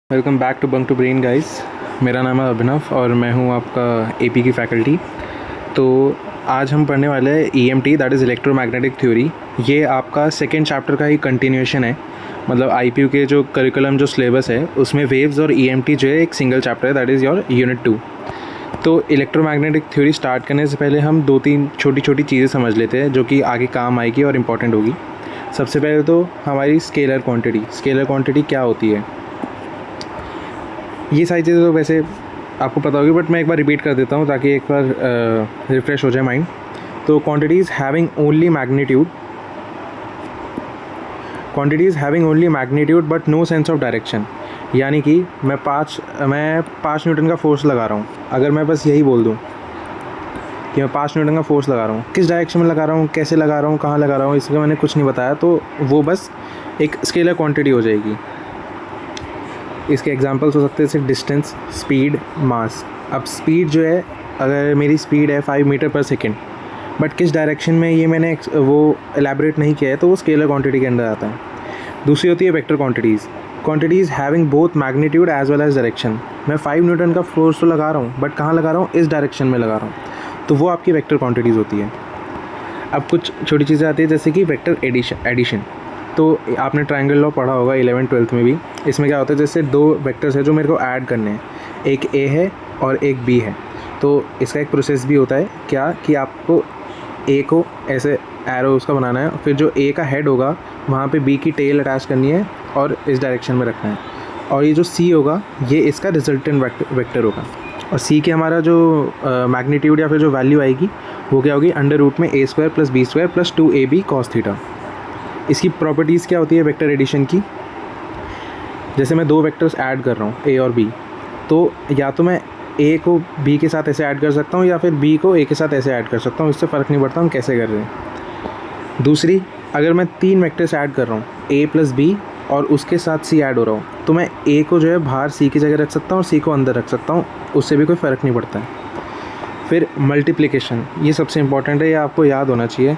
Welcome back to Bunk to Brain guys. मेरा नाम है अभिनव और मैं हूँ आपका एपी की फैकल्टी। तो आज हम पढ़ने वाले हैं EMT, that is electromagnetic theory. ये आपका सेकेंड चैप्टर का ही कंटिन्यूएशन है। मतलब आईपीयू के जो करिकुलम जो सिलेबस है उसमें वेव्स और ईएमटी जो है एक सिंगल चैप्टर है, दैट इज़ योर यूनिट 2। तो इलेक्ट्रोमैग्नेटिक थ्योरी स्टार्ट करने से पहले हम 2-3 छोटी छोटी चीज़ें समझ लेते हैं जो कि आगे काम आएगी और इम्पॉर्टेंट होगी। सबसे पहले तो हमारी स्केलर क्वांटिटी क्या होती है। ये सारी चीज़ें तो वैसे आपको पता होगी, बट मैं एक बार रिपीट कर देता हूँ ताकि एक बार रिफ़्रेश हो जाए माइंड। तो quantities having only magnitude but no sense of direction. यानी कि मैं 5 न्यूटन का फोर्स लगा रहा हूँ। अगर मैं बस यही बोल दूँ कि मैं 5 न्यूटन का फोर्स लगा रहा हूँ, किस डायरेक्शन में लगा रहा हूँ, कैसे लगा रहा हूँ, कहाँ लगा रहा हूँ, इसका मैंने कुछ नहीं बताया, तो वो बस एक स्केलर क्वांटिटी हो जाएगी। इसके एग्जांपल्स हो सकते हैं जैसे डिस्टेंस, स्पीड, मास। अब स्पीड जो है, अगर मेरी स्पीड है 5 मीटर पर सेकेंड, बट किस डायरेक्शन में ये मैंने वो एलैबोरेट नहीं किया है, तो वो स्केलर क्वांटिटी के अंदर आता है। दूसरी होती है vector quantities having both magnitude as well as direction. मैं 5 न्यूटन का फोर्स तो लगा रहा हूँ, बट कहाँ लगा रहा हूँ, इस डायरेक्शन में लगा रहा हूँ, तो वो आपकी वेक्टर क्वांटिटीज़ होती है। अब कुछ छोटी चीज़ें आती है जैसे कि वेक्टर एडिशन। तो आपने ट्रायंगल लॉ पढ़ा होगा 11th-12th में भी। इसमें क्या होता है, जैसे 2 वेक्टर्स है जो मेरे को ऐड करने हैं, एक ए है और एक बी है। तो इसका एक प्रोसेस भी होता है क्या कि आपको ए को ऐसे एरो उसका बनाना है, फिर जो ए का हेड होगा वहाँ पे बी की टेल अटैच करनी है और इस डायरेक्शन में रखना है, और ये जो सी होगा ये इसका रिजल्टेंट वेक्टर होगा। और सी के हमारा जो मैग्नीट्यूड या फिर जो वैल्यू आएगी वो क्या होगी, अंडर रूट में a² + b² + 2ab cos theta. इसकी प्रॉपर्टीज़ क्या होती है वेक्टर एडिशन की। जैसे मैं 2 वेक्टर्स ऐड कर रहा हूँ ए और बी, तो या तो मैं ए को बी के साथ ऐसे ऐड कर सकता हूँ या फिर बी को ए के साथ ऐसे ऐड कर सकता हूँ, इससे फ़र्क नहीं पड़ता हम कैसे कर रहे हैं। दूसरी, अगर मैं 3 वेक्टर्स ऐड कर रहा हूँ ए + बी और उसके साथ सी ऐड हो रहा हूँ, तो मैं ए को जो है बाहर सी की जगह रख सकता हूँ और सी को अंदर रख सकता हूँ, उससे भी कोई फ़र्क नहीं पड़ता है। फिर मल्टीप्लिकेशन, ये सबसे इम्पॉर्टेंट है, ये आपको याद होना चाहिए।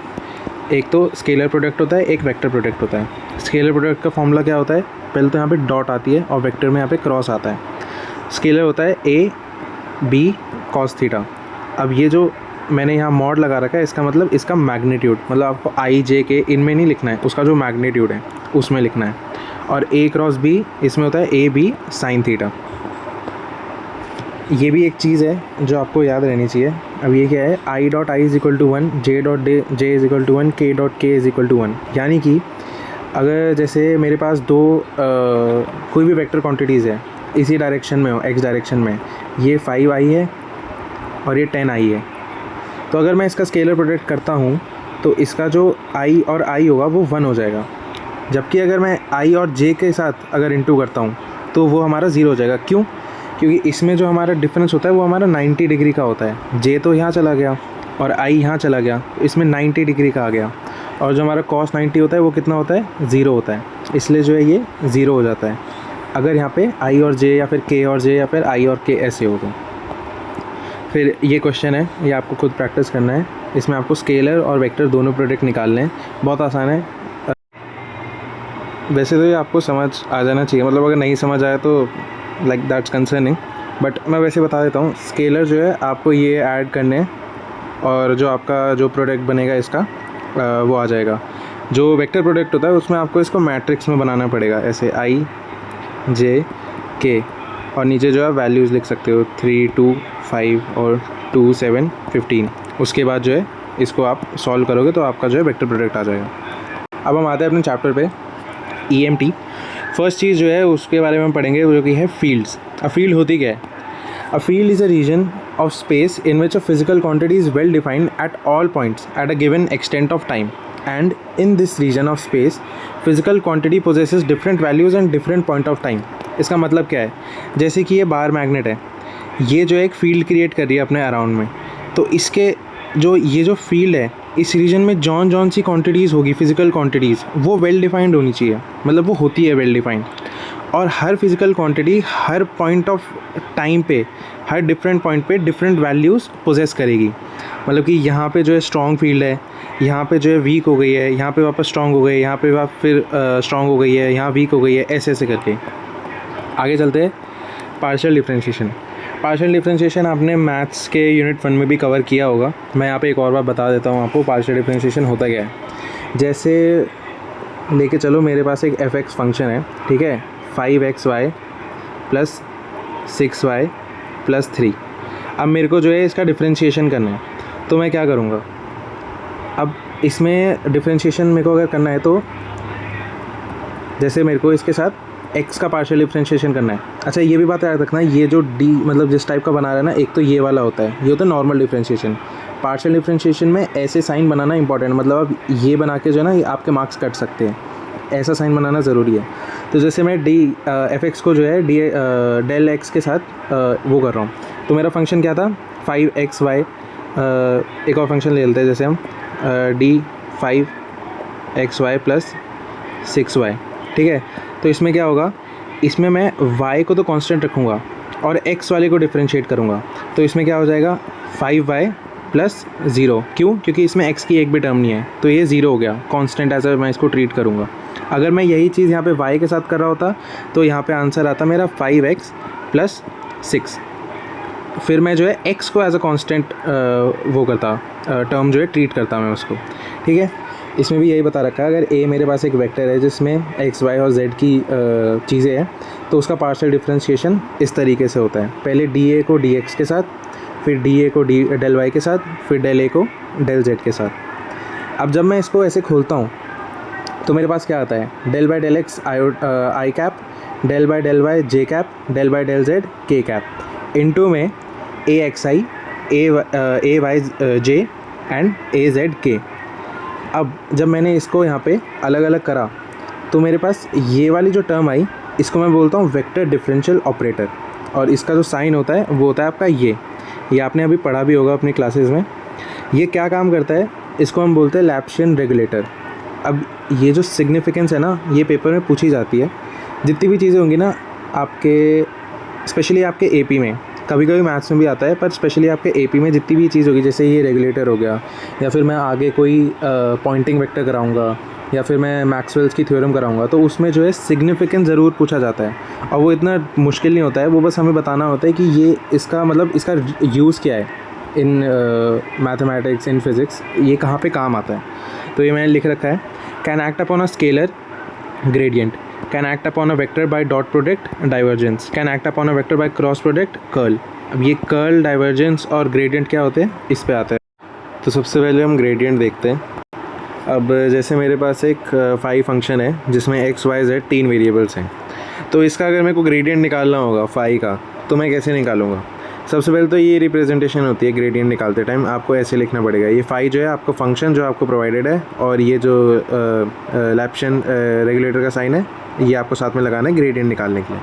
एक तो स्केलर प्रोडक्ट होता है, एक वेक्टर प्रोडक्ट होता है। स्केलर प्रोडक्ट का फॉर्मूला क्या होता है, पहले तो यहाँ पे डॉट आती है और वेक्टर में यहाँ पे क्रॉस आता है। स्केलर होता है ए बी cos थीटा। अब ये जो मैंने यहाँ मॉड लगा रखा है, इसका मतलब इसका मैग्नीट्यूड, मतलब आपको आई जे के इनमें नहीं लिखना है, उसका जो मैग्नीट्यूड है उसमें लिखना है। और a क्रॉस b इसमें होता है ए बी साइन थीटा। ये भी एक चीज़ है जो आपको याद रहनी चाहिए। अब ये क्या है, I.I = 1, J.J = 1, K.K = 1। यानी कि अगर जैसे मेरे पास कोई भी वेक्टर क्वांटिटीज़ है, इसी डायरेक्शन में हो, x डायरेक्शन में, ये 5i है और ये 10i है, तो अगर मैं इसका स्केलर प्रोडक्ट करता हूँ तो इसका जो i और i होगा वो 1 हो जाएगा। जबकि अगर मैं i और j के साथ अगर इंटू करता हूँ तो वो हमारा 0 हो जाएगा। क्यों? क्योंकि इसमें जो हमारा डिफरेंस होता है वो हमारा 90 डिग्री का होता है। j तो यहाँ चला गया और i यहाँ चला गया, इसमें 90 डिग्री का आ गया, और जो हमारा cos 90 होता है वो कितना होता है, 0 होता है। इसलिए जो है ये 0 हो जाता है अगर यहाँ पे i और j या फिर k और j या फिर i और k ऐसे हो तो। फिर ये क्वेश्चन है, ये आपको खुद प्रैक्टिस करना है। इसमें आपको स्केलर और वेक्टर दोनों प्रोडक्ट निकालने हैं, बहुत आसान है। वैसे तो ये आपको समझ आ जाना चाहिए, मतलब अगर नहीं समझ आया तो लाइक दैट्स कंसर्निंग, बट मैं वैसे बता देता हूँ। स्केलर जो है आपको ये ऐड करने हैं और जो आपका जो प्रोडक्ट बनेगा इसका वो आ जाएगा। जो वेक्टर प्रोडक्ट होता है उसमें आपको इसको मैट्रिक्स में बनाना पड़ेगा, ऐसे i j k, और नीचे जो है वैल्यूज़ लिख सकते हो 3 2 5 और 2 7 15। उसके बाद जो है इसको आप सॉल्व करोगे तो आपका जो है वेक्टर प्रोडक्ट आ जाएगा। अब हम आते हैं अपने चैप्टर पे, EMT। फर्स्ट चीज़ जो है उसके बारे में पढ़ेंगे जो कि है फील्ड्स। अ फील्ड होती क्या है? A field is a region of space in which a physical quantity is well defined at all points at a given extent of time, and in this region of space physical quantity possesses different values and different point of time। इसका मतलब क्या है, जैसे कि ये bar magnet है, ये जो एक फील्ड क्रिएट कर रही है अपने अराउंड में, तो इसके जो ये जो फील्ड है इस रीजन में जौन सी क्वांटिटीज़ होगी, फिजिकल क्वांटिटीज़, वो वेल डिफाइंड होनी चाहिए, मतलब वो होती है वेल डिफाइंड। और हर फिज़िकल क्वांटिटी हर पॉइंट ऑफ टाइम पे, हर डिफरेंट पॉइंट पे डिफरेंट वैल्यूज़ पोजेस करेगी। मतलब कि यहाँ पे जो है स्ट्रॉन्ग फील्ड है, यहाँ पे जो है वीक हो गई है, यहाँ पे वापस स्ट्रॉन्ग हो गई है, यहाँ पे फिर स्ट्रॉन्ग हो गई है, यहाँ वीक हो गई है, ऐसे ऐसे करके। आगे चलते हैं पार्शियल डिफरेंशिएशन। पार्शियल डिफरेंशिएशन आपने मैथ्स के यूनिट 1 में भी कवर किया होगा। मैं यहाँ पे एक और बार बता देता हूँ आपको पार्शियल डिफरेंशिएशन होता क्या है। जैसे लेके चलो मेरे पास एक f(x) फंक्शन है, ठीक है, 5xy प्लस 6y प्लस 3। अब मेरे को जो है इसका डिफरेंशिएशन करना है, तो मैं क्या करूँगा, अब इसमें डिफरेंशिएशन मेरे को अगर करना है तो जैसे मेरे को इसके साथ x का पार्शियल डिफरेंशिएशन करना है। अच्छा ये भी बात याद रखना, ये जो d मतलब जिस टाइप का बना रहा है ना, एक तो ये वाला होता है, ये होता है नॉर्मल डिफरेंशिएशन। पार्शियल डिफरेंशिएशन में ऐसे साइन बनाना इंपॉर्टेंट, मतलब अब ये बना के जो है ना ये आपके मार्क्स कट सकते हैं, ऐसा साइन बनाना ज़रूरी है। तो जैसे मैं f(x) को जो है डेल x के साथ वो कर रहा हूँ, तो मेरा फंक्शन क्या था 5xy। एक और फंक्शन ले लेते हैं, जैसे हम d5xy प्लस 6y, ठीक है। तो इसमें क्या होगा, इसमें मैं y को तो कांस्टेंट रखूँगा और x वाले को डिफरेंशिएट करूँगा, तो इसमें क्या हो जाएगा 5y प्लस 0। क्यों? क्योंकि इसमें x की एक भी टर्म नहीं है, तो ये 0 हो गया, कांस्टेंट ऐसा मैं इसको ट्रीट करूँगा। अगर मैं यही चीज़ यहाँ पे y के साथ कर रहा होता तो यहाँ पे आंसर आता मेरा 5x प्लस 6। फिर मैं जो है x को एज अ कांस्टेंट वो करता, टर्म जो है ट्रीट करता मैं उसको, ठीक है। इसमें भी यही बता रखा है, अगर a मेरे पास एक वेक्टर है जिसमें x, y और z की चीज़ें हैं, तो उसका पार्शियल डिफरेंशिएशन इस तरीके से होता है। पहले dA को dx के साथ, फिर dA को डेल y के साथ, फिर डेल a को डेल z के साथ। अब जब मैं इसको ऐसे खोलता हूँ तो मेरे पास क्या आता है, del by del x i cap, del by del y j cap, del by del z k cap, into में A x i, A y j and A z k. अब जब मैंने इसको यहाँ पे अलग अलग करा तो मेरे पास ये वाली जो टर्म आई, इसको मैं बोलता हूँ वेक्टर डिफरेंशियल ऑपरेटर, और इसका जो साइन होता है वो होता है आपका ये आपने अभी पढ़ा भी होगा अपनी क्लासेस में। ये क्या काम करता है, इसको हम बोलते हैं लैप्शियन रेगुलेटर। अब ये जो सिग्निफिकेंस है ना, ये पेपर में पूछी जाती है। जितनी भी चीज़ें होंगी ना आपके, स्पेशली आपके एपी में, कभी कभी मैथ्स में भी आता है, पर स्पेशली आपके एपी में जितनी भी चीज़ होगी, जैसे ये रेगुलेटर हो गया, या फिर मैं आगे कोई पॉइंटिंग वेक्टर कराऊंगा, या फिर मैं मैक्सवेल्स की थ्योरम कराऊंगा, तो उसमें जो है सिग्निफिकेंस ज़रूर पूछा जाता है। और वो इतना मुश्किल नहीं होता है, वो बस हमें बताना होता है कि ये इसका मतलब इसका यूज़ क्या है इन मैथमेटिक्स, इन फिज़िक्स, ये कहाँ पे काम आता है। तो ये मैंने लिख रखा है, can act upon a scalar gradient, can act upon a vector by dot product divergence, can act upon a vector by cross product curl. अब ये कर्ल, डाइवर्जेंस और ग्रेडियंट क्या होते हैं, इस पे आते हैं। तो सबसे पहले हम ग्रेडियंट देखते हैं। अब जैसे मेरे पास एक फाई फंक्शन है जिसमें x, y, z 3 वेरिएबल्स हैं, तो इसका अगर मेरे को ग्रेडियंट निकालना होगा फाई का, तो मैं कैसे निकालूंगा। सबसे पहले तो ये रिप्रेजेंटेशन होती है ग्रेडियंट निकालते टाइम, आपको ऐसे लिखना पड़ेगा। ये फाई जो है आपको फंक्शन जो आपको प्रोवाइडेड है, और ये जो लैप्शियन रेगुलेटर का साइन है, ये आपको साथ में लगाना है ग्रेडियंट निकालने के लिए।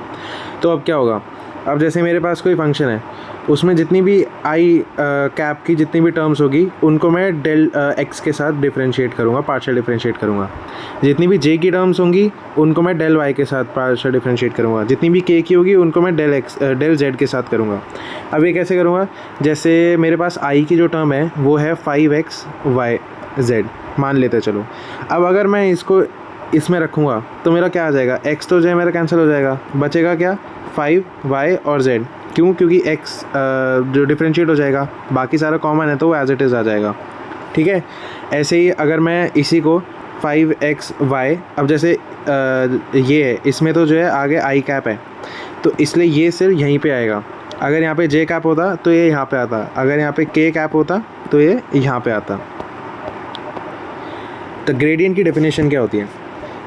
तो अब क्या होगा, अब जैसे मेरे पास कोई फंक्शन है, उसमें जितनी भी आई कैप की जितनी भी टर्म्स होगी, उनको मैं डेल एक्स के साथ डिफरेंशिएट करूँगा, पार्शियल डिफरेंशिएट करूँगा। जितनी भी जे की टर्म्स होंगी उनको मैं डेल वाई के साथ पार्शियल डिफरेंशिएट करूँगा। जितनी भी के की होगी उनको मैं डेल जेड के साथ करूँगा। अब ये कैसे करूँगा, जैसे मेरे पास आई की जो टर्म है वो है 5xy मान लेते चलो। अब अगर मैं इसको इसमें रखूँगा तो मेरा क्या आ जाएगा, x तो जो है मेरा कैंसिल हो जाएगा, बचेगा क्या 5y और z। क्यों? क्योंकि x जो डिफरेंशिएट हो जाएगा, बाकी सारा कॉमन है तो वो एज इट इज़ आ जाएगा, ठीक है। ऐसे ही अगर मैं इसी को 5xy, अब जैसे ये है, इसमें तो जो है आगे आई कैप है, तो इसलिए ये सिर्फ यहीं पे आएगा। अगर यहाँ पे जे कैप होता तो ये यहाँ पे आता, अगर यहाँ पे के कैप होता तो ये यहाँ पे आता। तो ग्रेडियंट की डेफिनेशन क्या होती है,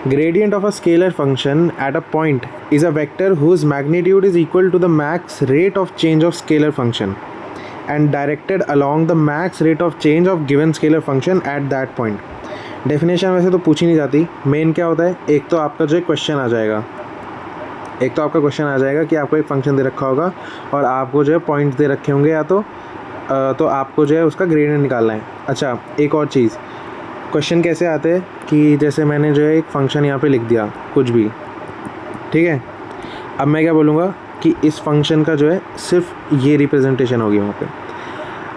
gradient of a scalar function at a point is a vector whose magnitude is equal to the max rate of change of scalar function and directed along the max rate of change of given scalar function at that point। Definition वैसे तो पूछी नहीं जाती, main क्या होता है, एक तो आपका जो क्वेश्चन आ जाएगा, कि आपको एक फंक्शन दे रखा होगा और आपको जो है पॉइंट्स दे रखे होंगे, या तो आपको जो है उसका ग्रेडियंट निकालना है। अच्छा एक और चीज़, क्वेश्चन कैसे आते हैं कि जैसे मैंने जो है एक फ़ंक्शन यहाँ पे लिख दिया कुछ भी, ठीक है। अब मैं क्या बोलूँगा कि इस फंक्शन का जो है सिर्फ ये रिप्रेजेंटेशन होगी वहाँ पे।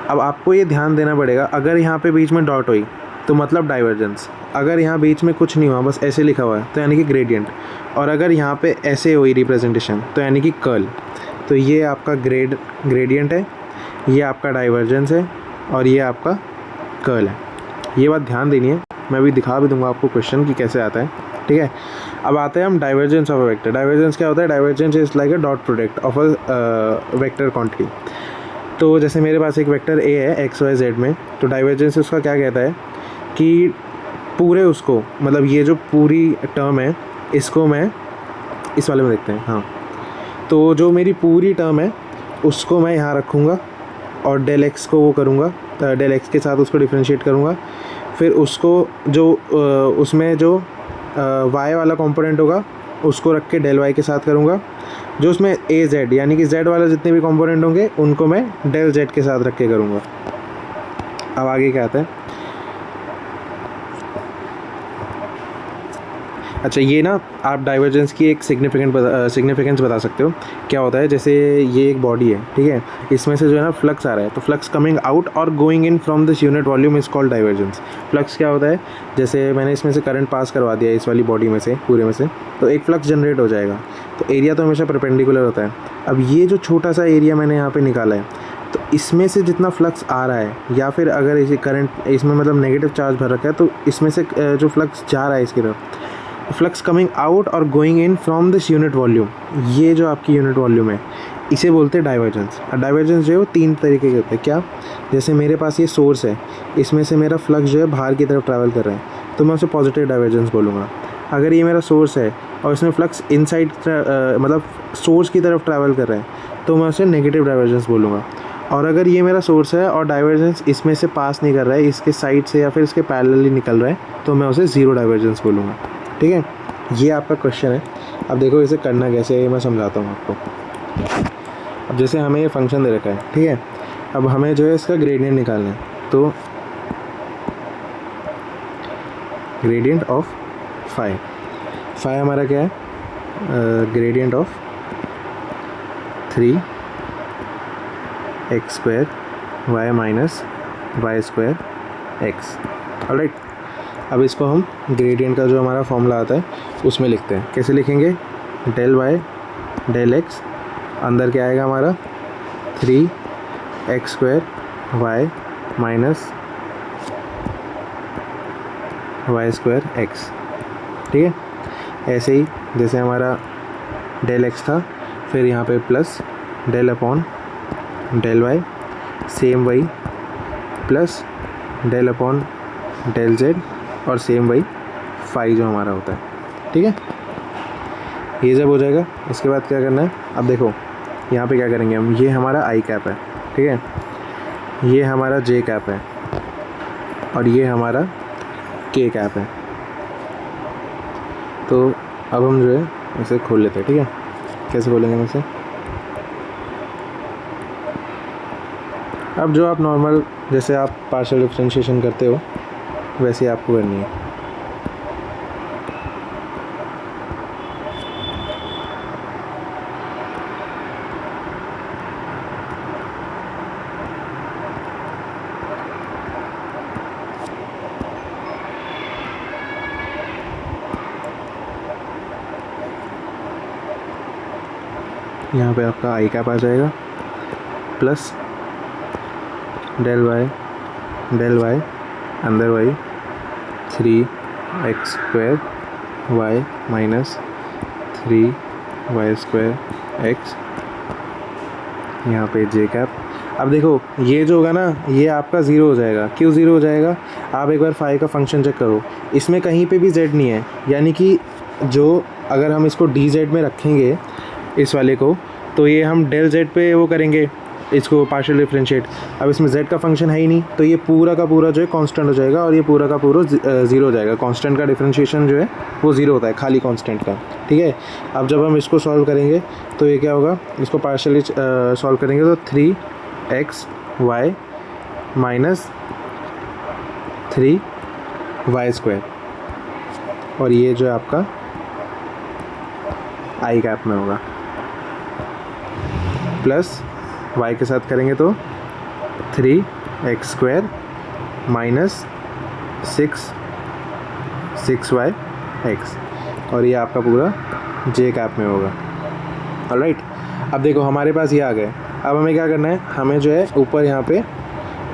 अब आपको ये ध्यान देना पड़ेगा, अगर यहाँ पे बीच में डॉट हुई तो मतलब डाइवर्जेंस। अगर यहाँ बीच में कुछ नहीं हुआ, बस ऐसे लिखा हुआ है, तो यानी कि ग्रेडियंट। और अगर यहाँ पे ऐसे हुई रिप्रेजेंटेशन, तो यानी कि कर्ल। तो ये आपका ग्रेडियंट है, ये आपका डाइवर्जेंस है, और ये आपका कर्ल है। ये बात ध्यान देनी है, मैं अभी दिखा भी दूंगा आपको क्वेश्चन कि कैसे आता है, ठीक है। अब आते हैं हम divergence of a vector. Divergence क्या होता है? Divergence is like a dot product of a vector quantity. तो जैसे मेरे पास एक वेक्टर ए है एक्स वाई जेड में, तो डाइवर्जेंस उसका क्या कहता है कि पूरे उसको, मतलब ये जो पूरी टर्म है, इसको मैं इस वाले में देखते हैं, हाँ। तो जो मेरी पूरी टर्म है उसको मैं यहाँ रखूँगा और डेल एक्स को वो करूँगा, डेल एक्स के साथ उसको डिफ्रेंशिएट करूँगा। फिर उसको जो उसमें जो वाई वाला कंपोनेंट होगा उसको रख के डेल वाई के साथ करूँगा। जो उसमें ए जेड यानी कि जेड वाले जितने भी कंपोनेंट होंगे उनको मैं डेल जेड के साथ रख के करूँगा। अब आगे क्या आता है? अच्छा, ये ना आप डाइवर्जेंस की एक सिग्निफिकेंस बता सकते हो। क्या होता है? जैसे ये एक बॉडी है, ठीक है, इसमें से जो है ना फ्लक्स आ रहा है, तो फ्लक्स कमिंग आउट और going in from this unit volume is called divergence. Flux क्या होता है? जैसे मैंने इसमें से करंट पास करवा दिया इस वाली बॉडी में से, पूरे में से, तो एक फ्लक्स जनरेट हो जाएगा। तो एरिया तो हमेशा परपेंडिकुलर होता है। अब ये जो छोटा सा एरिया मैंने यहाँ पर निकाला है, तो इसमें से जितना फ्लक्स आ रहा है, या फिर अगर इसे करंट इसमें मतलब नेगेटिव चार्ज भर रखा है, तो इसमें से जो फ्लक्स जा रहा है इसकी तरफ, फ्लक्स कमिंग आउट और going in from this unit volume, ये जो आपकी यूनिट वॉल्यूम है, इसे बोलते हैं डाइवर्जेंस। और डाइवर्जेंस जो है वो तीन तरीके के होते हैं। क्या? जैसे मेरे पास ये सोर्स है, इसमें से मेरा फ्लक्स जो है बाहर की तरफ ट्रैवल कर रहा है, तो मैं उसे पॉजिटिव डाइवर्जेंस बोलूँगा। अगर ये मेरा सोर्स है और इसमें फ्लक्स इनसाइड मतलब सोर्स की तरफ ट्रैवल कर रहा है, तो मैं उसे नेगेटिव डाइवर्जेंस बोलूँगा। और अगर ये मेरा सोर्स है और डाइवर्जेंस इसमें से पास नहीं कर रहा है, इसके साइड से या फिर इसके पैरेलली निकल रहा है, तो मैं उसे ज़ीरो डाइवर्जेंस बोलूँगा, ठीक है। ये आपका क्वेश्चन है। अब देखो इसे करना कैसे है, ये मैं समझाता हूँ आपको। अब जैसे हमें ये फंक्शन दे रखा है, ठीक है, अब हमें जो है इसका ग्रेडियंट निकालना है। तो ग्रेडियंट ऑफ फाई हमारा क्या है? Gradient of 3x² y minus y² x। Alright, अब इसको हम ग्रेडियंट का जो हमारा फॉर्मूला आता है उसमें लिखते हैं। कैसे लिखेंगे? डेल वाई डेल एक्स, अंदर क्या आएगा हमारा? 3x² y minus y² x, ठीक है। ऐसे ही जैसे हमारा डेल एक्स था, फिर यहाँ पे plus del upon del y, same वही plus del upon del z, और सेम वही फाई जो हमारा होता है, ठीक है। ये जब हो जाएगा, इसके बाद क्या करना है? अब देखो यहाँ पे क्या करेंगे हम, ये हमारा आई कैप है, ठीक है, ये हमारा जे कैप है, और ये हमारा के कैप है। तो अब हम जो है इसे खोल लेते हैं, ठीक है। कैसे खोलेंगे हम इसे? अब जो आप नॉर्मल जैसे आप पार्शियल डिफरेंशिएशन करते हो वैसे आपको करनी है। यहाँ पे आपका आई कैप आ जाएगा प्लस डेल वाई अंदर Y 3x² y minus 3y² x, यहाँ पे जे कैप। अब देखो ये जो होगा ना, ये आपका ज़ीरो हो जाएगा। क्यों ज़ीरो हो जाएगा? आप एक बार फाई का फंक्शन चेक करो, इसमें कहीं पे भी z नहीं है, यानी कि जो अगर हम इसको dz में रखेंगे इस वाले को, तो ये हम डेल z पे वो करेंगे इसको पार्शियल डिफरेंशिएट। अब इसमें z का फंक्शन है ही नहीं, तो ये पूरा का पूरा जो है कांस्टेंट हो जाएगा, और ये पूरा का पूरा ज़ीरो हो जाएगा। कांस्टेंट का डिफरेंशिएशन जो है वो ज़ीरो होता है, खाली कांस्टेंट का, ठीक है। अब जब हम इसको सॉल्व करेंगे तो ये क्या होगा? इसको पार्शियली सॉल्व करेंगे तो 3xy माइनस 3y², और ये जो है आपका आई कैप में होगा, प्लस y के साथ करेंगे तो 3x² माइनस 6y x, और ये आपका पूरा जे कैप में होगा। ऑलराइट, अब देखो हमारे पास ये आ गए। अब हमें क्या करना है, हमें जो है ऊपर यहाँ पे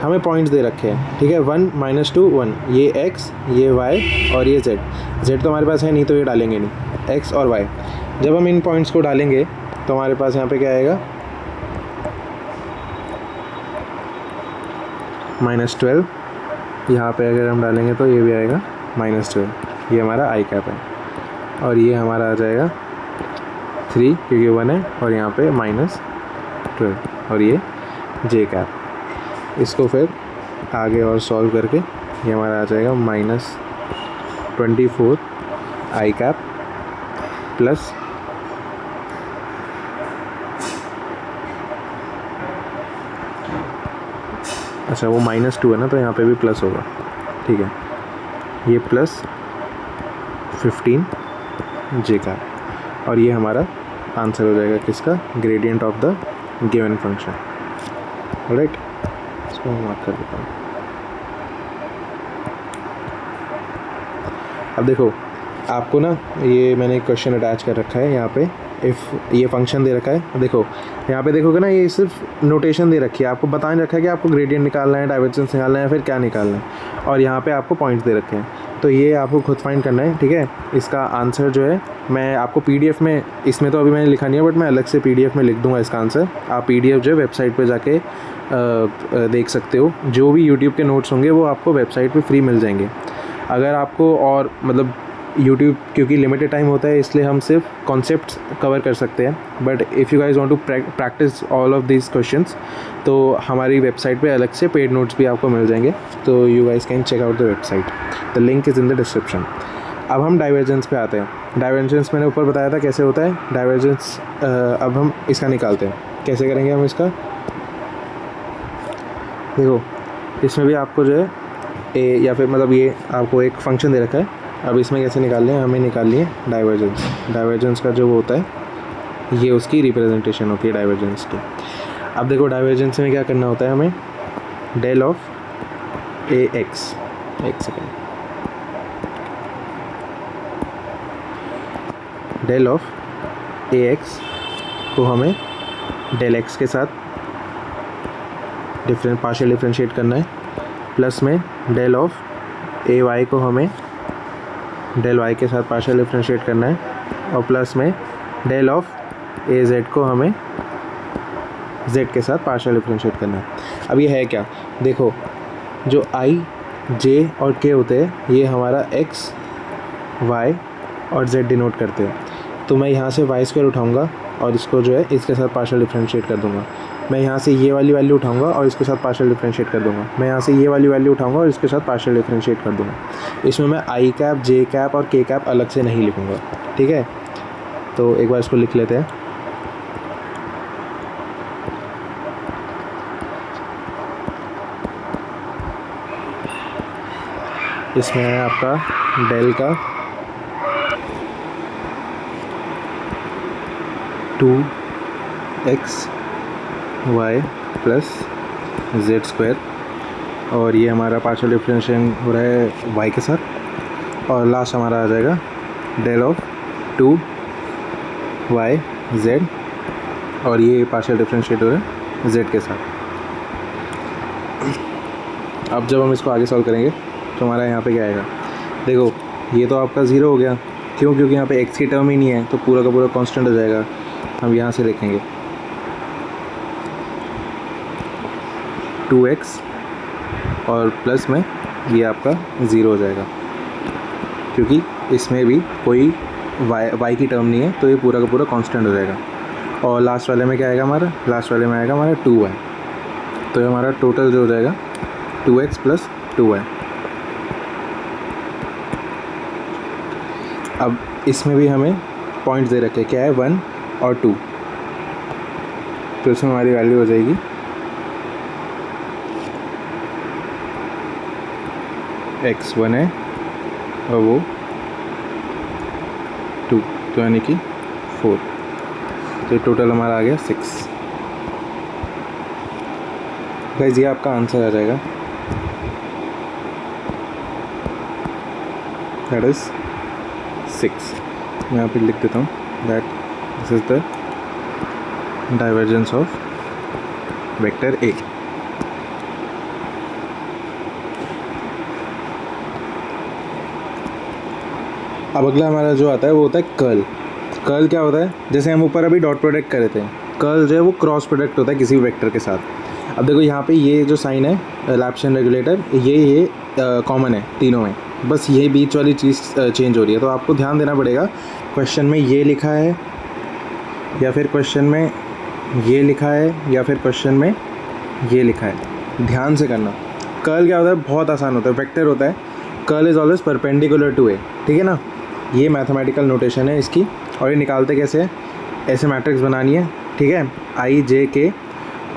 हमें पॉइंट्स दे रखे हैं, ठीक है, 1 -2 1, ये x, ये y और ये z। z तो हमारे पास है नहीं तो ये डालेंगे नहीं, x और y। जब हम इन पॉइंट्स को डालेंगे तो हमारे पास यहाँ पे क्या आएगा, -12। यहाँ पे अगर हम डालेंगे तो ये भी आएगा -12। ये हमारा आई कैप है, और ये हमारा आ जाएगा 3 क्योंकि 1 है, और यहाँ पे -12, और ये जे कैप। इसको फिर आगे और सॉल्व करके ये हमारा आ जाएगा -24 आई कैप प्लस अच्छा वो -2 है ना, तो यहाँ पे भी प्लस होगा, ठीक है, ये प्लस 15 जे कैप, और ये हमारा आंसर हो जाएगा किसका, gradient of the given function. Alright, इसको मैं मार्क कर देता हूँ। अब देखो आपको ना ये मैंने एक क्वेश्चन अटैच कर रखा है यहाँ पे, इफ़ ये फंक्शन दे रखा है। देखो यहाँ पे देखोगे ना, ये सिर्फ नोटेशन दे रखी है, आपको बता नहीं रखा है कि आपको ग्रेडियंट निकालना है, डाइवर्जेंस निकालना है, फिर क्या निकालना है, और यहाँ पे आपको पॉइंट्स दे रखे हैं, तो ये आपको खुद फाइंड करना है, ठीक है। इसका आंसर जो है मैं आपको पीडीएफ में, इसमें तो अभी मैंने लिखा नहीं है, बट मैं अलग से पीडीएफ में लिख दूंगा इसका आंसर। आप पीडीएफ जो है वेबसाइट पे जाके देख सकते हो, जो भी यूट्यूब के नोट्स होंगे वो आपको वेबसाइट पे फ्री मिल जाएंगे। अगर आपको और मतलब यूट्यूब क्योंकि लिमिटेड टाइम होता है, इसलिए हम सिर्फ कॉन्सेप्ट्स कवर कर सकते हैं, but if you guys want to practise all of this questions तो हमारी वेबसाइट पे अलग से पेड नोट्स भी आपको मिल जाएंगे, तो you guys can check out the website, the link is in the description. अब हम डाइवर्जेंस पे आते हैं। डाइवर्जेंस मैंने ऊपर बताया था कैसे होता है डाइवर्जेंस। अब हम इसका निकालते हैं, कैसे करेंगे हम इसका, देखो इसमें भी आपको जो है ए या फिर मतलब ये आपको एक फंक्शन दे रखा है। अब इसमें कैसे निकालने हैं, हमें निकालनी है डाइवर्जेंस। डाइवर्जेंस का जो वो होता है, ये उसकी रिप्रेजेंटेशन होती है डाइवर्जेंस की। अब देखो डाइवर्जेंस में क्या करना होता है, हमें डेल ऑफ ए एक्स, एक second, del of A X को हमें डेल एक्स के साथ पार्शियल डिफरेंशिएट करना है, प्लस में डेल ऑफ ए वाई को हमें डेल वाई के साथ पार्शियल डिफरेंशिएट करना है, और प्लस में डेल ऑफ ए जेड को हमें जेड के साथ पार्शियल डिफरेंशिएट करना है। अब ये है क्या, देखो जो आई, जे और के होते हैं, ये हमारा एक्स, वाई और जेड डिनोट करते हैं। तो मैं यहाँ से वाई स्क्वायर उठाऊँगा और इसको जो है इसके साथ पार्शियल डिफरेंशिएट कर दूँगा। मैं यहाँ से ये वाली वैल्यू उठाऊँगा और इसके साथ पार्शियल डिफरेंशिएट कर दूँगा। मैं यहाँ से ये वाली वैल्यू उठाऊँगा और इसके साथ पार्शियल डिफरेंशिएट कर दूँगा। इसमें मैं आई कैप, जे कैप और के कैप अलग से नहीं लिखूँगा, ठीक है। तो एक बार इसको लिख लेते हैं। इसमें है आपका डेल का 2x y plus Z square, और ये हमारा पार्शियल डिफरेंशिएशन हो रहा है y के साथ, और लास्ट हमारा आ जाएगा डेल ऑफ 2y z, और ये पार्शियल डिफरेंशिएट हो रहा है z के साथ। अब जब हम इसको आगे सॉल्व करेंगे तो हमारा यहाँ पे क्या आएगा, देखो ये तो आपका 0 हो गया, क्यों, क्योंकि यहाँ पे x की टर्म ही नहीं है, तो पूरा का पूरा कांस्टेंट हो जाएगा। हम यहाँ से लिखेंगे 2x और प्लस में ये आपका 0 हो जाएगा, क्योंकि इसमें भी कोई y की टर्म नहीं है, तो ये पूरा का पूरा कांस्टेंट हो जाएगा। और लास्ट वाले में क्या आएगा हमारा, लास्ट वाले में आएगा हमारा 2y, तो ये हमारा टोटल जो हो जाएगा 2x प्लस 2y। अब इसमें भी हमें पॉइंट्स दे रखे, क्या है 1 और 2, तो इसमें हमारी वैल्यू हो जाएगी x 1 है और वो 2, तो यानी कि 4, तो टोटल हमारा आ गया 6। गाइस ये आपका आंसर आ जाएगा। That is 6। मैं यहाँ पे लिख देता हूँ that this is the divergence of vector ए। अब अगला हमारा जो आता है वो होता है कर्ल। कर्ल क्या होता है, जैसे हम ऊपर अभी डॉट प्रोडक्ट कर रहे थे, कर्ल जो है वो क्रॉस प्रोडक्ट होता है किसी भी वेक्टर के साथ। अब देखो यहाँ पे ये जो साइन है लैप्लासियन रेगुलेटर, ये कॉमन है तीनों में, बस ये बीच वाली चीज़ चेंज हो रही है। तो आपको ध्यान देना पड़ेगा क्वेश्चन में ये लिखा है या फिर क्वेश्चन में ये लिखा है या फिर क्वेश्चन में ये लिखा है, ध्यान से करना। कर्ल क्या होता है, बहुत आसान होता है, वेक्टर होता है, curl is always perpendicular to A, ठीक है ना। ये मैथमेटिकल नोटेशन है इसकी। और ये निकालते कैसे है, ऐसे मैट्रिक्स बनानी है, ठीक है, आई जे के,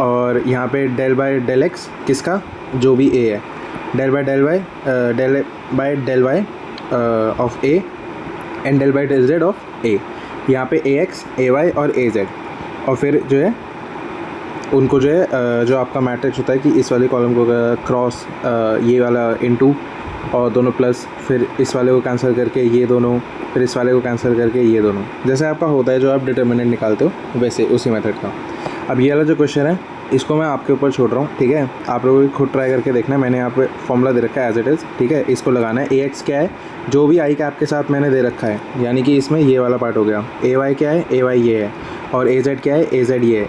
और यहाँ पे डेल बाय डेल एक्स किसका, जो भी ए है, del by del y of A and del by del z of A. यहाँ पे ए एक्स, ए वाई और ए जेड, और फिर जो है उनको जो है जो आपका मैट्रिक्स होता है कि इस वाले कॉलम को क्रॉस ये वाला इनटू और दोनों प्लस, फिर इस वाले को कैंसिल करके ये दोनों, फिर इस वाले को कैंसिल करके ये दोनों, जैसे आपका होता है जो आप डिटर्मिनेंट निकालते हो वैसे उसी मेथड का। अब ये वाला जो क्वेश्चन है इसको मैं आपके ऊपर छोड़ रहा हूँ, ठीक है, आप लोगों को खुद ट्राई करके देखना है। मैंने यहाँ पे फॉर्मूला दे रखा है एज इट इज़, ठीक है, इसको लगाना है। ए एक्स क्या है, जो भी आई कैप के साथ मैंने दे रखा है, यानी कि इसमें ये वाला पार्ट हो गया। ए वाई क्या है, ए वाई ये है, और ए जेड क्या है, ए जेड ये है।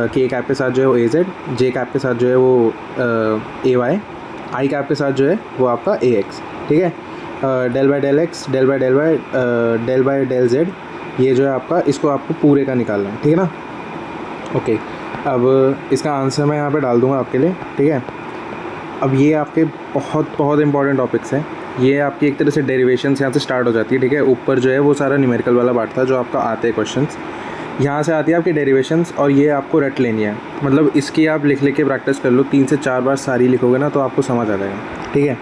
के कैप के साथ जो है वो ए जेड, जे कैप के साथ जो है वो ए वाई, आई कैप के साथ जो है वो आपका ए एक्स, ठीक है। Del by del X, del by del Y, del by del Z, ये जो है आपका, इसको आपको पूरे का निकालना है, ठीक है ना। ओके, अब इसका आंसर मैं यहाँ पे डाल दूँगा आपके लिए, ठीक है। अब ये आपके बहुत बहुत इंपॉर्टेंट टॉपिक्स हैं। ये आपकी एक तरह से डेरिवेशन यहाँ से स्टार्ट हो जाती है, ठीक है। ऊपर जो है वो सारा न्यूमेरिकल वाला पार्ट था जो आपका आते हैं क्वेश्चंस, यहाँ से आती है आपकी डेरिवेशंस, और ये आपको रट लेनी है। मतलब इसकी आप लिख के प्रैक्टिस कर लो, 3 से 4 बार सारी लिखोगे ना तो आपको समझ आ जाएगा, ठीक है।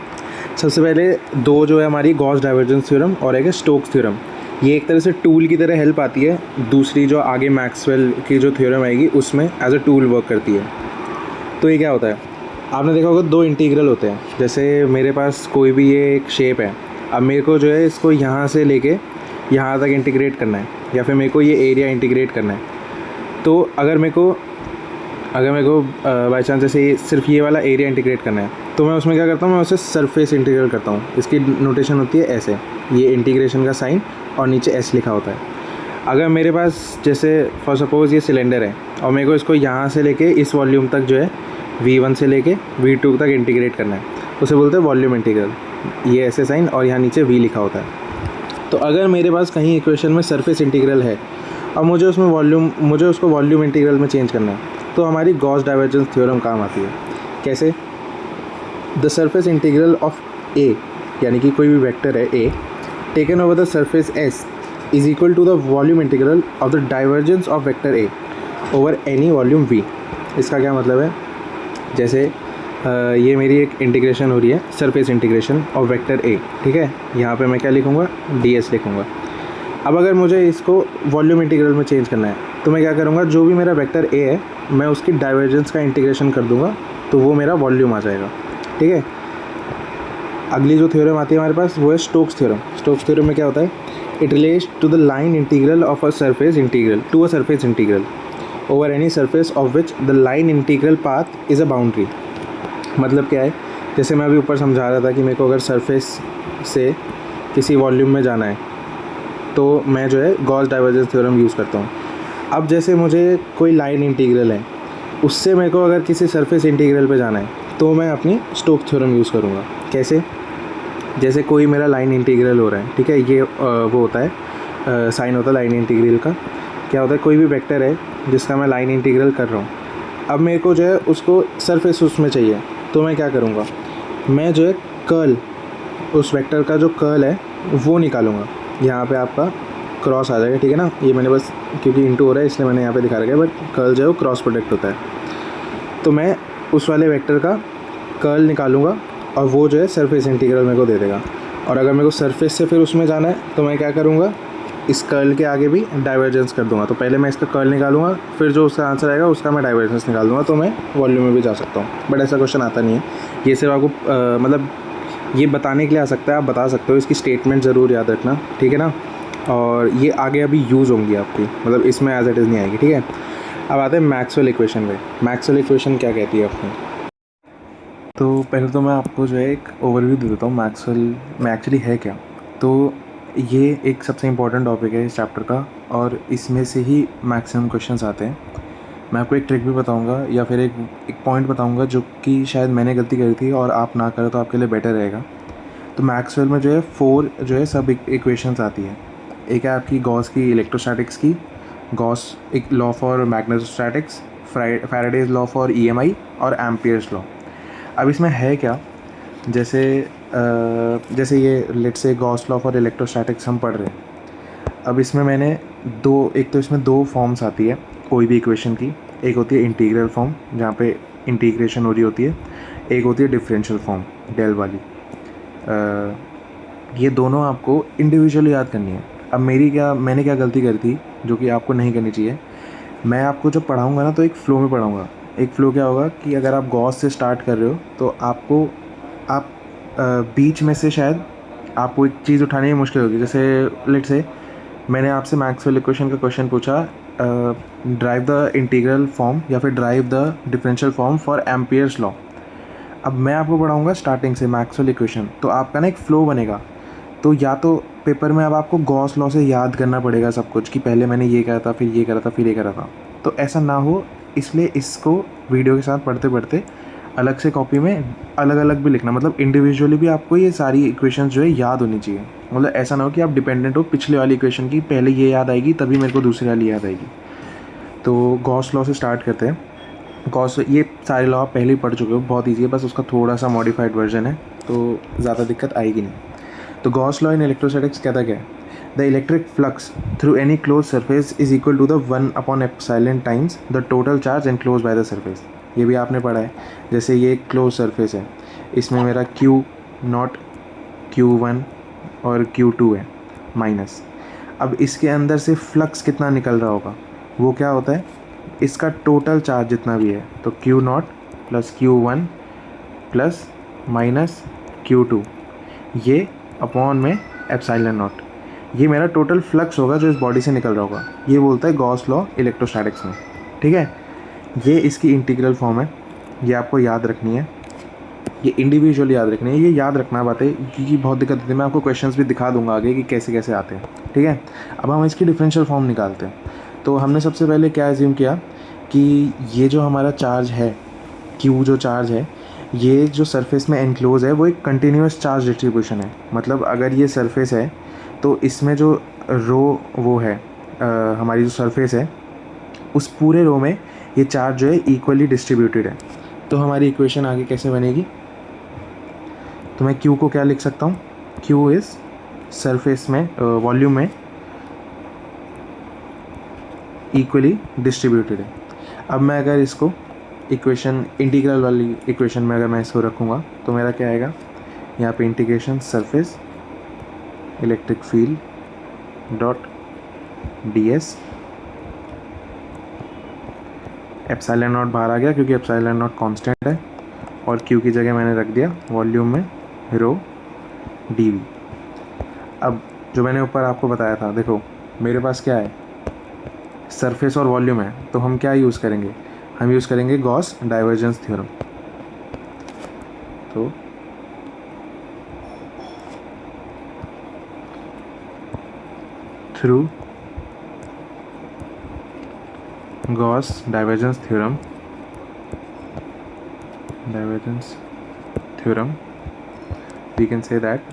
सबसे पहले दो जो है हमारी गॉस डाइवर्जेंस थ्योरम और एक है स्टोक्स थ्योरम। ये एक तरह से टूल की तरह हेल्प आती है। दूसरी जो आगे मैक्सवेल की जो थ्योरम आएगी उसमें एज अ टूल वर्क करती है। तो ये क्या होता है, आपने देखा होगा 2 इंटीग्रल होते हैं। जैसे मेरे पास कोई भी ये एक शेप है, अब मेरे को जो है इसको यहाँ से लेके यहाँ तक इंटीग्रेट करना है, या फिर मेरे को ये एरिया इंटीग्रेट करना है। तो अगर मेरे को बाई चांस जैसे सिर्फ ये वाला एरिया इंटीग्रेट करना है, तो मैं उसमें क्या करता हूँ, मैं उसे सरफेस इंटीग्रल करता हूँ। इसकी नोटेशन होती है ऐसे, ये इंटीग्रेशन का साइन और नीचे एस लिखा होता है। अगर मेरे पास जैसे फॉर सपोज़ ये सिलेंडर है और मेरे को इसको यहाँ से लेके इस वॉल्यूम तक जो है V1 से लेके V2 तक इंटीग्रेट करना है, उसे बोलते हैं वॉल्यूम इंटीग्रल। ये ऐसे साइन और यहाँ नीचे V लिखा होता है। तो अगर मेरे पास कहीं इक्वेशन में सरफेस इंटीग्रल है और मुझे उसको वॉल्यूम इंटीग्रल में चेंज करना है, तो हमारी गॉस डाइवर्जेंस थ्योरम काम आती है। कैसे, the surface integral of A, यानी कि कोई भी वेक्टर है A, taken over the surface S is equal to the volume integral of the divergence of vector A over any volume V. इसका क्या मतलब है, जैसे ये मेरी एक इंटीग्रेशन हो रही है, सरफेस इंटीग्रेशन ऑफ वेक्टर ए, ठीक है। यहाँ पे मैं क्या लिखूँगा, डी एस लिखूँगा। अब अगर मुझे इसको वॉल्यूम इंटीग्रल में चेंज करना है तो मैं क्या करूँगा, जो भी मेरा वेक्टर ए है मैं उसकी डाइवर्जेंस का इंटीग्रेशन कर दूँगा तो वो मेरा वॉल्यूम आ जाएगा, ठीक है। अगली जो थ्योरम आती है हमारे पास वो है स्टोक्स थ्योरम। स्टोक्स थ्योरम में क्या होता है, it relates to the line integral of a surface integral to a surface integral over any surface of which the line integral path is a boundary. मतलब क्या है, जैसे मैं अभी ऊपर समझा रहा था कि मेरे को अगर सरफेस से किसी वॉल्यूम में जाना है तो मैं जो है गॉस डाइवर्जेंस थ्योरम यूज़ करता हूँ। अब जैसे मुझे कोई लाइन इंटीग्रल है, उससे मेरे को अगर किसी सरफेस इंटीग्रल पे जाना है तो मैं अपनी स्टोक्स थ्योरम यूज़ करूँगा। कैसे, जैसे कोई मेरा लाइन इंटीग्रल हो रहा है, ठीक है, ये वो होता है साइन होता है लाइन इंटीग्रल का। क्या होता है, कोई भी वेक्टर है जिसका मैं लाइन इंटीग्रल कर रहा हूँ, अब मेरे को जो है उसको सरफेस उसमें चाहिए, तो मैं क्या करूँगा, मैं जो है कर्ल, उस वेक्टर का जो कर्ल है वो निकालूंगा। यहाँ पे आपका क्रॉस आ जाएगा, ठीक है ना। ये मैंने बस क्योंकि इंटू हो रहा है इसलिए मैंने यहाँ पे दिखा रखा है, बट कर्ल जो है वो क्रॉस प्रोडक्ट होता है। तो मैं उस वाले वेक्टर का कर्ल निकालूंगा और वो जो है सरफेस इंटीग्रल मेरे को दे देगा। और अगर मेरे को सरफेस से फिर उसमें जाना है तो मैं क्या करूँगा, इस कर्ल के आगे भी डाइवर्जेंस कर दूंगा। तो पहले मैं इसका कर्ल निकालूंगा, फिर जो उसका आंसर आएगा उसका मैं डाइवर्जेंस निकाल दूंगा, तो मैं वॉल्यूम में भी जा सकता हूँ। बट ऐसा क्वेश्चन आता नहीं है, ये सिर्फ आपको मतलब ये बताने के लिए आ सकता है, आप बता सकते हो, इसकी स्टेटमेंट ज़रूर याद रखना, ठीक है ना। और ये आगे अभी यूज़ होंगी आपकी, मतलब इसमें एज इट इज़ नहीं आएगी, ठीक है। अब आते हैं मैक्सवेल इक्वेशन पे। मैक्सवेल इक्वेशन क्या कहती है अपनी? तो पहले तो मैं आपको जो है एक ओवरव्यू दे देता हूँ मैक्सवेल में एक्चुअली है क्या। तो ये एक सबसे इम्पॉर्टेंट टॉपिक है इस चैप्टर का, और इसमें से ही मैक्सिमम क्वेश्चंस आते हैं। मैं आपको एक ट्रिक भी बताऊंगा, या फिर एक पॉइंट बताऊंगा जो कि शायद मैंने गलती करी थी और आप ना करें तो आपके लिए बेटर रहेगा। तो मैक्सवेल में जो है 4 जो है सब इक्वेशंस आती है। एक है आपकी गॉस की इलेक्ट्रोस्टैटिक्स की, गॉस एक law for magnetostatics, Faraday's law for EMI, और एम्पियर्स लॉ। अब इसमें है क्या, जैसे ये let's say Gauss law for electrostatics हम पढ़ रहे हैं। अब इसमें मैंने एक तो इसमें 2 फॉर्म्स आती है कोई भी इक्वेशन की। एक होती है इंटीग्रल फॉर्म, जहाँ पे इंटीग्रेशन हो रही होती है। एक होती है डिफरेंशियल फॉर्म, डेल वाली। ये दोनों आपको इंडिविजुअली याद करनी है। अब मैंने क्या गलती करी थी जो कि आपको नहीं करनी चाहिए। मैं आपको जब पढ़ाऊँगा ना तो एक फ़्लो में पढ़ाऊँगा। एक फ़्लो क्या होगा कि अगर आप गॉस से स्टार्ट कर रहे हो तो आप बीच में से शायद आपको एक चीज़ उठाने में मुश्किल होगी। जैसे लेट्स से मैंने आपसे मैक्सवेल इक्वेशन का क्वेश्चन पूछा, ड्राइव द इंटीग्रल फॉर्म या फिर drive the differential form for Ampere's law. अब मैं आपको पढ़ाऊँगा स्टार्टिंग से मैक्सवेल इक्वेशन, तो आपका ना एक फ़्लो बनेगा। तो या तो पेपर में अब आपको गॉस लॉ से याद करना पड़ेगा सब कुछ, कि पहले मैंने ये करा था, फिर ये करा था, फिर ये करा था। तो ऐसा ना हो, इसलिए इसको वीडियो के साथ पढ़ते पढ़ते अलग से कॉपी में अलग अलग भी लिखना, मतलब इंडिविजुअली भी आपको ये सारी इक्वेशंस जो है याद होनी चाहिए। मतलब ऐसा ना हो कि आप डिपेंडेंट हो पिछले वाली इक्वेशन की, पहले ये याद आएगी तभी मेरे को दूसरी वाली याद आएगी। तो गॉस लॉ से स्टार्ट करते हैं। गॉस, ये सारे लॉ आप पहले ही पढ़ चुके हो, बहुत ईजी है, बस उसका थोड़ा सा मॉडिफाइड वर्जन है, तो ज़्यादा दिक्कत आएगी नहीं। तो गॉस लॉ इन इलेक्ट्रोस्टैटिक्स कहता क्या है? The electric flux through any close surface is equal to the 1/ε times the total charge enclose by the surface. ये भी आपने पढ़ा है। जैसे ये एक क्लोज सरफेस है, इसमें मेरा Q0, Q1 और Q2 है माइनस। अब इसके अंदर से फ्लक्स कितना निकल रहा होगा, वो क्या होता है, इसका टोटल चार्ज जितना भी है, तो Q0 plus Q1 plus minus Q2, ये अपॉन में एप्सिलॉन नॉट, ये मेरा टोटल फ्लक्स होगा जो इस बॉडी से निकल रहा होगा। ये बोलता है गॉस लॉ इलेक्ट्रोस्टैटिक्स में, ठीक है। ये इसकी इंटीग्रल फॉर्म है, ये आपको याद रखनी है, ये इंडिविजुअल याद रखनी है, ये याद रखना बातें, क्योंकि बहुत दिक्कत होती है। मैं आपको क्वेश्चंस भी दिखा दूंगा आगे कि कैसे कैसे आते हैं, ठीक है। अब हम इसकी डिफरेंशियल फॉर्म निकालते हैं। तो हमने सबसे पहले क्या एज्यूम किया कि ये जो हमारा चार्ज है, Q जो चार्ज है, ये जो सरफेस में एनक्लोज है वो एक कंटिन्यूस चार्ज डिस्ट्रीब्यूशन है। मतलब अगर ये सरफेस है तो इसमें जो रो वो है, हमारी जो सरफेस है उस पूरे रो में ये चार्ज जो है इक्वली डिस्ट्रीब्यूटेड है। तो हमारी इक्वेशन आगे कैसे बनेगी, तो मैं Q को क्या लिख सकता हूँ, Q इज़ सरफेस में वॉल्यूम में इक्वली डिस्ट्रीब्यूटेड है। अब मैं अगर इसको इक्वेशन इंटीग्रल वाली इक्वेशन में अगर मैं इसको रखूँगा तो मेरा क्या आएगा, यहाँ पे integration surface electric field dot ds, epsilon not बाहर आ गया क्योंकि एप्सिलॉन नॉट कांस्टेंट है, और Q की जगह मैंने रख दिया वॉल्यूम में रो dv। अब जो मैंने ऊपर आपको बताया था, देखो मेरे पास क्या है, सरफेस और वॉल्यूम है, तो हम क्या यूज़ करेंगे, हम यूज़ करेंगे गॉस डाइवर्जेंस थ्योरम। तो through Gauss divergence theorem we can say that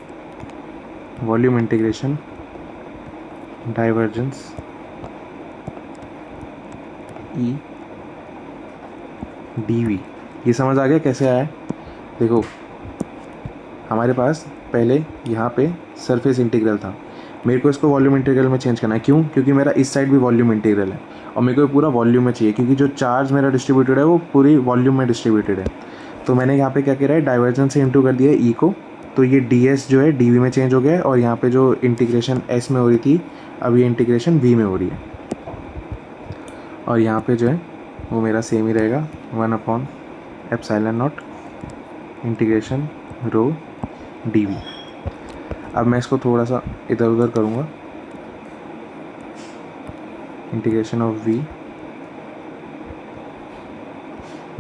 volume integration divergence E dv। ये समझ आ गया कैसे आया है? देखो हमारे पास पहले यहाँ पे सरफेस इंटीग्रल था, मेरे को इसको वॉल्यूम इंटीग्रल में चेंज करना है। क्यों? क्योंकि मेरा इस साइड भी वॉल्यूम इंटीग्रल है और मेरे को पूरा वॉल्यूम में चाहिए, क्योंकि जो चार्ज मेरा डिस्ट्रीब्यूटेड है वो पूरी वॉल्यूम में डिस्ट्रीब्यूटेड है। तो मैंने यहाँ पे क्या किया है, डाइवर्जेंस से इंटू कर दिया E को, तो ये ds जो है dv में चेंज हो गया है, और यहाँ पे जो इंटीग्रेशन s में हो रही थी अब ये इंटीग्रेशन v में हो रही है, और यहाँ पे जो है वो मेरा सेम ही रहेगा 1/ε0 इंटीग्रेशन रो डी. अब मैं इसको थोड़ा सा इधर उधर करूँगा, integration of v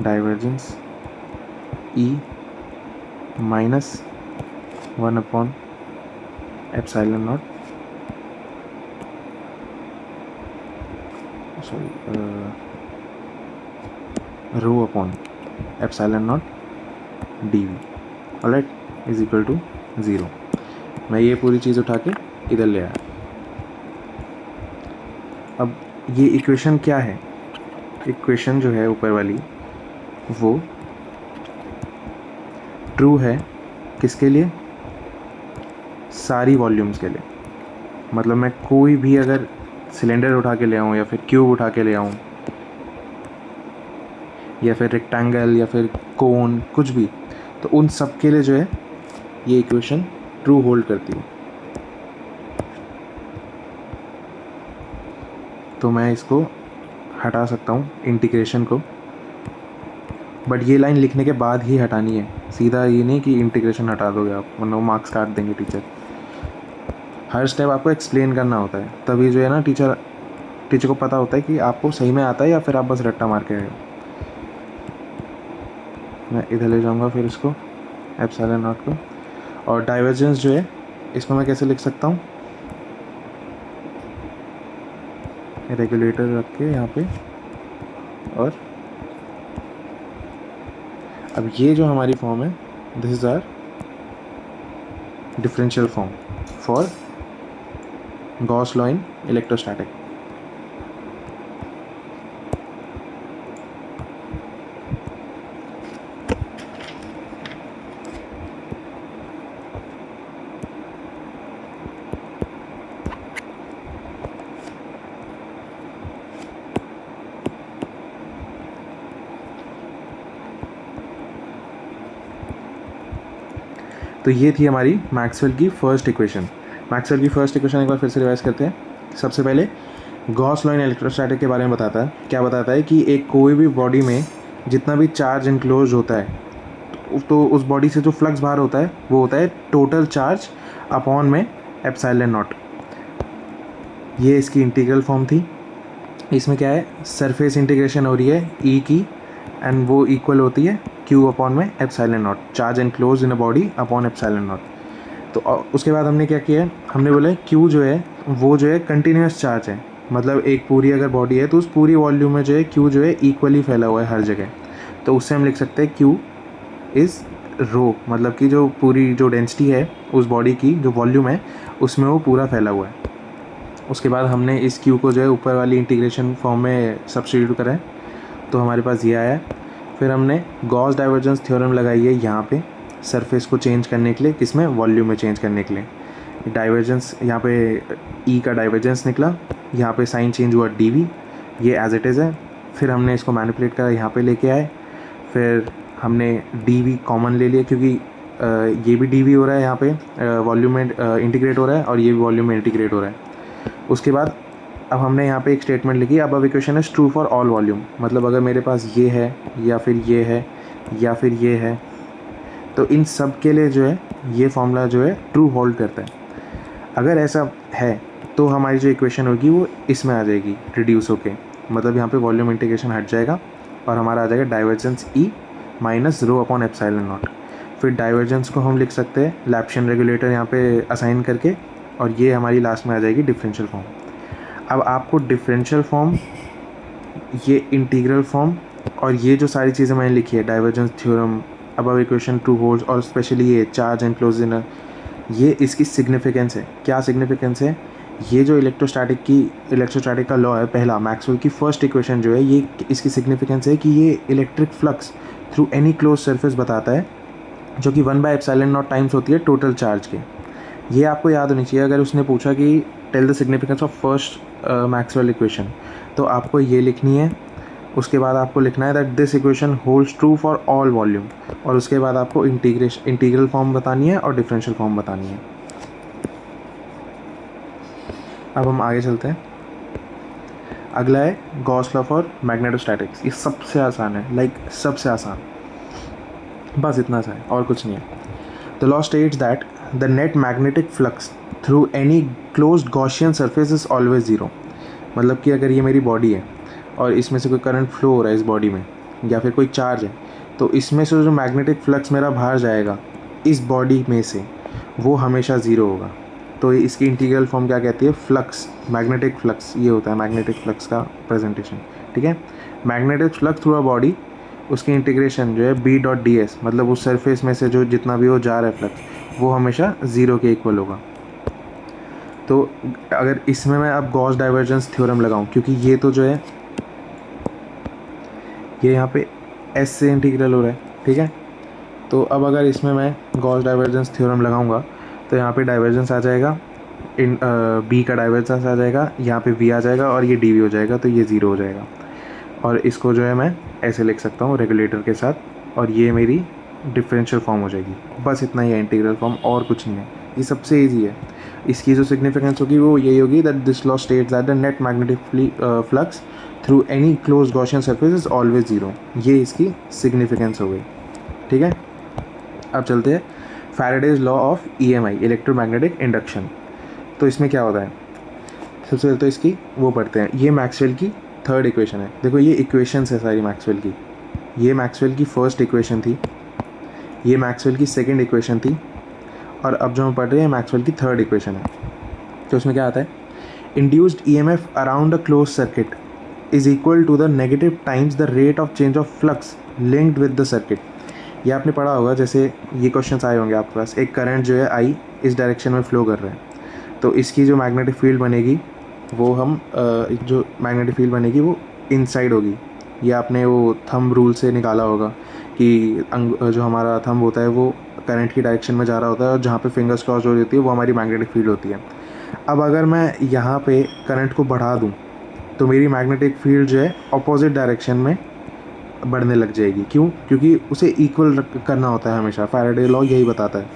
divergence e minus 1/ε0 ρ/ε0 dv alright is equal to 0. मैं ये पूरी चीज़ उठा के इधर ले आया. अब ये इक्वेशन क्या है? इक्वेशन जो है ऊपर वाली वो ट्रू है किसके लिए? सारी वॉल्यूम्स के लिए. मतलब मैं कोई भी अगर सिलेंडर उठा के ले आऊँ या फिर क्यूब उठा के ले आऊँ या फिर रेक्टेंगल या फिर कोन, कुछ भी, तो उन सब के लिए जो है ये इक्वेशन ट्रू होल्ड करती है. तो मैं इसको हटा सकता हूँ इंटीग्रेशन को, बट ये लाइन लिखने के बाद ही हटानी है. सीधा ये नहीं कि इंटीग्रेशन हटा दोगे आप, वरना वो मार्क्स काट देंगे टीचर. हर स्टेप आपको एक्सप्लेन करना होता है, तभी जो है ना टीचर को पता होता है कि आपको सही में आता है या फिर आप बस रट्टा मार के आए हो. मैं इधर ले जाऊंगा फिर इसको ε0 को. और डाइवर्जेंस जो है इसको मैं कैसे लिख सकता हूँ? रेगुलेटर रख के यहाँ पे. और अब ये जो हमारी फॉर्म है, this is our differential form for Gauss law in electrostatic. तो ये थी हमारी मैक्सवेल की फर्स्ट इक्वेशन. मैक्सवेल की फर्स्ट इक्वेशन एक बार फिर से रिवाइज करते हैं. सबसे पहले गॉस लॉ इन इलेक्ट्रोस्टैटिक के बारे में बताता है. क्या बताता है कि एक कोई भी बॉडी में जितना भी चार्ज इनक्लोज होता है तो उस बॉडी से जो फ्लक्स बाहर होता है वो होता है टोटल चार्ज अपॉन में ε0. ये इसकी इंटीग्रल फॉर्म थी. इसमें क्या है, सरफेस इंटीग्रेशन हो रही है ई की, एंड वो इक्वल होती है क्यू अपॉन में ε0, charge enclose in a body upon ε0. तो उसके बाद हमने क्या किया, हमने बोला क्यू जो है वो जो है कंटिन्यूस चार्ज है. मतलब एक पूरी अगर बॉडी है तो उस पूरी वॉल्यूम में जो है क्यू जो है इक्वली फैला हुआ है हर जगह. तो उससे हम लिख सकते हैं क्यू इज़ रो, मतलब कि जो पूरी जो डेंसिटी है उस बॉडी की, जो वॉल्यूम है उसमें वो पूरा फैला हुआ है. उसके बाद हमने इस क्यू को जो है ऊपर वाली इंटीग्रेशन फॉर्म में सब्स्टिट्यूट करा है, तो हमारे पास ये आया. फिर हमने गॉस डाइवर्जेंस थ्योरम लगाई है यहाँ पे सरफेस को चेंज करने के लिए, किसमें, वॉल्यूम में चेंज करने के लिए. डाइवर्जेंस यहाँ पे ई का डाइवर्जेंस निकला, यहाँ पे साइन चेंज हुआ dv, ये एज इट इज़ है. फिर हमने इसको मैनिपुलेट करा, यहाँ पे लेके आए. फिर हमने dv कॉमन ले लिया क्योंकि ये भी dv हो रहा है यहाँ पे वॉल्यूम में इंटीग्रेट हो रहा है और ये भी वॉल्यूम में इंटीग्रेट हो रहा है. उसके बाद अब हमने यहाँ पे एक स्टेटमेंट लिखी, अब equation is true for all volume. मतलब अगर मेरे पास ये है या फिर ये है या फिर ये है, तो इन सब के लिए जो है ये फॉर्मूला जो है ट्रू होल्ड करता है. अगर ऐसा है तो हमारी जो इक्वेशन होगी वो इसमें आ जाएगी रिड्यूस होके. मतलब यहाँ पे वॉल्यूम इंटीग्रेशन हट जाएगा और हमारा आ जाएगा divergence E minus rho upon ε0. फिर डाइवर्जेंस को हम लिख सकते हैं लैप्शियन रेगुलेटर यहाँ पे असाइन करके, और ये हमारी लास्ट में आ जाएगी डिफरेंशियल फॉर्म. अब आपको डिफरेंशियल फॉर्म, ये इंटीग्रल फॉर्म और ये जो सारी चीज़ें मैंने लिखी है, divergence theorem, above equation true holds, और स्पेशली ये चार्ज एनक्लोज इन, ये इसकी सिग्निफिकेंस है. क्या सिग्निफिकेंस है? ये जो इलेक्ट्रोस्टैटिक का लॉ है पहला, मैक्सवेल की फर्स्ट इक्वेशन जो है, ये इसकी सिग्निफिकेंस है कि ये electric flux through any close surface बताता है, जो कि 1/ε0 टाइम्स होती है टोटल चार्ज के. ये आपको याद होनी चाहिए. अगर उसने पूछा कि tell the significance of first Maxwell equation, तो आपको ये लिखनी है. उसके बाद आपको लिखना है that this equation holds true for all volume, और उसके बाद आपको इंटीग्रल फॉर्म बतानी है और डिफरेंशियल फॉर्म बतानी है. अब हम आगे चलते हैं. अगला है गॉस लॉ फॉर मैग्नेटोस्टैटिक्स. ये सबसे आसान है, सबसे आसान, बस इतना सा है और कुछ नहीं है. The law states that the net magnetic flux through any closed Gaussian surface is always zero. मतलब कि अगर ये मेरी बॉडी है और इसमें से कोई करंट फ्लो हो रहा है इस बॉडी में, या फिर कोई चार्ज है, तो इसमें से जो मैग्नेटिक फ्लक्स मेरा बाहर जाएगा इस बॉडी में से, वो हमेशा ज़ीरो होगा। तो इसकी इंटीग्रल फॉर्म क्या कहती है? फ्लक्स, मैग्नेटिक फ्लक्स, ये होता है मैग्नेटिक फ्लक्स का प्रेजेंटेशन। ठीक है, magnetic flux through a body, उसकी इंटीग्रेशन जो है B.ds, मतलब उस सरफेस में से जो जितना भी वो जा रहा है फ्लक्स, वो हमेशा ज़ीरो के इक्वल होगा। तो अगर इसमें मैं अब गॉस डाइवर्जेंस थ्योरम लगाऊं, क्योंकि ये तो जो है ये यहाँ पे S से इंटीग्रल हो रहा है, ठीक है, तो अब अगर इसमें मैं गॉस डाइवर्जेंस थ्योरम लगाऊंगा तो यहाँ पे डाइवर्जेंस आ जाएगा, इन B का डाइवर्जेंस आ जाएगा, यहाँ पे V आ जाएगा और ये dV हो जाएगा, तो ये ज़ीरो हो जाएगा। और इसको जो है मैं ऐसे लिख सकता हूँ रेगुलेटर के साथ, और ये मेरी डिफरेंशियल फॉर्म हो जाएगी। बस इतना ही है इंटीग्रल फॉर्म, और कुछ नहीं है, ये सबसे ईजी है। इसकी जो सिग्निफिकेंस होगी वो यही होगी that this law states that the net magnetic flux through any close Gaussian surface is always zero. ये इसकी सिग्निफिकेंस हो गई। ठीक है, अब चलते हैं Faraday's law of EMI, electromagnetic induction. तो इसमें क्या होता है, सबसे पहले तो इसकी वो पढ़ते हैं। ये मैक्सवेल की थर्ड इक्वेशन है। देखो ये इक्वेशंस है सारी मैक्सवेल की। ये मैक्सवेल की फर्स्ट इक्वेशन थी, ये मैक्सवेल की सेकंड इक्वेशन थी, और अब जो हम पढ़ रहे हैं मैक्सवेल की थर्ड इक्वेशन है। तो उसमें क्या आता है, induced EMF around a close circuit is equal to the negative times the rate of change of flux linked with the circuit. ये आपने पढ़ा होगा, जैसे ये क्वेश्चंस आए होंगे आपके पास। एक करंट जो है I इस डायरेक्शन में फ्लो कर रहा है, तो इसकी जो मैग्नेटिक फील्ड बनेगी वो जो मैग्नेटिक फील्ड बनेगी वो इनसाइड होगी। ये आपने वो थंब रूल से निकाला होगा कि जो हमारा थंब होता है वो करंट की डायरेक्शन में जा रहा होता है, और जहाँ पे फिंगर्स क्रॉस हो रही होती है वो हमारी मैग्नेटिक फील्ड होती है। अब अगर मैं यहाँ पे करंट को बढ़ा दूँ तो मेरी मैग्नेटिक फील्ड जो है अपोजिट डायरेक्शन में बढ़ने लग जाएगी। क्यों? क्योंकि उसे इक्वल करना होता है हमेशा, फैराडे लॉ यही बताता है।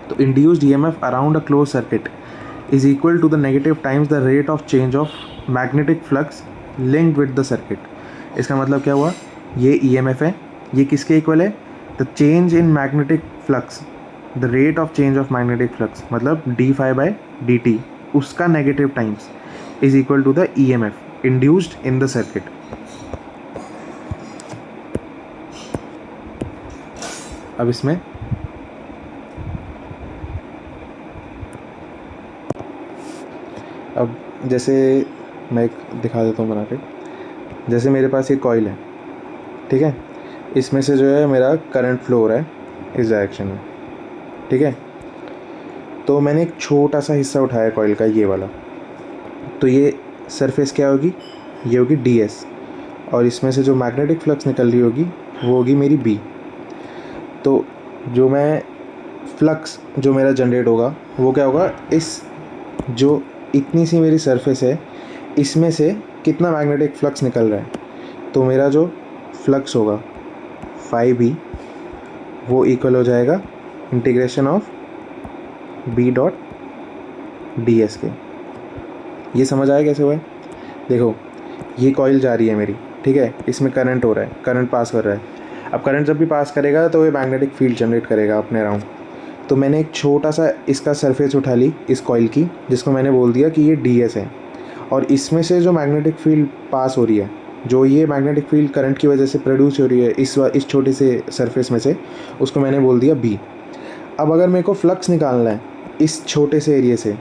तो induced EMF around a close circuit is equal to the negative times the rate of change of magnetic flux linked with the circuit। इसका मतलब क्या हुआ, ये EMF है, ये किसके इक्वल है? the change in magnetic flux, the rate of change of magnetic flux, मतलब d∅/dt, उसका negative times is equal to the EMF induced in the circuit। अब इसमें अब जैसे मैं एक दिखा देता हूँ बना के। जैसे मेरे पास ये कॉइल है, ठीक है, इसमें से जो है मेरा करंट फ्लो हो रहा है इस डायरेक्शन में, ठीक है। तो मैंने एक छोटा सा हिस्सा उठाया कॉइल का, ये वाला, तो ये सरफेस क्या होगी, ये होगी DS, और इसमें से जो मैग्नेटिक फ्लक्स निकल रही होगी वो होगी मेरी B। तो जो मैं फ्लक्स जो मेरा जनरेट होगा वो क्या होगा, इस जो इतनी सी मेरी सरफेस है इसमें से कितना मैग्नेटिक फ्लक्स निकल रहा है, तो मेरा जो फ्लक्स होगा φB वो इक्वल हो जाएगा इंटीग्रेशन ऑफ B.ds के। ये समझ आया कैसे हुआ है? देखो ये कॉइल जा रही है मेरी, ठीक है, इसमें करंट हो रहा है, करंट पास कर रहा है। अब करंट जब भी पास करेगा तो ये मैग्नेटिक फील्ड जनरेट करेगा अपने अराउंड। तो मैंने एक छोटा सा इसका सरफेस उठा ली इस कॉइल की, जिसको मैंने बोल दिया कि ये DS है, और इसमें से जो मैग्नेटिक फील्ड पास हो रही है, जो ये मैग्नेटिक फील्ड करंट की वजह से प्रोड्यूस हो रही है इस छोटे से सरफेस में से, उसको मैंने बोल दिया B। अब अगर मेरे को फ्लक्स निकालना है इस छोटे से एरिया से,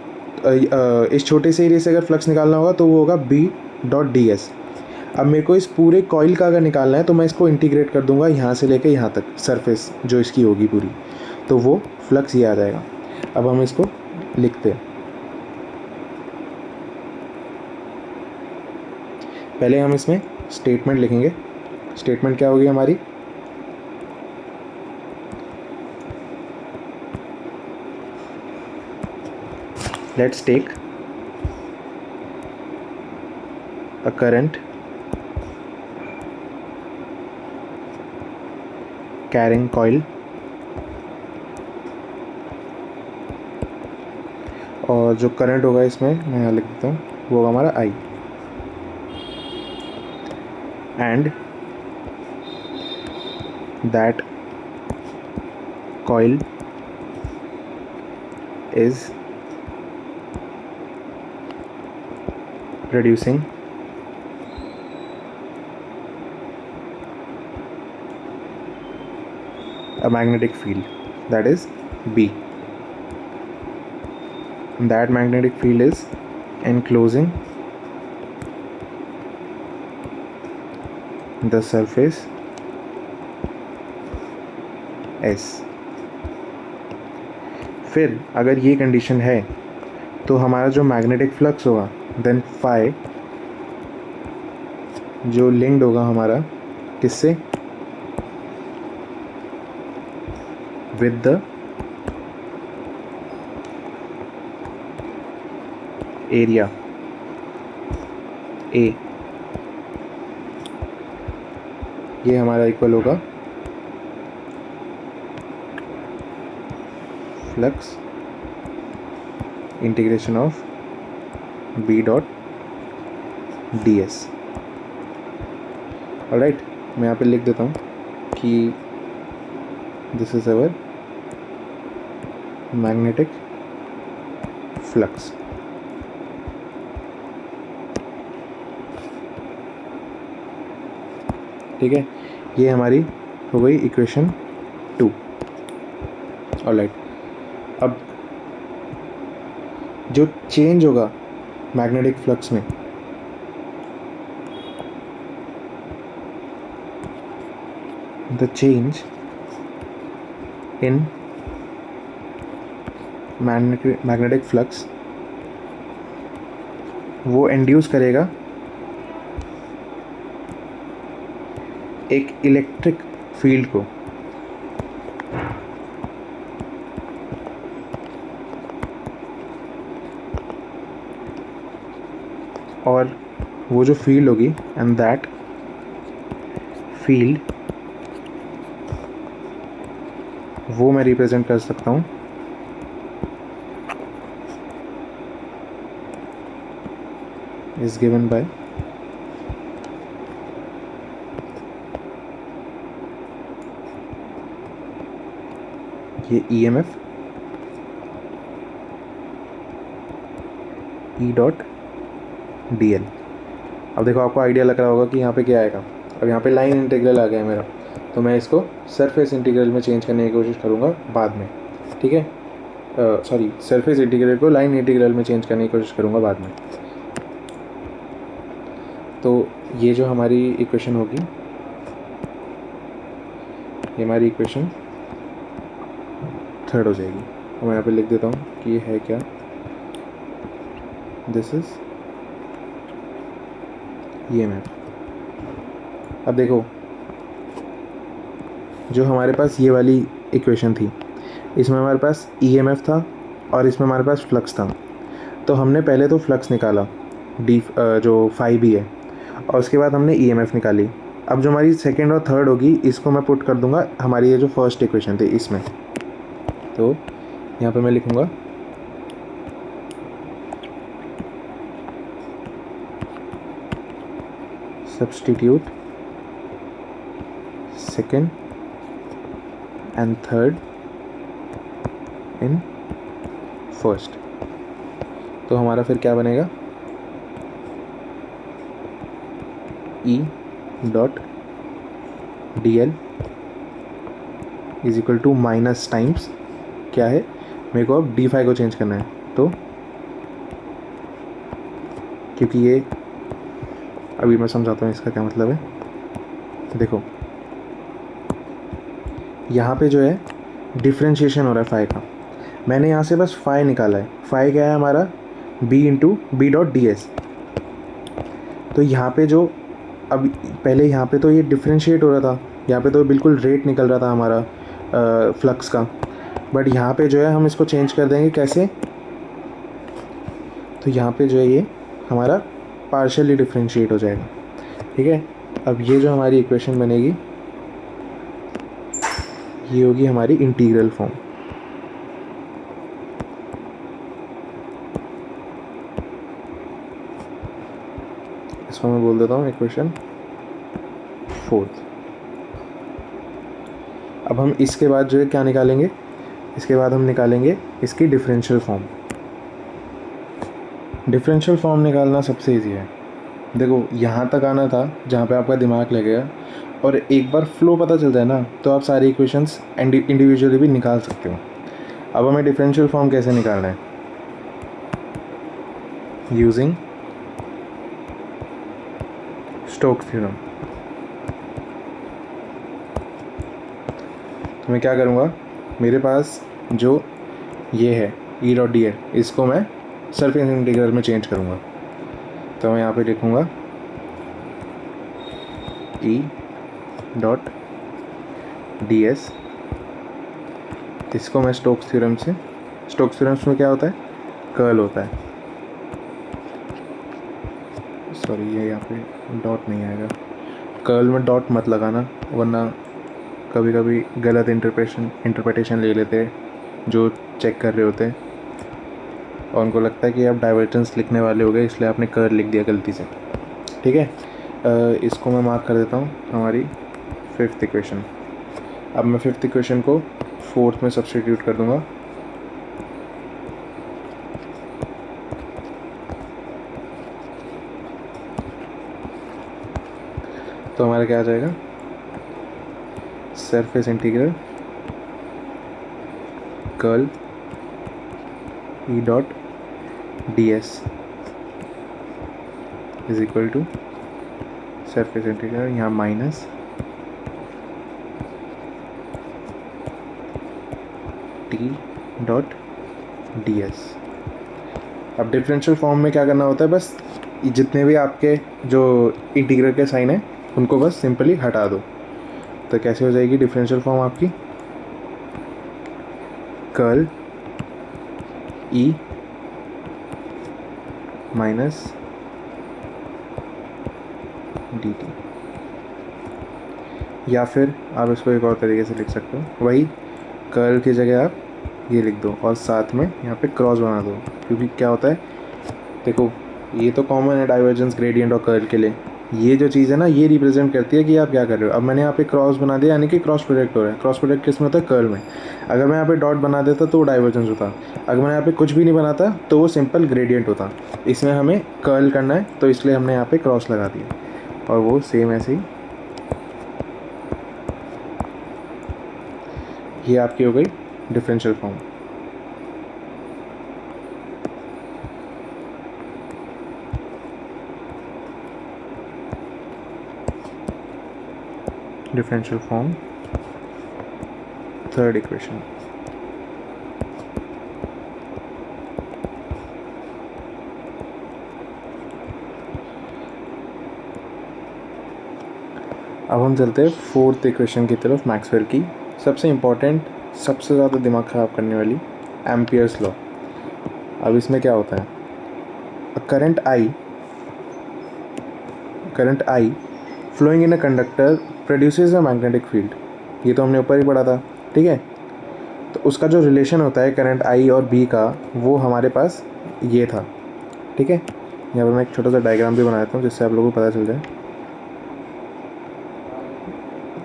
इस छोटे से एरिया से अगर फ्लक्स निकालना होगा तो वो होगा B.ds। अब मेरे को इस पूरे कॉइल का अगर निकालना है तो मैं इसको इंटीग्रेट कर दूंगा यहाँ से लेके यहाँ तक, सरफेस जो इसकी होगी पूरी, तो वो फ्लक्स ये आ जाएगा। अब हम इसको लिखते हैं। पहले हम इसमें स्टेटमेंट लिखेंगे। स्टेटमेंट क्या होगी हमारी, let's take a current carrying coil, और जो करंट होगा इसमें मैं यहाँ लिख देता हूँ वो होगा हमारा I, and that coil is producing a magnetic field, that is B. That magnetic field is enclosing the surface S. फिर अगर ये कंडीशन है तो हमारा जो मैग्नेटिक फ्लक्स होगा देन फाई जो लिंक्ड होगा हमारा किससे, विद द एरिया ए, ये हमारा इक्वल होगा flux integration of B dot D S. Alright, मैं यहाँ पे लिख देता हूँ कि this is our magnetic flux. ठीक है, ये हमारी हो गई इक्वेशन 2. ऑलराइट, अब जो चेंज होगा मैग्नेटिक फ्लक्स में, the change in magnetic flux वो इंड्यूस करेगा एक इलेक्ट्रिक फील्ड को, और वो जो फील्ड होगी एंड दैट फील्ड वो मैं रिप्रेजेंट कर सकता हूँ इज गिवन बाय ये EMF E डॉट DL. अब देखो आपको आइडिया लग रहा होगा कि यहाँ पे क्या आएगा. अब यहाँ पे लाइन इंटीग्रल आ गया मेरा, तो मैं इसको सरफेस इंटीग्रल में चेंज करने की कोशिश करूँगा बाद में. ठीक है, सॉरी, सरफेस इंटीग्रल को लाइन इंटीग्रल में चेंज करने की कोशिश करूँगा बाद में. तो ये जो हमारी इक्वेशन होगी, ये हमारी इक्वेशन 3 हो जाएगी. और मैं यहाँ पे लिख देता हूँ कि ये है क्या, दिस इज EMF. अब देखो, जो हमारे पास ये वाली इक्वेशन थी, इसमें हमारे पास EMF था और इसमें हमारे पास फ्लक्स था. तो हमने पहले तो फ्लक्स निकाला डी जो फाई भी है, और उसके बाद हमने EMF निकाली. अब जो हमारी सेकेंड और थर्ड होगी, इसको मैं पुट कर दूंगा हमारी ये जो फर्स्ट इक्वेशन थी इसमें. तो यहाँ पे मैं लिखूँगा substitute second and third in first. तो हमारा फिर क्या बनेगा, E dot DL is equal to minus times क्या है, मेरे को अब d5 को चेंज करना है. तो क्योंकि ये अभी मैं समझाता हूँ इसका क्या मतलब है. देखो यहाँ पे जो है डिफ्रेंशिएशन हो रहा है फाई का. मैंने यहाँ से बस फाई निकाला है. फाई क्या है हमारा, b into B dot D S. तो यहाँ पे जो अब पहले यहाँ पे तो ये डिफ्रेंशिएट हो रहा था, यहाँ पे तो बिल्कुल रेट निकल रहा था हमारा फ्लक्स का. बट यहाँ पे जो है हम इसको चेंज कर देंगे कैसे, तो यहाँ पे जो है ये हमारा पार्शियली डिफ्रेंशिएट हो जाएगा. ठीक है, अब ये जो हमारी इक्वेशन बनेगी ये होगी हमारी इंटीग्रल फॉर्म. इसको मैं बोल देता हूँ इक्वेशन 4. अब हम इसके बाद जो है क्या निकालेंगे, इसके बाद हम निकालेंगे इसकी डिफरेंशियल फॉर्म। डिफरेंशियल फॉर्म निकालना सबसे ईजी है। देखो यहाँ तक आना था जहाँ पे आपका दिमाग लगेगा, और एक बार फ्लो पता चल जाए ना तो आप सारी इक्वेशंस इंडिविजुअली भी निकाल सकते हो। अब हमें डिफरेंशियल फॉर्म कैसे निकालना है, यूजिंग स्टोक्स थ्योरम। तो मैं क्या करूँगा, मेरे पास जो ये है ई डॉट डी है, इसको मैं सरफेस इंटीग्रल में चेंज करूँगा। तो मैं यहाँ पे लिखूँगा ई डॉट डी एस, इसको मैं स्टोक्स थ्योरम में क्या होता है, कर्ल होता है। सॉरी, ये यहाँ पे डॉट नहीं आएगा, कर्ल में डॉट मत लगाना वरना कभी कभी गलत इंटरप्रिटेशन ले लेते हैं जो चेक कर रहे होते हैं, और उनको लगता है कि आप डाइवर्जेंस लिखने वाले हो गए इसलिए आपने कर्ल लिख दिया गलती से। ठीक है, इसको मैं मार्क कर देता हूँ हमारी 5th इक्वेशन। अब मैं 5th इक्वेशन को 4th में सब्स्टिट्यूट कर दूँगा। तो हमारा क्या आ जाएगा, surface integral curl E dot D s is equal to surface integral, यहाँ minus t dot D s. अब डिफरेंशियल फॉर्म में क्या करना होता है, बस जितने भी आपके जो इंटीग्रल के साइन है उनको बस सिंपली हटा दो। तो कैसे हो जाएगी डिफरेंशियल फॉर्म आपकी, curl E minus D T, या फिर आप इसको एक और तरीके से लिख सकते हो, वही कर्ल की जगह आप ये लिख दो और साथ में यहाँ पे क्रॉस बना दो। क्योंकि क्या होता है, देखो ये तो कॉमन है डाइवर्जेंस ग्रेडियंट और कर्ल के लिए, ये जो चीज़ है ना ये रिप्रेजेंट करती है कि आप क्या कर रहे हो। अब मैंने यहाँ पे क्रॉस बना दिया यानी कि क्रॉस प्रोडक्ट हो रहा है। क्रॉस प्रोडक्ट किस में होता है, कर्ल में। अगर मैं यहाँ पे डॉट बना देता तो वो डाइवर्जेंस होता, अगर मैं यहाँ पे कुछ भी नहीं बनाता तो वो सिंपल ग्रेडियंट होता। इसमें हमें कर्ल करना है तो इसलिए हमने यहाँ पे क्रॉस लगा दिया, और वो सेम ऐसे ही ये आपकी हो गई differential form. Differential form 3rd equation. अब हम चलते हैं 4th इक्वेशन की तरफ, मैक्सवेल की सबसे इम्पॉर्टेंट, सबसे ज़्यादा दिमाग ख़राब करने वाली, एम्पियर्स लॉ। अब इसमें क्या होता है, current I flowing in a conductor produces a magnetic field. ये तो हमने ऊपर ही पढ़ा था, ठीक है। तो उसका जो रिलेशन होता है करंट I और B का, वो हमारे पास ये था, ठीक है। यहाँ पर मैं एक छोटा सा डायग्राम भी बना देता हूँ जिससे आप लोगों को पता चल जाए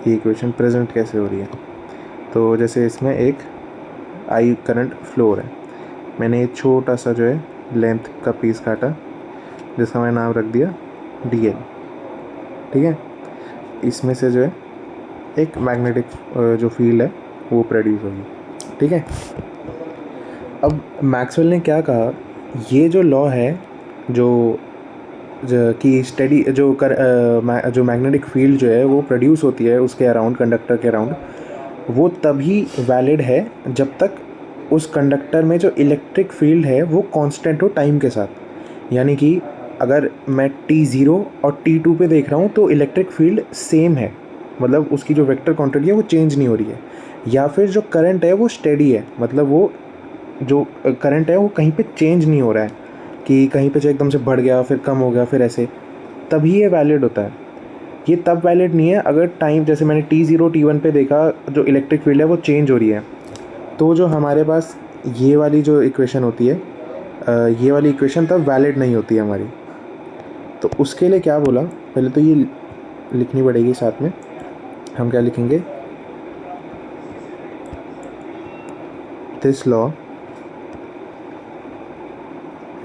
ये इक्वेशन प्रेजेंट कैसे हो रही है। तो जैसे इसमें एक I करंट फ्लो हो रहा है, मैंने एक छोटा सा जो है लेंथ का पीस काटा जिसका मैंने नाम रख दिया DL, ठीक है। इसमें से जो है एक मैग्नेटिक जो फील्ड है वो प्रोड्यूस होगी, ठीक है। अब मैक्सवेल ने क्या कहा, ये जो लॉ है जो कि स्टडी जो मैग्नेटिक फील्ड जो है वो प्रोड्यूस होती है उसके अराउंड, कंडक्टर के अराउंड, वो तभी वैलिड है जब तक उस कंडक्टर में जो इलेक्ट्रिक फील्ड है वो कांस्टेंट हो टाइम के साथ। यानी कि अगर मैं T0 और T2 पे देख रहा हूँ तो इलेक्ट्रिक फील्ड सेम है, मतलब उसकी जो वेक्टर क्वांटिटी है वो चेंज नहीं हो रही है। या फिर जो करंट है वो स्टेडी है, मतलब वो जो करंट है वो कहीं पे चेंज नहीं हो रहा है कि कहीं पे जो एकदम से बढ़ गया फिर कम हो गया फिर ऐसे, तभी ये वैलिड होता है। ये तब वैलिड नहीं है अगर टाइम, जैसे मैंने T0 T1 पे देखा जो इलेक्ट्रिक फील्ड है वो चेंज हो रही है। तो जो हमारे पास ये वाली जो इक्वेशन होती है, ये वाली इक्वेशन तब वैलिड नहीं होती है हमारी। तो उसके लिए क्या बोला, पहले तो ये लिखनी पड़ेगी साथ में। हम क्या लिखेंगे, this law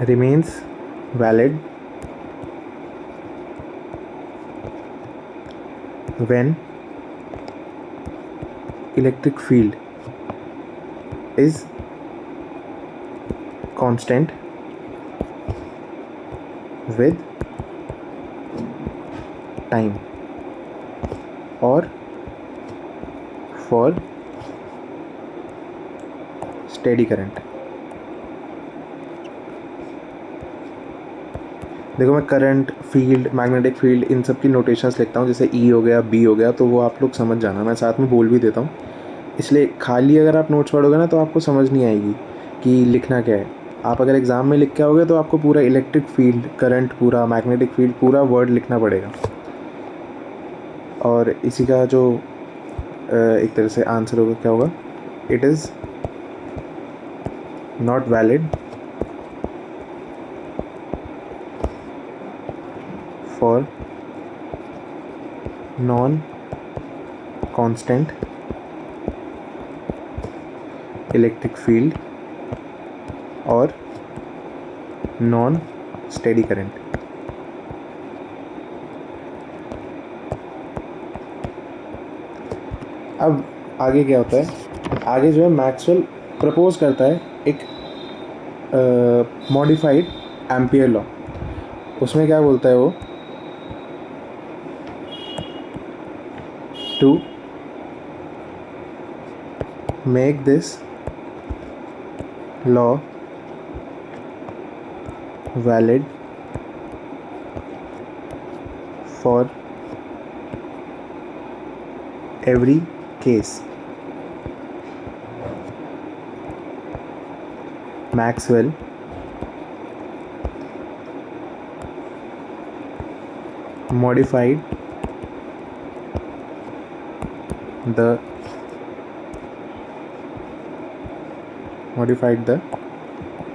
remains valid when electric field is constant with time or for steady current। देखो मैं करंट, फील्ड, मैग्नेटिक फील्ड इन सब की नोटेशंस लिखता हूँ, जैसे ई हो गया, बी हो गया, तो वो आप लोग समझ जाना, मैं साथ में बोल भी देता हूँ। इसलिए खाली अगर आप नोट्स पढ़ोगे ना तो आपको समझ नहीं आएगी कि लिखना क्या है। आप अगर एग्ज़ाम में लिख के आओगे तो आपको पूरा इलेक्ट्रिक फील्ड, करंट पूरा, मैग्नेटिक फील्ड पूरा वर्ड लिखना पड़ेगा। और इसी का जो एक तरह से आंसर होगा, क्या होगा? It is not valid for non constant electric field और नॉन स्टेडी करंट। अब आगे क्या होता है? आगे जो है मैक्सवेल प्रपोज करता है एक मॉडिफाइड एम्पियर लॉ। उसमें क्या बोलता है वो? To make this law valid for every case, Maxwell modified the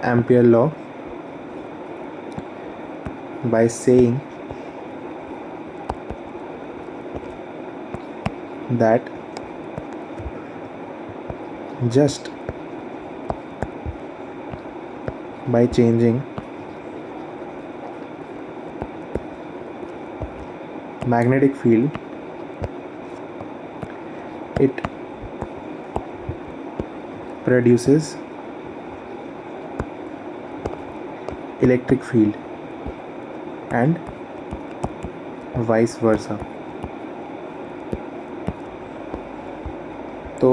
Ampere law by saying that just by changing magnetic field, it produces electric field and vice versa। तो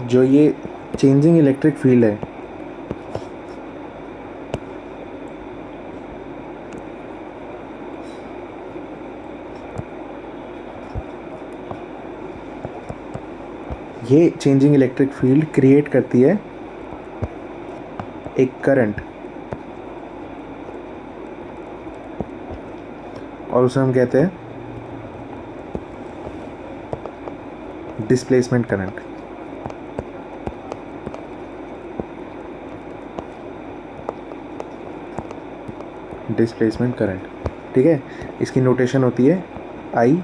जो ये changing electric field है, ये changing electric field create करती है एक current, और उसे हम कहते हैं डिस्प्लेसमेंट करंट। डिस्प्लेसमेंट करंट, ठीक है। इसकी नोटेशन होती है आई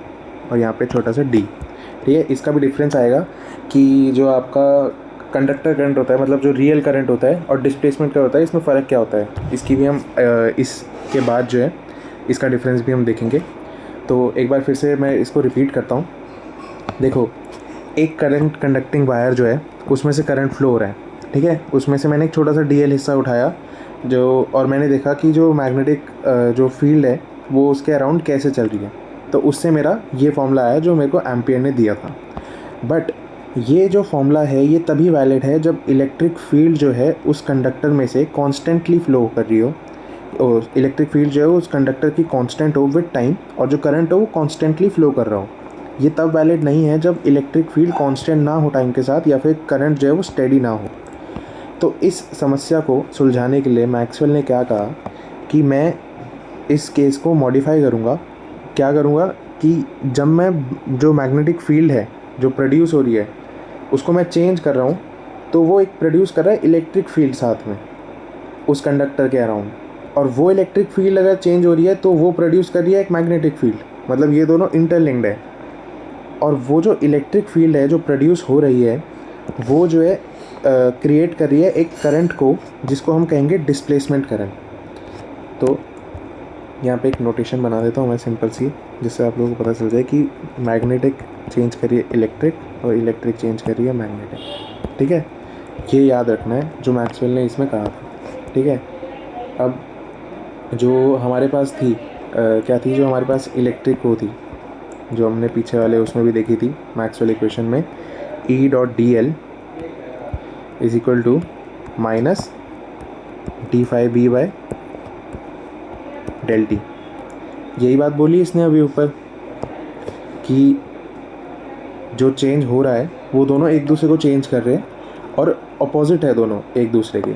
और यहाँ पे छोटा सा डी, ठीक है। इसका भी डिफरेंस आएगा कि जो आपका कंडक्टर करंट होता है, मतलब जो रियल करंट होता है, और डिस्प्लेसमेंट का होता है, इसमें फ़र्क क्या होता है, इसकी भी हम इसके बाद जो है इसका डिफरेंस भी हम देखेंगे। तो एक बार फिर से मैं इसको रिपीट करता हूँ। देखो, एक करंट कंडक्टिंग वायर जो है उसमें से करंट फ्लो हो रहा है, ठीक है। उसमें से मैंने एक छोटा सा डीएल हिस्सा उठाया जो, और मैंने देखा कि जो मैग्नेटिक जो फील्ड है वो उसके अराउंड कैसे चल रही है, तो उससे मेरा ये फॉर्मूला आया जो मेरे को एम्पियर ने दिया था। बट ये जो फॉर्मूला है ये तभी वैलिड है जब इलेक्ट्रिक फील्ड जो है उस कंडक्टर में से कॉन्स्टेंटली फ्लो कर रही हो, और इलेक्ट्रिक फील्ड जो है उस कंडक्टर की कांस्टेंट हो विद टाइम, और जो करंट हो वो कॉन्स्टेंटली फ्लो कर रहा हो। ये तब वैलिड नहीं है जब इलेक्ट्रिक फील्ड कांस्टेंट ना हो टाइम के साथ, या फिर करंट जो है वो स्टेडी ना हो। तो इस समस्या को सुलझाने के लिए मैक्सवेल ने क्या कहा कि मैं इस केस को मॉडिफाई करूँगा। क्या करूँगा कि जब मैं जो मैग्नेटिक फील्ड है जो प्रोड्यूस हो रही है उसको मैं चेंज कर रहा हूँ, तो वो एक प्रोड्यूस कर रहा है इलेक्ट्रिक फील्ड साथ में उस कंडक्टर के अराउंड, और वो इलेक्ट्रिक फील्ड अगर चेंज हो रही है तो वो प्रोड्यूस कर रही है एक मैग्नेटिक फील्ड, मतलब ये दोनों इंटरलिंक्ड है। और वो जो इलेक्ट्रिक फील्ड है जो प्रोड्यूस हो रही है वो जो है क्रिएट कर रही है एक करंट को जिसको हम कहेंगे डिस्प्लेसमेंट करंट। तो यहाँ पे एक नोटेशन बना देता हूँ मैं सिंपल सी, जिससे आप लोगों को पता चल जाए कि मैग्नेटिक चेंज करिए इलेक्ट्रिक और इलेक्ट्रिक चेंज करिए मैग्नेटिक। ठीक है, ये याद रखना है जो मैक्सवेल ने इसमें कहा था। ठीक है, अब जो हमारे पास थी क्या थी, जो हमारे पास इलेक्ट्रिक वो थी, जो हमने पीछे वाले उसमें भी देखी थी मैक्सवेल इक्वेशन में, E dot D L is equal to minus D phi B by del T. यही बात बोली इसने अभी ऊपर कि जो चेंज हो रहा है वो दोनों एक दूसरे को चेंज कर रहे हैं और अपोजिट है दोनों एक दूसरे के।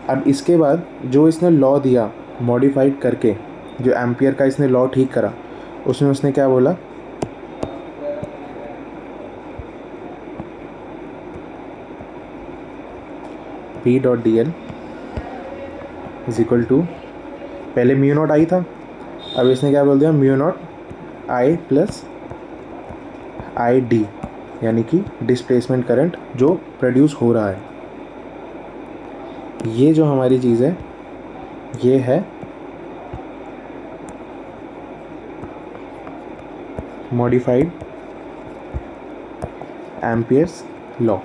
अब इसके बाद जो इसने लॉ दिया मॉडिफाइड करके, जो एम्पियर का इसने लॉ ठीक करा, उसमें उसने क्या बोला, P dot D L is equal to, पहले म्यू नॉट आई था, अब इसने क्या बोल दिया, mu naught I plus I D, यानी कि डिस्प्लेसमेंट करंट जो प्रोड्यूस हो रहा है। ये जो हमारी चीज़ है ये है मॉडिफाइड एम्पियर्स लॉ।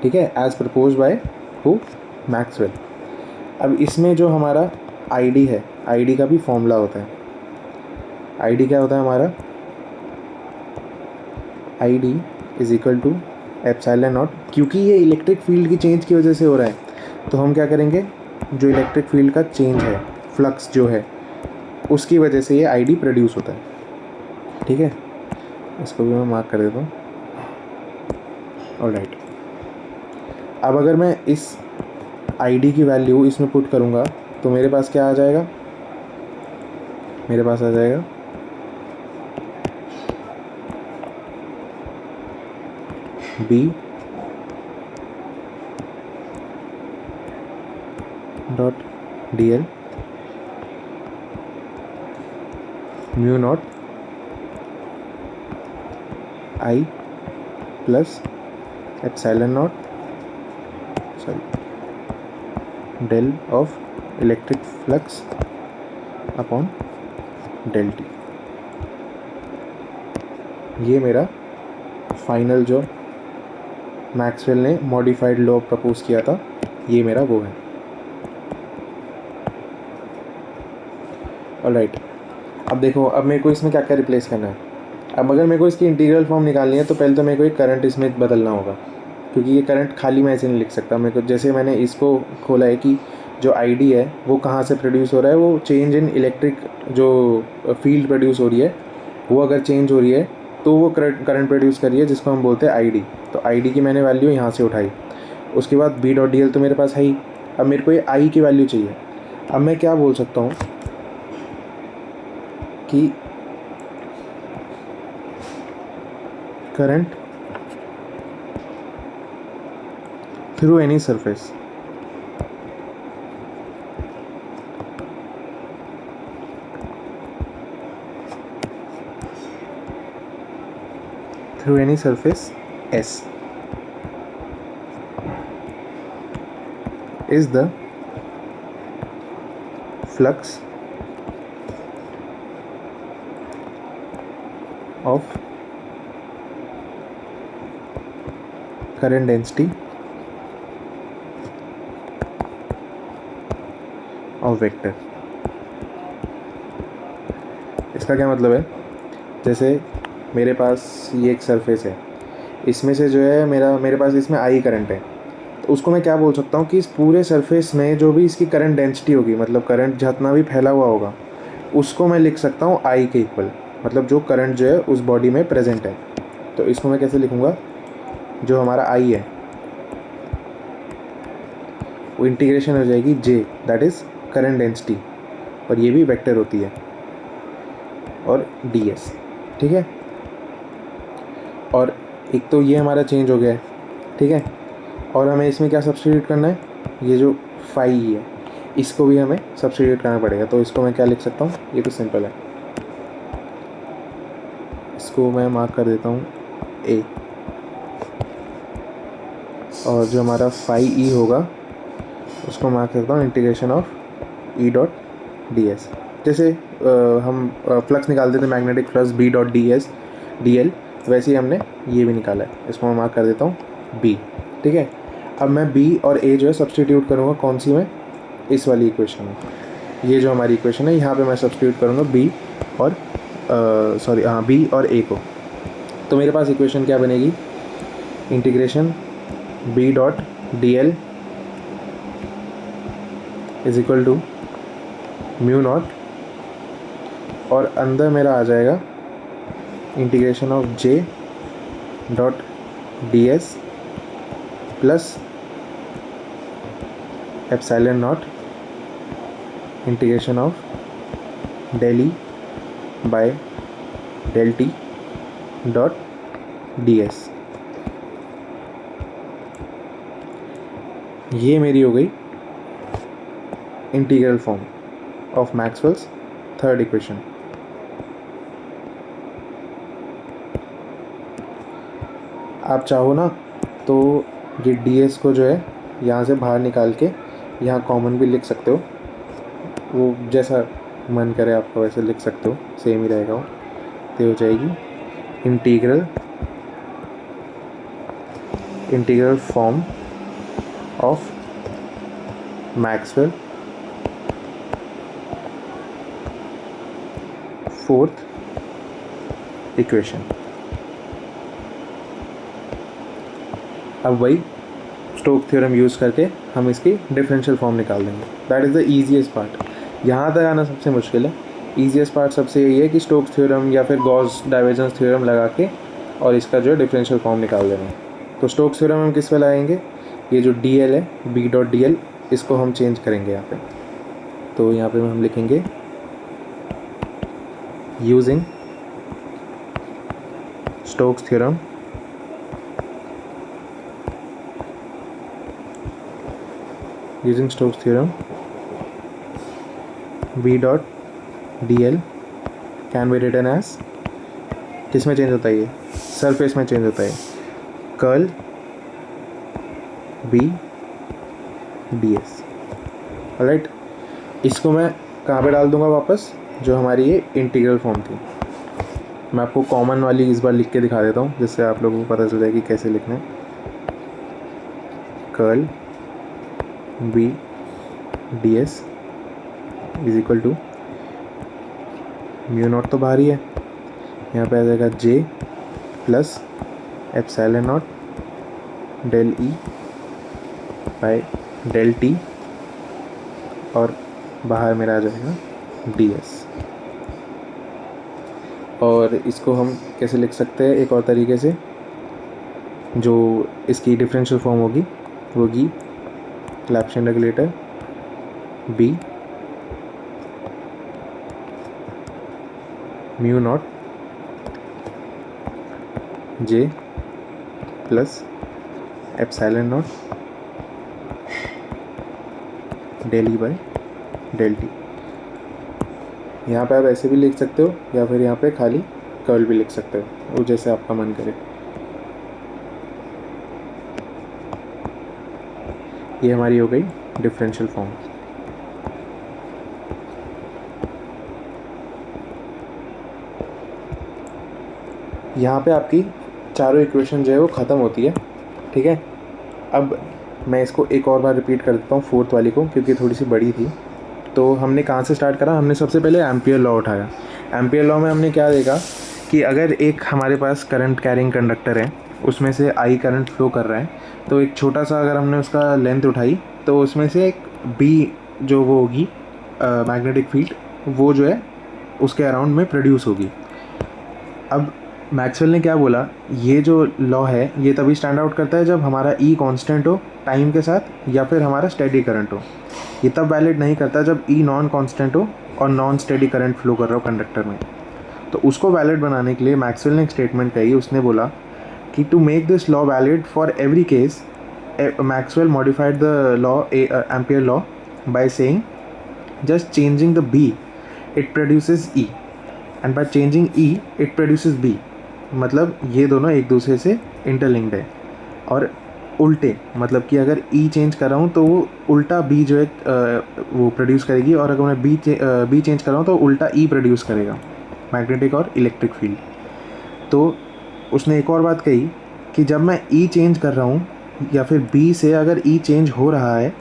ठीक है, as propose by who, Maxwell. अब इसमें जो हमारा आईडी है, आईडी का भी फॉर्मूला होता है। आईडी क्या होता है हमारा, I D is equal to epsilon naught. क्योंकि ये इलेक्ट्रिक फील्ड की चेंज की वजह से हो रहा है तो हम क्या करेंगे, जो इलेक्ट्रिक फील्ड का चेंज है, फ्लक्स जो है, उसकी वजह से ये आईडी प्रोड्यूस होता है। ठीक है, इसको भी मैं मार्क कर देता हूँ। ऑलराइट, अब अगर मैं इस आईडी की वैल्यू इसमें पुट करूँगा तो मेरे पास क्या आ जाएगा, मेरे पास आ जाएगा B dot D L mu naught I plus epsilon naught, sorry, del of electric flux upon del T. ये मेरा फाइनल जो मैक्सवेल ने मॉडिफाइड लॉ प्रपोज किया था, ये मेरा वो है। ऑलराइट, अब देखो, अब मेरे को इसमें क्या क्या रिप्लेस करना है। अब अगर मेरे को इसकी इंटीग्रल फॉर्म निकालनी है तो पहले तो मेरे को एक करंट इसमें बदलना होगा, क्योंकि ये करंट खाली मैं ऐसे नहीं लिख सकता। मेरे को जैसे मैंने इसको खोला है कि जो आईडी है वो कहाँ से प्रोड्यूस हो रहा है, वो चेंज इन इलेक्ट्रिक जो फील्ड प्रोड्यूस हो रही है वो अगर चेंज हो रही है तो वो करंट प्रोड्यूस कर रही है, जिसको हम बोलते हैं आईडी। तो आईडी की मैंने वैल्यू यहाँ से उठाई। उसके बाद बी डॉट डी एल तो मेरे पास है ही। अब मेरे को ये आई की वैल्यू चाहिए। अब मैं क्या बोल सकता हूँ कि current through any surface through any surface S is the flux of current density of vector। इसका क्या मतलब है, जैसे मेरे पास ये एक सरफेस है, इसमें से जो है मेरे पास इसमें आई करंट है, तो उसको मैं क्या बोल सकता हूँ कि इस पूरे सरफेस में जो भी इसकी करंट डेंसिटी होगी, मतलब करंट जितना भी फैला हुआ होगा, उसको मैं लिख सकता हूँ आई के इक्वल, मतलब जो करंट जो है उस बॉडी में प्रेजेंट है। तो इसको मैं कैसे लिखूँगा, जो हमारा आई है वो इंटीग्रेशन हो जाएगी जे, दैट इज़ करंट डेंसिटी, और ये भी वेक्टर होती है, और डी एस। ठीक है, और एक तो ये हमारा चेंज हो गया है। ठीक है, और हमें इसमें क्या सब्स्टिट्यूट करना है, ये जो फाई है इसको भी हमें सब्स्टिट्यूट करना पड़ेगा। तो इसको मैं क्या लिख सकता हूँ, ये तो सिंपल है, इसको मैं मार्क कर देता हूँ ए। और जो हमारा फाई ई होगा उसको मैं करता हूँ integration of E dot D S. जैसे हम फ्लक्स निकालते थे magnetic flux B dot D S D L, वैसे ही हमने ये भी निकाला है। इसको मैं मार्क कर देता हूँ बी। ठीक है, अब मैं बी और ए जो है सब्सटीट्यूट करूँगा कौन सी में, इस वाली इक्वेशन में। ये जो हमारी इक्वेशन है यहाँ पे मैं सब्सटीट्यूट करूँगा बी और बी और ए को। तो मेरे पास इक्वेशन क्या बनेगी, integration B dot D L is equal to mu naught, और अंदर मेरा आ जाएगा integration of J dot D S plus epsilon naught integration of del E by del T dot D S. ये मेरी हो गई integral form of Maxwell's third equation. आप चाहो ना तो ये डी एस को जो है यहाँ से बाहर निकाल के यहाँ कॉमन भी लिख सकते हो, वो जैसा मन करे आपका वैसे लिख सकते हो, सेम ही रहेगा वो। तो हो जाएगी integral form of Maxwell fourth equation. अब वही स्टोक थ्योरम यूज़ करके हम इसकी डिफरेंशियल फॉर्म निकाल देंगे। That is the easiest part. यहाँ तक आना सबसे मुश्किल है। ईजीएस्ट पार्ट सबसे यही है कि स्टोक थ्योरम या फिर गॉस डाइवर्जेंस थ्योरम लगा के और इसका जो है डिफरेंशियल फॉर्म निकाल देना है। तो स्टोक थ्योरम हम किस पे लगाएंगे, ये जो डी एल है बी डॉट डी एल, इसको हम चेंज करेंगे यहाँ पे। तो यहाँ पे हम लिखेंगे using Stokes theorem b dot D L can be written as, किस में चेंज होता है, ये सरफेस में चेंज होता है, curl B D S. Right, इसको मैं कहाँ पे डाल दूँगा वापस, जो हमारी ये इंटीग्रल फॉर्म थी। मैं आपको कॉमन वाली इस बार लिख के दिखा देता हूँ जिससे आप लोगों को पता चल जाए कि कैसे लिखना है। Curl B D s is equal to mu naught, तो बाहर ही है, यहाँ पे आ जाएगा J plus epsilon naught del E by del t, और बाहर मेरा आ जाएगा डी एस। और इसको हम कैसे लिख सकते हैं एक और तरीके से, जो इसकी डिफरेंशियल फॉर्म होगी वो होगी क्लैप्शन regulator B mu naught J plus epsilon naught del E by del t. यहाँ पे आप ऐसे भी लिख सकते हो या फिर यहाँ पे खाली कर्ल भी लिख सकते हो, वो जैसे आपका मन करे। ये हमारी हो गई डिफरेंशियल फॉर्म। यहाँ पे आपकी चारों इक्वेशन जो है वो ख़त्म होती है। ठीक है, अब मैं इसको एक और बार रिपीट कर देता हूँ फोर्थ वाली को, क्योंकि थोड़ी सी बड़ी थी। तो हमने कहाँ से स्टार्ट करा, हमने सबसे पहले एम्पियर लॉ उठाया। एम्पियर लॉ में हमने क्या देखा कि अगर एक हमारे पास करंट कैरिंग कंडक्टर है, उसमें से आई करंट फ्लो कर रहा है, तो एक छोटा सा अगर हमने उसका लेंथ उठाई तो उसमें से एक बी जो वो होगी मैग्नेटिक फील्ड, वो जो है उसके अराउंड में प्रोड्यूस होगी। अब मैक्सवेल ने क्या बोला, ये जो लॉ है ये तभी स्टैंड आउट करता है जब हमारा ई कांस्टेंट हो टाइम के साथ, या फिर हमारा स्टेडी करंट हो। ये तब वैलिड नहीं करता जब ई नॉन कांस्टेंट हो और नॉन स्टेडी करंट फ्लो कर रहा हो कंडक्टर में। तो उसको वैलिड बनाने के लिए मैक्सवेल ने एक स्टेटमेंट कही। उसने बोला कि to make this law valid for every case, Maxwell modified the law Ampere law by saying just changing the B it produces E, and by changing E it produces B. मतलब ये दोनों एक दूसरे से इंटरलिंक्ड है, और उल्टे, मतलब कि अगर ई चेंज कर रहा हूँ तो वो उल्टा बी जो है वो प्रोड्यूस करेगी, और अगर मैं बी चेंज कर रहा हूँ तो उल्टा ई प्रोड्यूस करेगा, मैग्नेटिक और इलेक्ट्रिक फील्ड। तो उसने एक और बात कही कि जब मैं ई चेंज कर रहा हूँ या फिर बी से अगर ई चेंज हो रहा है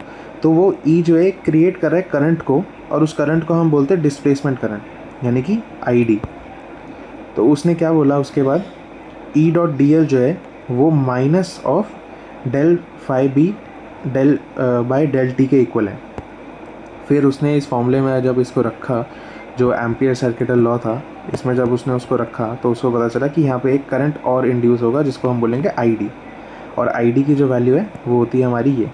तो वो ई जो है क्रिएट कर रहा है करंट को, और उस करंट को हम बोलते हैं डिस्प्लेसमेंट करंट, यानी कि आई। तो उसने क्या बोला उसके बाद, ई डॉट डी एल जो है वो minus of del phi B del by del T के इक्वल है। फिर उसने इस फॉर्मूले में जब इसको रखा, जो एम्पियर सर्किटल लॉ था, इसमें जब उसने उसको रखा तो उसको पता चला कि यहाँ पे एक करंट और इंड्यूस होगा जिसको हम बोलेंगे आई डी, और आई डी की जो वैल्यू है वो होती है हमारी ये।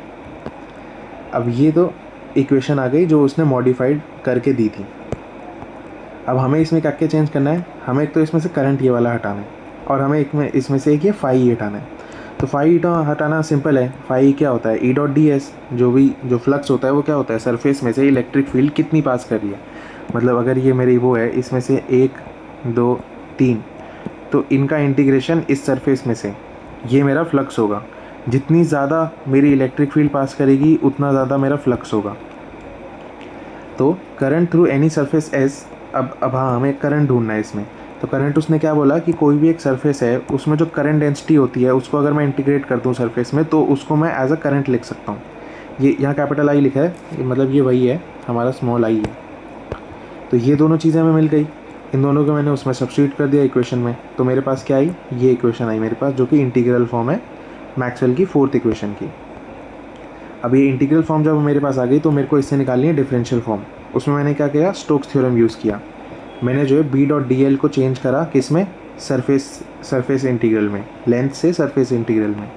अब ये तो इक्वेशन आ गई जो उसने मॉडिफाइड करके दी थी। अब हमें इसमें क्या क्या चेंज करना है, हमें एक तो इसमें से करंट ये वाला हटाना है, और हमें इसमें से एक ये फाई हटाना है। तो फाई हटाना सिंपल है। फाई क्या होता है, ई डॉट डी एस, जो फ्लक्स होता है वो क्या होता है, सरफेस में से इलेक्ट्रिक फील्ड कितनी पास कर रही है। मतलब अगर ये मेरी वो है, इसमें से 1 2 3, तो इनका इंटीग्रेशन इस सरफेस में से, ये मेरा फ्लक्स होगा। जितनी ज़्यादा मेरी इलेक्ट्रिक फील्ड पास करेगी उतना ज़्यादा मेरा फ्लक्स होगा। तो current through any surface S, अब हाँ हमें करंट ढूंढना है इसमें। तो करंट उसने क्या बोला कि कोई भी एक सरफेस है उसमें जो करंट डेंसिटी होती है उसको अगर मैं इंटीग्रेट कर दूँ सरफेस में तो उसको मैं एज अ करंट लिख सकता हूँ। ये यहाँ कैपिटल आई लिखा है, मतलब ये वही है, हमारा स्मॉल आई है। तो ये दोनों चीज़ें हमें मिल गई, इन दोनों को मैंने उसमें सब्स्टिट्यूट कर दिया इक्वेशन में। तो मेरे पास क्या आई, ये इक्वेशन आई मेरे पास, जो कि इंटीग्रल फॉर्म है मैक्सवेल की 4th इक्वेशन की। अब ये इंटीग्रल फॉर्म जब मेरे पास आ गई तो मेरे को इससे निकालनी है डिफरेंशियल फॉर्म। उसमें मैंने क्या किया, स्टोक्स थ्योरम यूज़ किया। मैंने जो है बी डॉट डी एल को चेंज करा किस में, सरफेस इंटीग्रल में, लेंथ से सरफेस इंटीग्रल में।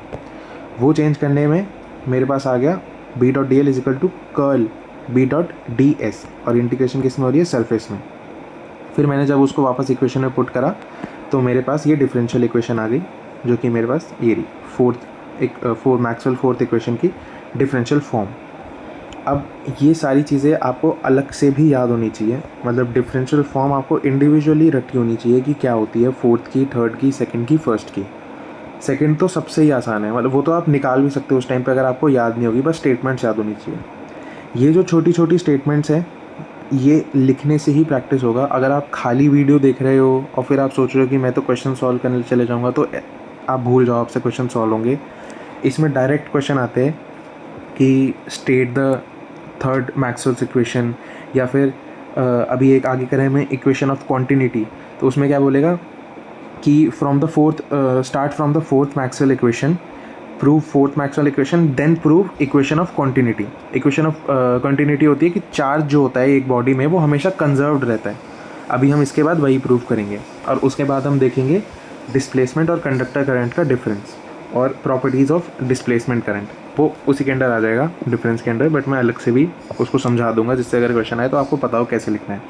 वो चेंज करने में मेरे पास आ गया B dot D L is equal to curl B dot D S, और इंटीग्रेशन किस में हो रही है, सरफेस में। फिर मैंने जब उसको वापस इक्वेशन में पुट करा तो मेरे पास ये डिफरेंशियल इक्वेशन आ गई, जो कि मेरे पास ये रही मैक्सवेल 4th इक्वेशन की डिफरेंशियल फॉर्म। अब ये सारी चीज़ें आपको अलग से भी याद होनी चाहिए, मतलब डिफरेंशियल फॉर्म आपको इंडिविजुअली रखी होनी चाहिए कि क्या होती है, 4th की, 3rd की, 2nd की, 1st की। 2nd तो सबसे ही आसान है, मतलब वो तो आप निकाल भी सकते हो उस टाइम पे अगर आपको याद नहीं होगी, बस स्टेटमेंट्स याद होनी चाहिए। ये जो छोटी छोटी स्टेटमेंट्स हैं ये लिखने से ही प्रैक्टिस होगा। अगर आप खाली वीडियो देख रहे हो और फिर आप सोच रहे हो कि मैं तो क्वेश्चन सॉल्व करने चले जाऊँगा, तो आप भूल जाओ आपसे क्वेश्चन सॉल्व होंगे। इसमें डायरेक्ट क्वेश्चन आते हैं कि state the 3rd Maxwell's equation, या फिर अभी एक आगे करें में इक्वेशन ऑफ कॉन्टिन्यूटी, तो उसमें क्या बोलेगा कि start from the 4th Maxwell equation, prove 4th Maxwell equation, then prove equation of continuity. Equation of continuity होती है कि चार्ज जो होता है एक बॉडी में वो हमेशा कंजर्व्ड रहता है। अभी हम इसके बाद वही प्रूव करेंगे, और उसके बाद हम देखेंगे डिस्प्लेसमेंट और कंडक्टर करंट का डिफरेंस और प्रॉपर्टीज़ ऑफ डिस्प्लेसमेंट करंट। वो उसी के अंडर आ जाएगा, डिफरेंस के अंडर, बट मैं अलग से भी उसको समझा दूंगा जिससे अगर क्वेश्चन आए तो आपको पता हो कैसे लिखना है।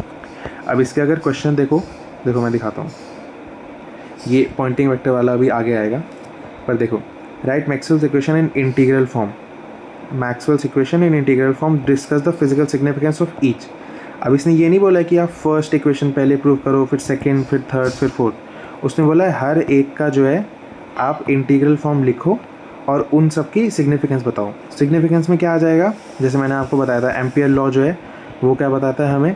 अब इसके अगर क्वेश्चन देखो मैं दिखाता हूँ। ये पॉइंटिंग वेक्टर वाला अभी आगे आएगा, पर देखो, right Maxwell's equation in integral form, Maxwell's equation in integral form, discuss the physical significance of each. अब इसने ये नहीं बोला कि आप फर्स्ट इक्वेशन पहले प्रूव करो, फिर सेकेंड, फिर थर्ड, फिर फोर्थ। उसने बोला है हर एक का जो है आप इंटीग्रल फॉर्म लिखो और उन सब की सिग्निफिकेंस बताओ। सिग्निफिकेंस में क्या आ जाएगा, जैसे मैंने आपको बताया था, एम्पियर लॉ जो है वो क्या बताता है हमें,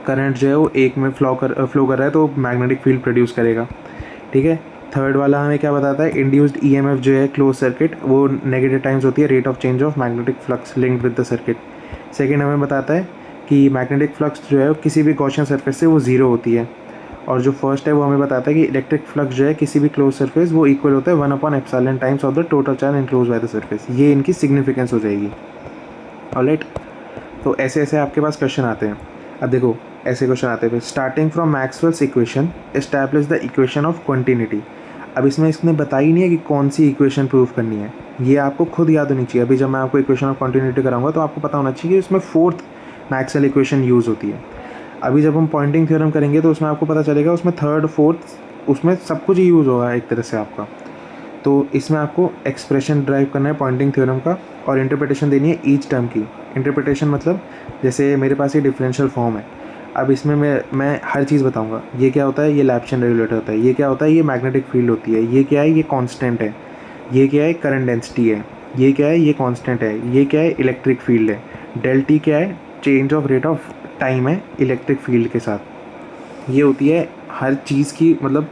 करंट जो है वो एक में फ्लो कर रहा है तो मैग्नेटिक फील्ड प्रोड्यूस करेगा, ठीक है। थर्ड वाला हमें क्या बताता है, इंड्यूस्ड ईएमएफ जो है क्लोज सर्किट वो नेगेटिव टाइम्स होती है rate of change of magnetic flux linked with the circuit. Second हमें बताता है कि मैग्नेटिक फ्लक्स जो है किसी भी गॉसियन सरफेस से वो ज़ीरो होती है। और जो फर्स्ट है वो हमें बताता है कि इलेक्ट्रिक फ्लक्स जो है किसी भी क्लोज सरफेस वो इक्वल होता है 1/ε times of the total charge enclose by the surface. ये इनकी सिग्निफिकेंस हो जाएगी। ऑलराइट, तो ऐसे ऐसे आपके पास क्वेश्चन आते हैं। अब देखो ऐसे क्वेश्चन आते हैं, starting from Maxwell's equation establish the equation of continuity. अब इसमें इसने बताई नहीं है कि कौन सी इक्वेशन प्रूव करनी है, ये आपको खुद याद होनी चाहिए। अभी जब मैं आपको इक्वेशन ऑफ कॉन्टिन्यूटी कराऊंगा तो आपको पता होना चाहिए कि इसमें 4th मैक्सवेल इक्वेशन यूज़ होती है। अभी जब हम पॉइंटिंग थ्योरम करेंगे तो उसमें आपको पता चलेगा उसमें 3rd 4th उसमें सब कुछ ही यूज़ होगा एक तरह से आपका। तो इसमें आपको एक्सप्रेशन ड्राइव करना है पॉइंटिंग थ्योरम का और इंटरप्रिटेशन देनी है ईच टर्म की। इंटरप्रिटेशन मतलब जैसे मेरे पास ये डिफरेंशियल फॉर्म है, अब इसमें मैं हर चीज़ बताऊंगा। ये क्या होता है, ये लैप्लासियन रेगुलेटर होता है। ये क्या होता है, ये मैग्नेटिक फील्ड होती है। ये क्या है, ये कांस्टेंट है। ये क्या है, करंट डेंसिटी है, ये क्या है, ये कांस्टेंट है, ये क्या है, इलेक्ट्रिक फील्ड है, डेल टी क्या है, change of rate of time है इलेक्ट्रिक फील्ड के साथ। ये होती है हर चीज़ की मतलब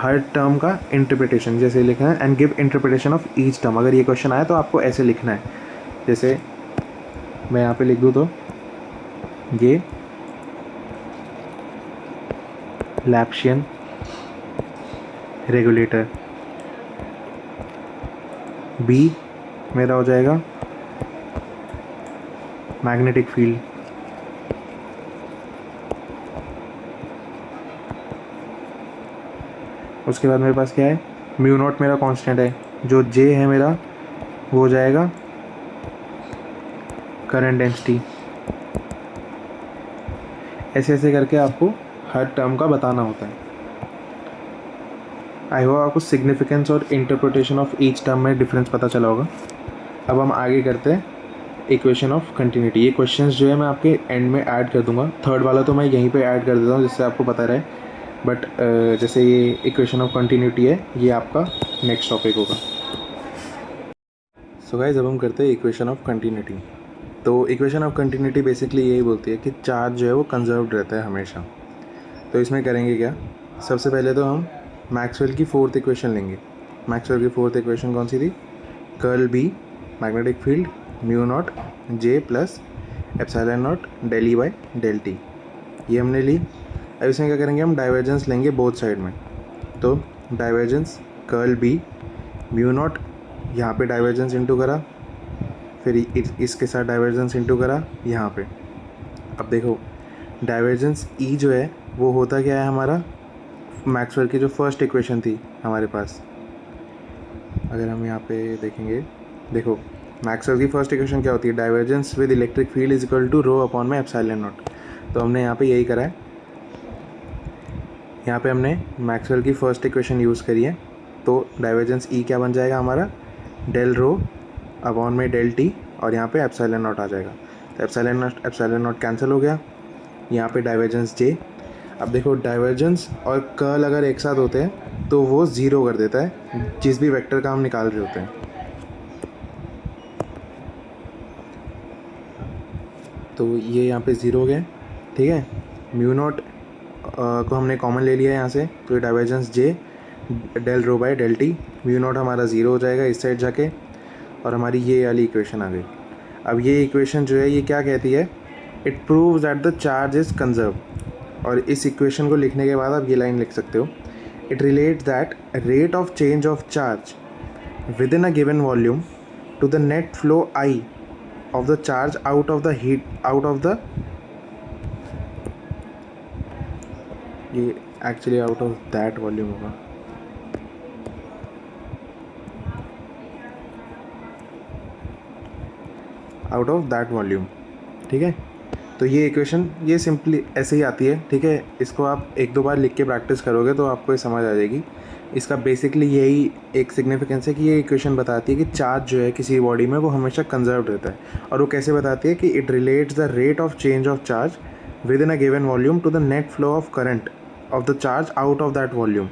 हर टर्म का इंटरप्रिटेशन, जैसे लिखना है and give interpretation of each term. अगर ये क्वेश्चन आया तो आपको ऐसे लिखना है, जैसे मैं यहाँ पे लिख दूँ तो ये लैप्शियन रेगुलेटर, बी मेरा हो जाएगा मैग्नेटिक फील्ड, उसके बाद मेरे पास क्या है, म्यू नॉट मेरा कांस्टेंट है, जो जे है मेरा वो हो जाएगा करंट डेंसिटी। ऐसे ऐसे करके आपको हर टर्म का बताना होता है। आई होप आपको सिग्निफिकेंस और इंटरप्रिटेशन ऑफ ईच टर्म में डिफरेंस पता चला होगा। अब हम आगे करते हैं इक्वेशन ऑफ कंटिन्यूटी। ये क्वेश्चंस जो है मैं आपके एंड में ऐड कर दूंगा, थर्ड वाला तो मैं यहीं पे ऐड कर देता हूँ जिससे आपको पता रहे, बट जैसे ये इक्वेशन ऑफ कंटिन्यूटी है ये आपका नेक्स्ट टॉपिक होगा। सो गाइस अब हम करते हैं इक्वेशन ऑफ कंटिन्यूटी। तो इक्वेशन ऑफ कंटिन्यूटी बेसिकली यही बोलती है कि चार्ज जो है वो कंजर्व्ड रहता है हमेशा। तो इसमें करेंगे क्या, सबसे पहले तो हम मैक्सवेल की फोर्थ इक्वेशन लेंगे। मैक्सवेल की फोर्थ इक्वेशन कौन सी थी, curl B magnetic field mu naught J plus epsilon naught del E by del T, ये हमने ली। अब इसमें क्या करेंगे, हम डाइवर्जेंस लेंगे बोथ साइड में। तो divergence curl B mu naught, यहाँ पे डाइवर्जेंस इंटू करा, फिर इसके साथ डाइवर्जेंस इंटू करा यहाँ पे। अब देखो डाइवर्जेंस ई जो है वो होता क्या है हमारा, मैक्सवेल की जो फर्स्ट इक्वेशन थी हमारे पास, अगर हम यहाँ पे देखेंगे, देखो मैक्सवेल की फर्स्ट इक्वेशन क्या होती है, divergence with electric field is equal to rho upon में एप्सिलॉन नॉट। तो हमने यहाँ पे यही करा है, यहाँ पे हमने मैक्सवेल की फर्स्ट इक्वेशन यूज़ करी है। तो डाइवर्जेंस ई क्या बन जाएगा हमारा, डेल रो अपॉन में डेल टी, और यहाँ पे एप्सिलॉन नॉट आ जाएगा। तो एप्सिलॉन नॉट कैंसिल हो गया, यहाँ पे डाइवर्जेंस जे। अब देखो डाइवर्जेंस और कर्ल अगर एक साथ होते हैं तो वो ज़ीरो कर देता है जिस भी वेक्टर का हम निकाल रहे होते हैं। तो ये यहाँ पे ज़ीरो हो गया, ठीक है। म्यू नॉट को हमने कॉमन ले लिया है यहाँ से, तो ये divergence J del rho by del T, mu naught हमारा ज़ीरो हो जाएगा इस साइड जाके, और हमारी ये वाली इक्वेशन आ गई। अब ये इक्वेशन जो है ये क्या कहती है, it proves that the charge is conserve. और इस इक्वेशन को लिखने के बाद आप ये लाइन लिख सकते हो, it relates that rate of change of charge within a given volume to the net flow I of the charge out of the heat out of the, ये actually out of that volume होगा, out of that volume, ठीक है। तो ये equation ये simply ऐसे ही आती है, ठीक है। इसको आप एक दो बार लिख के प्रैक्टिस करोगे तो आपको ये समझ आ जाएगी। इसका बेसिकली यही एक सिग्निफिकेंस है कि ये इक्वेशन बताती है कि चार्ज जो है किसी बॉडी में वो हमेशा कंजर्व्ड रहता है। और वो कैसे बताती है कि it relates the rate of change of charge within a given volume to the net flow of current of the charge out of that volume.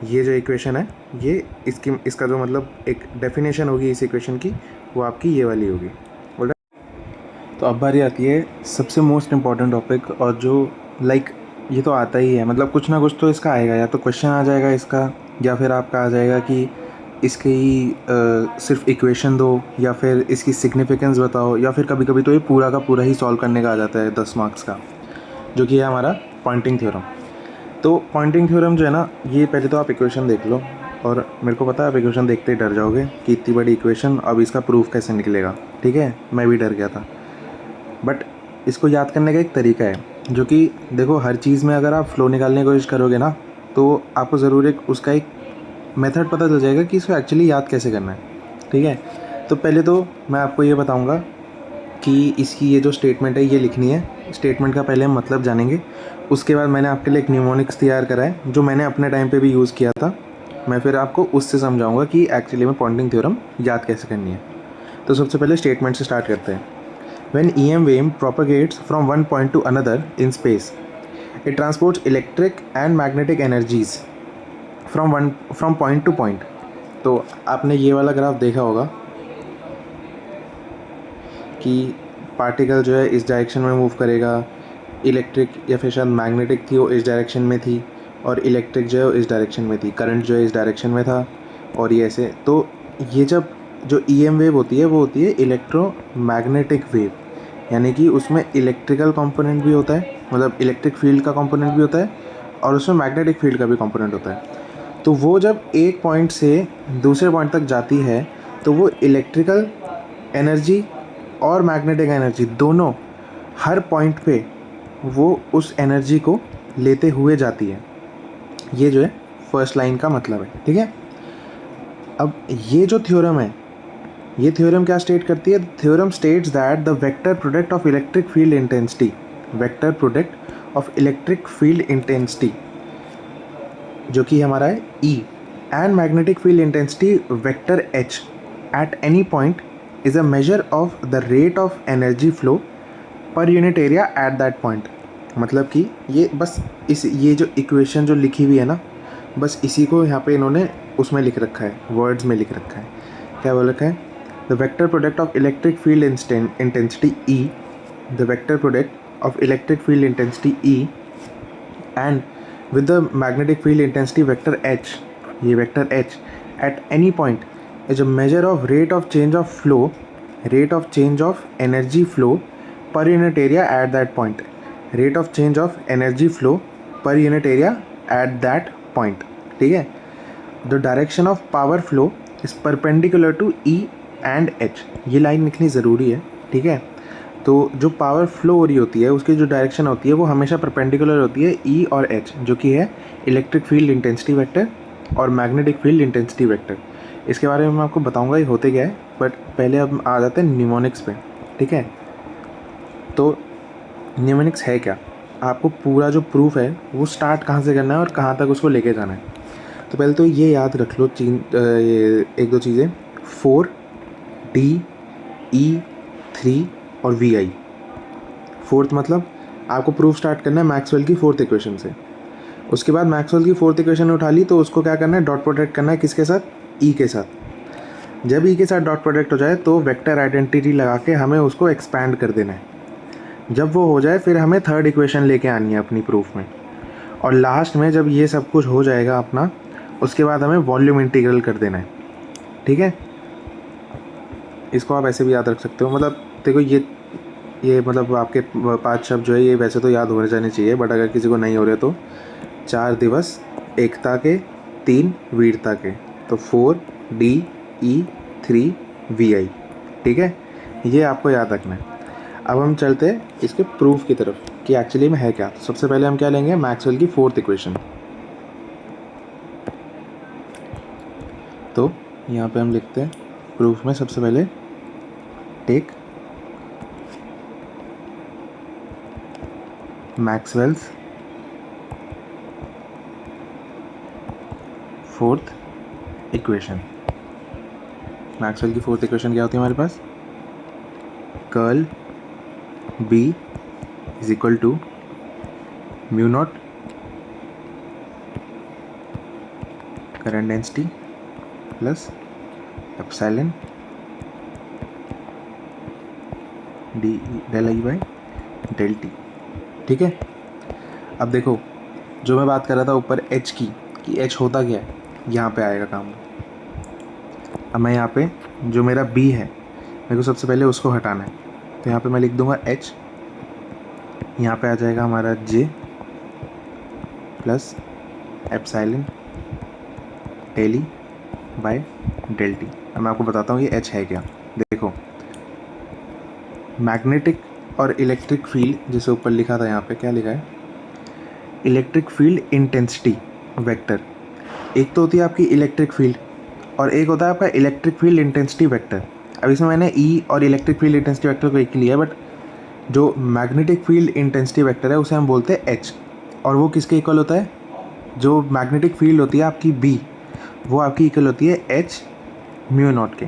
ये जो इक्वेशन है ये इसका जो मतलब एक डेफिनेशन होगी इस इक्वेशन की, वो आपकी ये वाली होगी। तो अब बारी आती है सबसे मोस्ट इम्पॉर्टेंट टॉपिक, और जो लाइक ये तो आता ही है, मतलब कुछ ना कुछ तो इसका आएगा, या तो क्वेश्चन आ जाएगा इसका, या फिर आपका आ जाएगा कि इसके ही सिर्फ इक्वेशन दो, या फिर इसकी सिग्निफिकेंस बताओ, या फिर कभी कभी तो ये पूरा का पूरा ही सॉल्व करने का आ जाता है 10 मार्क्स का, जो कि है हमारा पॉइंटिंग थ्योरम। तो पॉइंटिंग थ्योरम जो है ना, ये पहले तो आप इक्वेशन देख लो, और मेरे को पता है आप इक्वेशन देखते ही डर जाओगे कि इतनी बड़ी इक्वेशन, अब इसका प्रूफ कैसे निकलेगा, ठीक है। मैं भी डर गया था, बट इसको याद करने का एक तरीका है, जो कि देखो हर चीज़ में अगर आप फ्लो निकालने की कोशिश करोगे ना, तो आपको ज़रूर एक उसका एक मेथड पता चल जाएगा कि इसको एक्चुअली याद कैसे करना है, ठीक है। तो पहले तो मैं आपको ये बताऊंगा कि इसकी ये जो स्टेटमेंट है ये लिखनी है। स्टेटमेंट का पहले हम मतलब जानेंगे, उसके बाद मैंने आपके लिए एक न्यूमोनिक्स तैयार करा है जो मैंने अपने टाइम पे भी यूज़ किया था। मैं फिर आपको उससे समझाऊंगा कि एक्चुअली में पॉइंटिंग थ्योरम याद कैसे करनी है। तो सबसे पहले स्टेटमेंट से स्टार्ट करते हैं। When EM wave propagates from one point to another in space, it transports electric and magnetic energies from point to point. तो आपने ये वाला ग्राफ देखा होगा कि पार्टिकल जो है इस डायरेक्शन में मूव करेगा, इलेक्ट्रिक या फिर शायद मैग्नेटिक थी वो इस डायरेक्शन में थी, और इलेक्ट्रिक जो है वो इस डायरेक्शन में थी, करंट जो है इस डायरेक्शन में था, और ये ऐसे। तो ये जब जो EM वेव होती है वो होती है इलेक्ट्रोमैग्नेटिक वेव, यानी कि उसमें इलेक्ट्रिकल कंपोनेंट भी होता है, मतलब इलेक्ट्रिक फील्ड का कंपोनेंट भी होता है, और उसमें मैग्नेटिक फील्ड का भी कंपोनेंट होता है। तो वो जब एक पॉइंट से दूसरे पॉइंट तक जाती है तो वो इलेक्ट्रिकल एनर्जी और मैग्नेटिक एनर्जी दोनों हर पॉइंट पे वो उस एनर्जी को लेते हुए जाती है। ये जो है फर्स्ट लाइन का मतलब है, ठीक है। अब ये जो थ्योरम है, ये थ्योरम क्या स्टेट करती है? Theorem states that the vector product of electric field intensity, vector product of electric field intensity जो कि हमारा है E, and magnetic field intensity vector H at any point is a measure of the rate of energy flow पर unit area at that point. मतलब कि ये बस ये जो इक्वेशन जो लिखी हुई है ना, बस इसी को यहाँ पे इन्होंने उसमें लिख रखा है, वर्ड्स में लिख रखा है। क्या बोल रखा है? The vector product of electric field intensity E, the vector product of electric field intensity E and with the magnetic field intensity vector H, ये vector H at any point is a measure of rate of change of flow, rate of change of energy flow per unit area at that point, rate of change of energy flow per unit area at that point, ठीक है। The direction of power flow is perpendicular to E and H, ये line लिखनी ज़रूरी है, ठीक है। तो जो पावर फ्लो हो रही होती है उसकी जो डायरेक्शन होती है वो हमेशा परपेंडिकुलर होती है E और H, जो कि है इलेक्ट्रिक फील्ड इंटेंसिटी वेक्टर और मैग्नेटिक फील्ड इंटेंसिटी वेक्टर। इसके बारे में मैं आपको बताऊंगा ये होते क्या है, बट पहले अब आ जाते हैं न्यूमोनिक्स पे, ठीक है। तो न्यूमोनिक्स है क्या? आपको पूरा जो प्रूफ है वो स्टार्ट कहाँ से करना है और कहाँ तक उसको लेके जाना है। तो पहले तो ये याद रख लो एक दो चीज़ें, 4D E3 और VI। फोर्थ मतलब आपको प्रूफ स्टार्ट करना है मैक्सवेल की फोर्थ इक्वेशन से। उसके बाद मैक्सवेल की फोर्थ इक्वेशन उठा ली तो उसको क्या करना है? डॉट प्रोडक्ट करना है, किसके साथ? E के साथ। जब E के साथ डॉट प्रोडक्ट हो जाए तो वेक्टर आइडेंटिटी लगा के हमें उसको एक्सपैंड कर देना है। जब वो हो जाए फिर हमें थर्ड इक्वेशन लेके आनी है अपनी प्रूफ में, और लास्ट में जब ये सब कुछ हो जाएगा अपना, उसके बाद हमें वॉल्यूम इंटीग्रल कर देना है, ठीक है। इसको आप ऐसे भी याद रख सकते हो, मतलब देखो ये मतलब आपके 5 शब्द जो है ये वैसे तो याद होने जाने चाहिए, बट अगर किसी को नहीं हो रहे तो 4 दिवस एकता के, 3 वीरता के, तो 4D E3 VI, ठीक है। ये आपको याद रखना है। अब हम चलते हैं इसके प्रूफ की तरफ कि एक्चुअली में है क्या। तो सबसे पहले हम क्या लेंगे? मैक्सवेल की फोर्थ इक्वेशन। तो यहाँ पे हम लिखते हैं प्रूफ में सबसे पहले, take Maxwell's fourth equation. Maxwell की फोर्थ इक्वेशन क्या होती है हमारे पास? Curl B is equal to mu naught current density plus epsilon del I by del T, ठीक है। अब देखो जो मैं बात कर रहा था ऊपर H की, कि H होता क्या है, यहाँ पे आएगा काम। अब मैं यहाँ पे जो मेरा B है मेरे को सबसे पहले उसको हटाना है, तो यहाँ पे मैं लिख दूँगा H, यहाँ पे आ जाएगा हमारा J plus epsilon del E by del T। अब मैं आपको बताता हूँ ये H है क्या। देखो मैग्नेटिक और इलेक्ट्रिक फील्ड जैसे ऊपर लिखा था, यहाँ पे क्या लिखा है? Electric field intensity vector. एक तो होती है आपकी इलेक्ट्रिक फील्ड और एक होता है आपका इलेक्ट्रिक फील्ड इंटेंसिटी वेक्टर। अब इसमें मैंने E और इलेक्ट्रिक फील्ड इंटेंसिटी वेक्टर को एक ही लिया है, बट जो मैग्नेटिक फील्ड इंटेंसिटी वेक्टर है उसे हम बोलते हैं H, और वो किसके इक्वल होता है? जो मैग्नेटिक फील्ड होती है आपकी B, वो आपकी इक्वल होती है H म्यू नॉट के।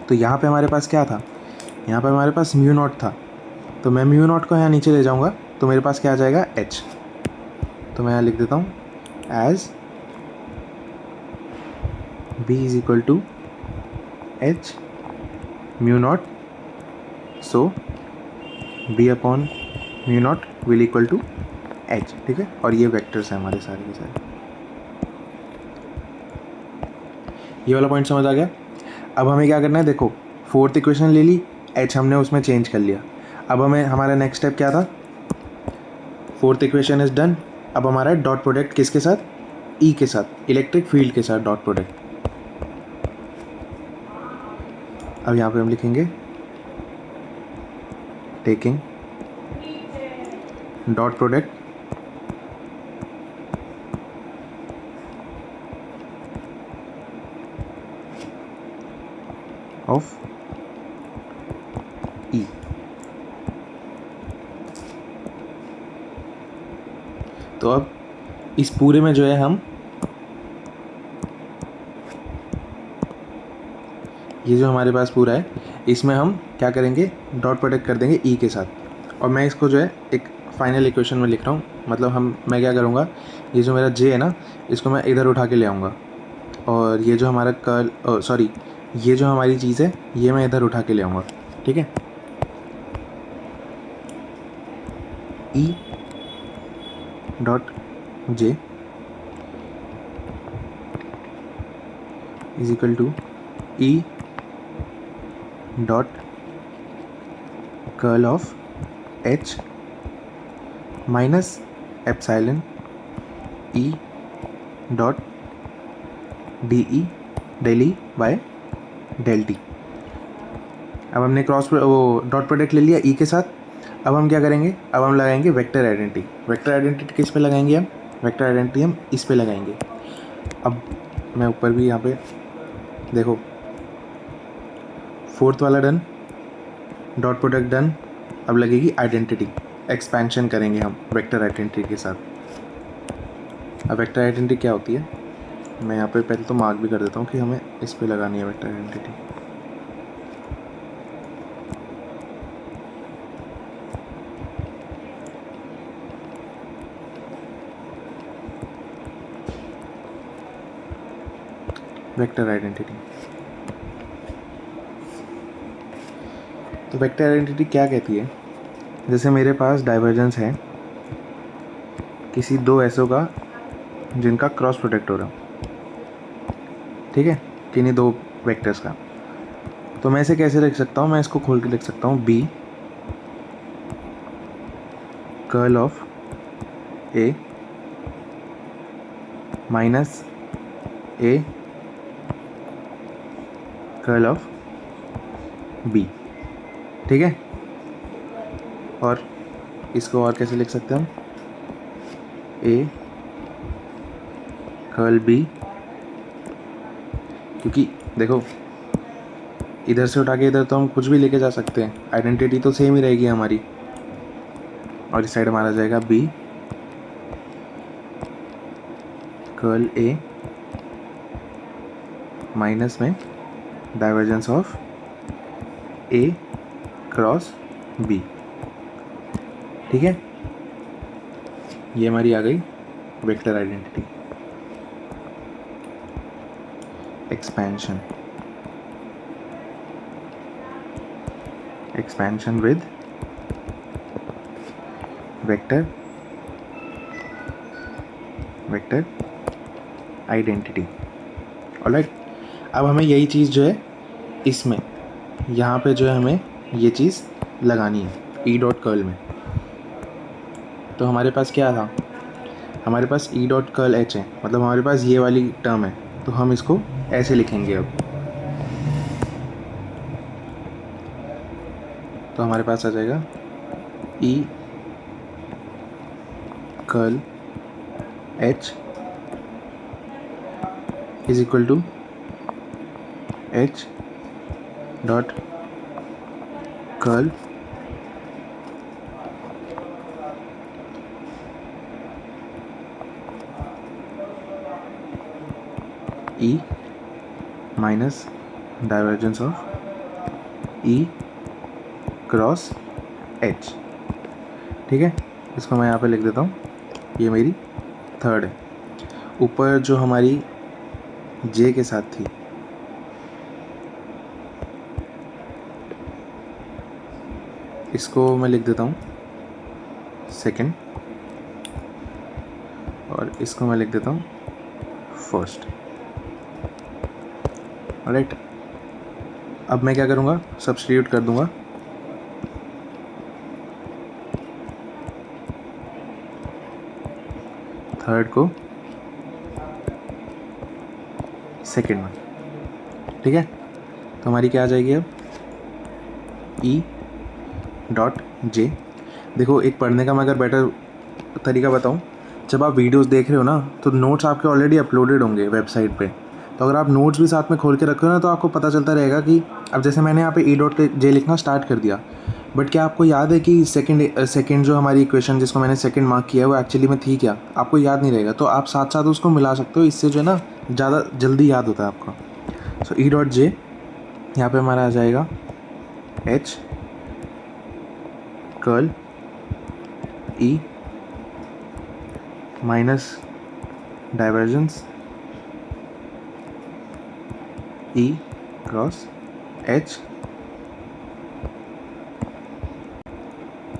तो यहाँ पे हमारे पास क्या था? यहाँ पे हमारे पास म्यू नॉट था, तो मैं म्यू नॉट को यहाँ नीचे ले जाऊँगा तो मेरे पास क्या आ जाएगा? H। तो मैं यहाँ लिख देता हूँ as B is equal to H mu naught, so B upon mu naught will equal to H. ठीक है, और ये वेक्टर्स हैं हमारे सारे के सारे। ये वाला पॉइंट समझ आ गया। अब हमें क्या करना है, देखो फोर्थ इक्वेशन ले ली, एच हमने उसमें चेंज कर लिया। अब हमें हमारा नेक्स्ट स्टेप क्या था, फोर्थ इक्वेशन इज डन। अब हमारा डॉट प्रोडक्ट किसके साथ, ई के साथ, इलेक्ट्रिक फील्ड के साथ डॉट प्रोडक्ट। अब यहाँ पे हम लिखेंगे टेकिंग डॉट प्रोडक्ट ऑफ ई। तो अब इस पूरे में जो है हम ये जो हमारे पास पूरा है, इसमें हम क्या करेंगे, डॉट प्रोडक्ट कर देंगे ई के साथ। और मैं इसको जो है एक फाइनल इक्वेशन में लिख रहा हूँ, मतलब मैं क्या करूँगा, ये जो मेरा जे है ना, इसको मैं इधर उठा के ले आऊँगा, और ये जो हमारा सॉरी ये जो हमारी चीज़ है ये मैं इधर उठा के ले आऊँगा। ठीक है, E dot J is equal to E dot curl of H minus epsilon E dot D E del E by del T. अब हमने वो डॉट प्रोडक्ट ले लिया ई के साथ। अब हम क्या करेंगे, अब हम लगाएंगे वेक्टर आइडेंटिटी। वेक्टर आइडेंटिटी किस पे लगाएंगे हम, वेक्टर आइडेंटिटी हम इस पे लगाएंगे। अब मैं ऊपर भी यहाँ पे देखो, फोर्थ वाला डन, डॉट प्रोडक्ट डन। अब लगेगी आइडेंटिटी, एक्सपेंशन करेंगे हम वेक्टर आइडेंटिटी के साथ। अब वेक्टर आइडेंटिटी क्या होती है, मैं यहाँ पे पहले तो मार्क भी कर देता हूँ कि हमें इस पे लगानी है वेक्टर आइडेंटिटी। वेक्टर आइडेंटिटी, तो वेक्टर आइडेंटिटी क्या कहती है, जैसे मेरे पास डाइवर्जेंस है किसी दो एसओ का जिनका क्रॉस प्रोडक्ट हो रहा है, ठीक है, किन्हीं दो वेक्टर्स का। तो मैं इसे कैसे लिख सकता हूँ, मैं इसको खोल के लिख सकता हूँ, B curl of A minus A curl of B. ठीक है, और इसको और कैसे लिख सकते हैं हम, ए कर्ल बी, क्योंकि देखो इधर से उठा के इधर तो हम कुछ भी लेके जा सकते हैं, आइडेंटिटी तो सेम ही रहेगी हमारी। और इस साइड हमारा जाएगा बी कर्ल ए माइनस में divergence of A cross B. ठीक है, ये हमारी आ गई vector identity. Expansion, expansion with vector identity. Alright, अब हमें यही चीज़ जो है इसमें यहाँ पे जो है हमें ये चीज़ लगानी है ई डॉट कर्ल में। तो हमारे पास क्या था, हमारे पास ई डॉट कर्ल एच है, मतलब हमारे पास ये वाली टर्म है, तो हम इसको ऐसे लिखेंगे। अब तो हमारे पास आ जाएगा E curl H is equal to H dot curl E minus divergence of E cross H. ठीक है, इसको मैं यहाँ पे लिख देता हूँ, ये मेरी थर्ड है। ऊपर जो हमारी जे के साथ थी इसको मैं लिख देता हूँ सेकेंड और इसको मैं लिख देता हूँ फर्स्ट। राइट, अब मैं क्या करूँगा, सब्स्टिट्यूट कर दूँगा। थर्ड को सेकेंड में, ठीक है। तो हमारी क्या आ जाएगी अब, ई डॉट जे। देखो एक पढ़ने का मैं अगर बेटर तरीका बताऊँ, जब आप वीडियोस देख रहे हो ना तो नोट्स आपके ऑलरेडी अपलोडेड होंगे वेबसाइट पे। तो अगर आप नोट्स भी साथ में खोल के रखो ना तो आपको पता चलता रहेगा कि अब जैसे मैंने यहाँ पे ई डॉट जे लिखना स्टार्ट कर दिया, बट क्या आपको याद है कि सेकंड जो हमारी इक्वेशन जिसको मैंने सेकंड मार्क किया है वो एक्चुअली में थी क्या, आपको याद नहीं रहेगा। तो आप साथ साथ उसको मिला सकते हो, इससे जो है ना ज़्यादा जल्दी याद होता है आपको। सो ई डॉट जे यहाँ पे हमारा आ जाएगा H curl E minus divergence E cross H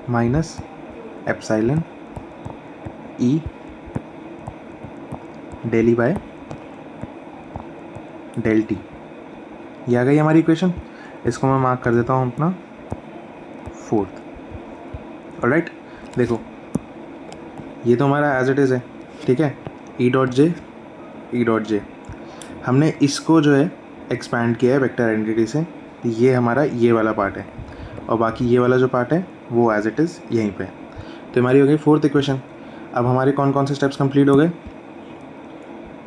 minus epsilon E del E by del T. ये आ गई हमारी इक्वेशन। इसको मैं मार्क कर देता हूँ अपना फोर्थ। ऑलराइट, देखो ये तो हमारा एज इट इज़ है, ठीक है। ई डॉट जे हमने इसको जो है एक्सपैंड किया है वेक्टर आइडेंटिटी से, ये हमारा ये वाला पार्ट है और बाकी ये वाला जो पार्ट है वो एज इट इज़ यहीं पे। तो हमारी हो गई फोर्थ इक्वेशन। अब हमारे कौन कौन से स्टेप्स कंप्लीट हो गए,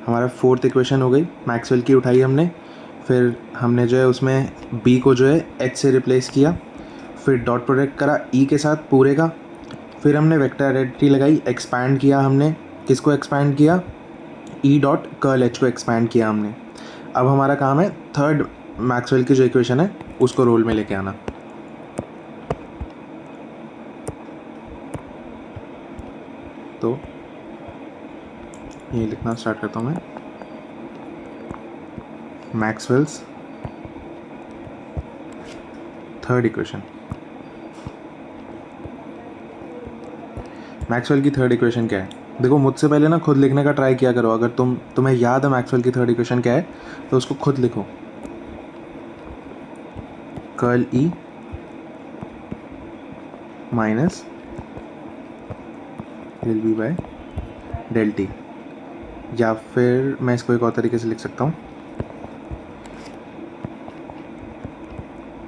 हमारा फोर्थ इक्वेशन हो गई, मैक्सवेल की उठाई हमने, फिर हमने जो है उसमें बी को जो है एच से रिप्लेस किया, फिर डॉट प्रोडक्ट करा ई के साथ पूरे का, फिर हमने वेक्टर आइडेंटिटी लगाई, एक्सपैंड किया हमने, किसको एक्सपैंड किया, ई डॉट कर्ल एच को एक्सपैंड किया हमने। अब हमारा काम है थर्ड मैक्सवेल की जो इक्वेशन है उसको रोल में लेके आना। तो ये लिखना स्टार्ट करता हूँ मैं, मैक्सवेल्स थर्ड इक्वेशन। मैक्सवेल की थर्ड इक्वेशन क्या है, देखो मुझसे पहले ना खुद लिखने का ट्राई किया करो। अगर तुम्हें याद है मैक्सवेल की थर्ड इक्वेशन क्या है तो उसको खुद लिखो, curl E minus del B by del T, या फिर मैं इसको एक और तरीके से लिख सकता हूँ,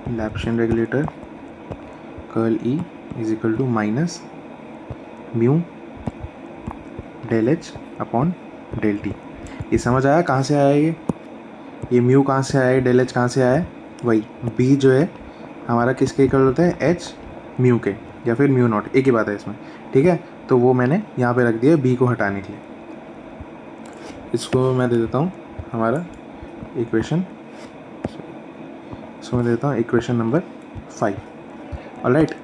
Laplacian regulator curl E is equal to minus mu del H upon del T. ये समझ आया कहाँ से आया ये म्यू कहाँ से आया है, डेल एच कहाँ से आया है, वही बी जो है हमारा किसके इक्वल होता है, एच म्यू के, या फिर म्यू नॉट, एक ही बात है इसमें, ठीक है। तो वो मैंने यहाँ पे रख दिया बी को हटाने के लिए। इसको मैं दे देता हूँ हमारा इक्वेशन, इसको मैं दे देता हूँ इक्वेशन नंबर 5। ऑलराइट,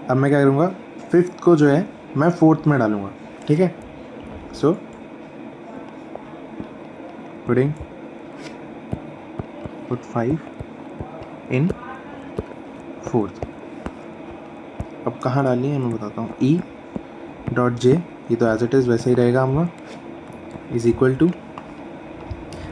अब मैं क्या करूँगा, फिफ्थ को जो है मैं फोर्थ में डालूँगा, ठीक है। So putting put 5 in fourth. अब कहाँ डालनी है मैं बताता हूँ, ई डॉट जे, ये तो एज इट इज़ वैसे ही रहेगा हमारा, इज इक्वल टू,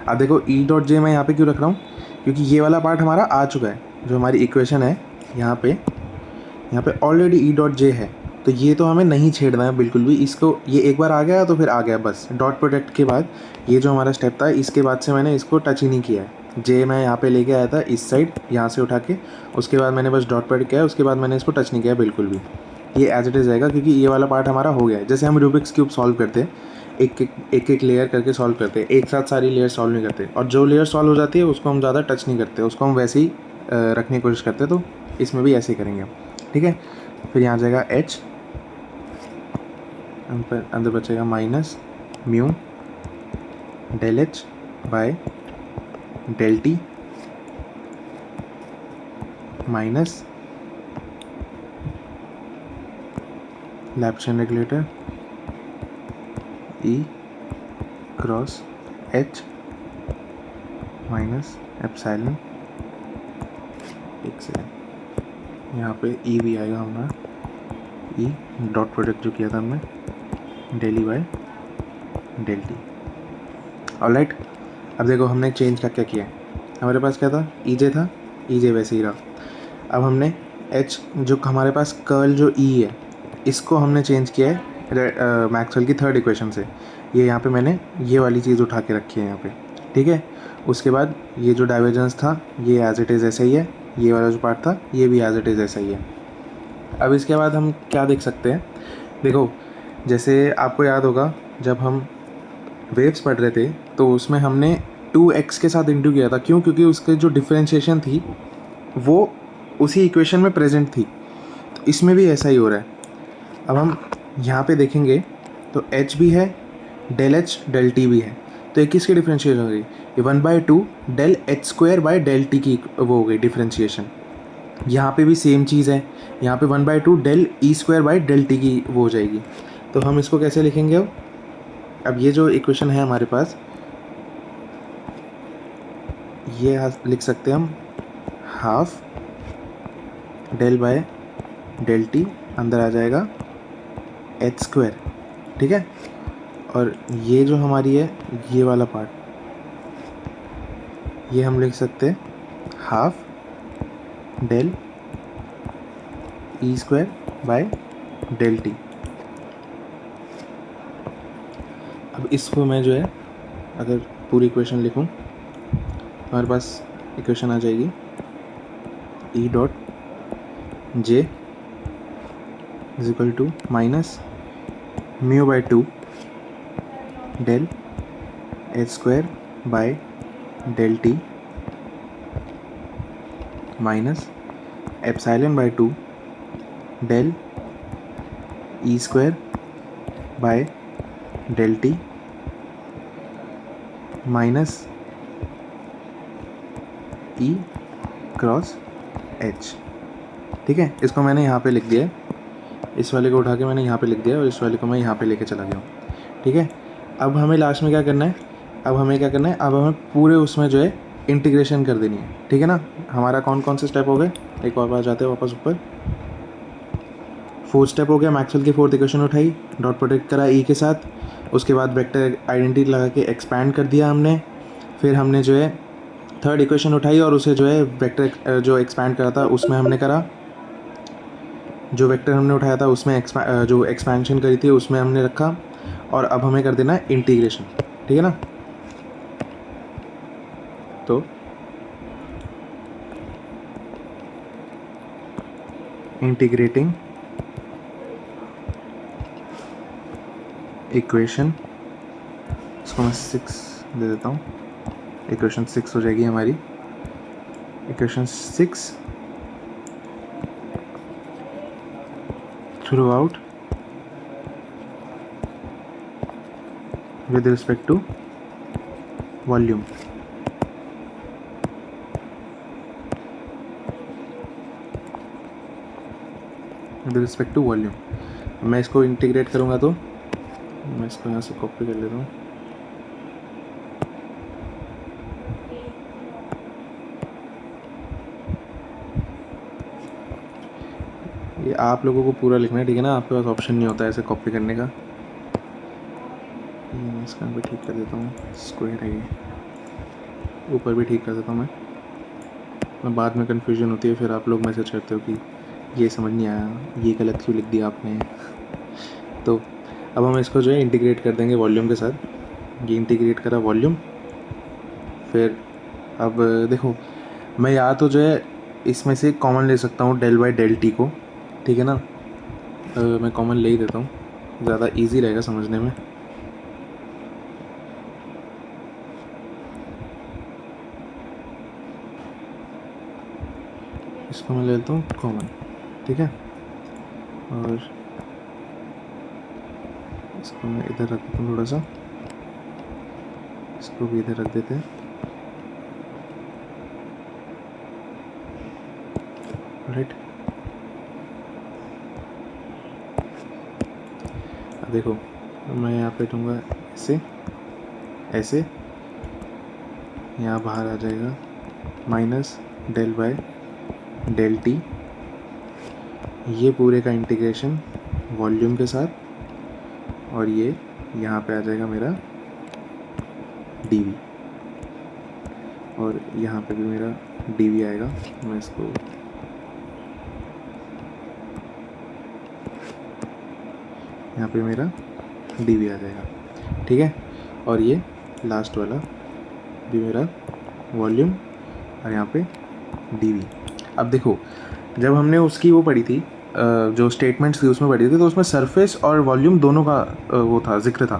अब देखो ई डॉट जे मैं यहाँ पे क्यों रख रहा हूँ, क्योंकि ये वाला पार्ट हमारा आ चुका है, जो हमारी इक्वेशन है यहाँ पे ऑलरेडी ई डॉट जे है, तो ये तो हमें नहीं छेड़ना है बिल्कुल भी इसको। ये एक बार आ गया तो फिर आ गया बस। डॉट प्रोडक्ट के बाद ये जो हमारा स्टेप था, इसके बाद से मैंने इसको टच ही नहीं किया है। जे मैं यहाँ पे लेके आया था इस साइड, यहाँ से उठा के, उसके बाद मैंने बस डॉट प्रोडक्ट किया है, उसके बाद मैंने इसको टच नहीं किया बिल्कुल भी। ये एज इट इज़ रहेगा क्योंकि ये वाला पार्ट हमारा हो गया है। जैसे हम रूबिक्स क्यूब सॉल्व करते हैं, एक लेयर करके सॉल्व करते हैं, एक साथ सारी लेयर सॉल्व नहीं करते, और जो लेयर सॉल्व हो जाती है उसको हम ज़्यादा टच नहीं करते, उसको हम वैसे ही रखने की कोशिश करते हैं। तो इसमें भी ऐसे ही करेंगे हम, ठीक है। फिर यहाँ जाएगा एच, अंदर बचेगा minus mu del H by del T minus Laplacian regulator E cross H minus epsilon, एक सेकेंड, यहाँ पे ई भी आएगा हमारा, ई डॉट प्रोडक्ट जो किया था हमने, del E by del T. Alright, अब देखो हमने चेंज क्या क्या किया है। हमारे पास क्या था, ई जे था, ई जे वैसे ही रहा। अब हमने एच जो हमारे पास कर्ल जो ई है, इसको हमने चेंज किया है मैक्सवेल की थर्ड इक्वेशन से। ये यहाँ पे मैंने ये वाली चीज़ उठा के रखी है यहाँ पे, ठीक है। उसके बाद ये जो डाइवर्जेंस था ये एज इट इज़ ऐसा ही है, ये वाला जो पार्ट था ये भी एज इट इज़ ऐसा ही है। अब इसके बाद हम क्या देख सकते हैं, देखो जैसे आपको याद होगा जब हम वेव्स पढ़ रहे थे तो उसमें हमने 2x के साथ इंटू किया था, क्यों? क्योंकि उसके जो डिफरेंशिएशन थी वो उसी इक्वेशन में प्रेजेंट थी। तो इसमें भी ऐसा ही हो रहा है। अब हम यहाँ पे देखेंगे तो h भी है, डेल एच डेल टी भी है, तो एक किसकी डिफरेंशिएशन हो गई, ये 1/2 del H square by del T की वो हो गई डिफरेंशिएशन। यहाँ पे भी सेम चीज़ है, यहाँ पे 1/2 del E square by del T की वो हो जाएगी। तो हम इसको कैसे लिखेंगे अब ये जो इक्वेशन है हमारे पास, ये लिख सकते हैं हम half del by del T, अंदर आ जाएगा एच स्क्वायर, ठीक है। और ये जो हमारी है ये वाला पार्ट, ये हम लिख सकते हैं half del E square by del T. अब इसको मैं जो है अगर पूरी इक्वेशन लिखूं तो हमारे पास इक्वेशन आ जाएगी E dot J is equal to minus mu by 2 del H square by del T minus epsilon by 2 del E square by del T minus E cross H, ठीक है। इसको मैंने यहाँ पे लिख दिया है, इस वाले को उठा के मैंने यहाँ पे लिख दिया और इस वाले को मैं यहाँ पे लेके चला गया हूँ, ठीक है। अब हमें लास्ट में क्या करना है, अब हमें पूरे उसमें जो है इंटीग्रेशन कर देनी है, ठीक है ना। हमारा कौन कौन से स्टेप हो गए, एक बार जाते हैं वापस ऊपर। फोर्थ स्टेप हो गया, मैक्सवेल की फोर्थ इक्वेशन उठाई, डॉट प्रोडक्ट करा ई के साथ, उसके बाद वेक्टर आइडेंटिटी लगा के एक्सपैंड कर दिया हमने। फिर हमने जो है थर्ड इक्वेशन उठाई और उसे जो है वेक्टर जो एक्सपैंड करा था उसमें हमने करा, जो वेक्टर हमने उठाया था उसमें जो एक्सपेंशन करी थी उसमें हमने रखा। और अब हमें कर देना है इंटीग्रेशन, ठीक है ना। तो इंटीग्रेटिंग इक्वेशन, इसको मैं 6 दे देता हूँ, इक्वेशन 6 हो जाएगी हमारी। Equation 6 through out with respect to volume, with respect to volume। मैं इसको इंटीग्रेट करूँगा तो मैं इसको यहाँ से कॉपी कर लेता हूँ। ये आप लोगों को पूरा लिखना है, ठीक है ना, आपके पास ऑप्शन नहीं होता ऐसे कॉपी करने का। इसका भी ठीक कर देता हूँ, स्क्वायर है ये, ऊपर भी ठीक कर देता हूँ मैं बाद में कन्फ्यूजन होती है, फिर आप लोग मैसेज करते हो कि ये समझ नहीं आया, ये गलत क्यों लिख दिया आपने। तो अब हम इसको जो है इंटीग्रेट कर देंगे वॉल्यूम के साथ। ये इंटीग्रेट करा वॉल्यूम, फिर अब देखो मैं या तो जो है इसमें से कॉमन ले सकता हूँ डेल बाई डेल टी को, ठीक है ना। मैं कॉमन ले ही देता हूँ, ज़्यादा इजी रहेगा समझने में। इसको मैं ले लेता हूँ कॉमन, ठीक है। और इसको मैं इधर रख देता हूँ थोड़ा सा, इसको भी इधर रख देते हैं, राइट। अब देखो मैं यहाँ पे दूँगा ऐसे ऐसे, यहाँ बाहर आ जाएगा minus del by del T ये पूरे का इंटीग्रेशन वॉल्यूम के साथ, और ये यहाँ पे आ जाएगा मेरा dv, और यहाँ पे भी मेरा dv आएगा। मैं इसको यहाँ पे मेरा dv आ जाएगा, ठीक है। और ये लास्ट वाला भी मेरा वॉल्यूम, और यहाँ पे dv। अब देखो, जब हमने उसकी वो पढ़ी थी, जो स्टेटमेंट्स थी उसमें पढ़ी थी, तो उसमें सरफेस और वॉल्यूम दोनों का वो था, जिक्र था।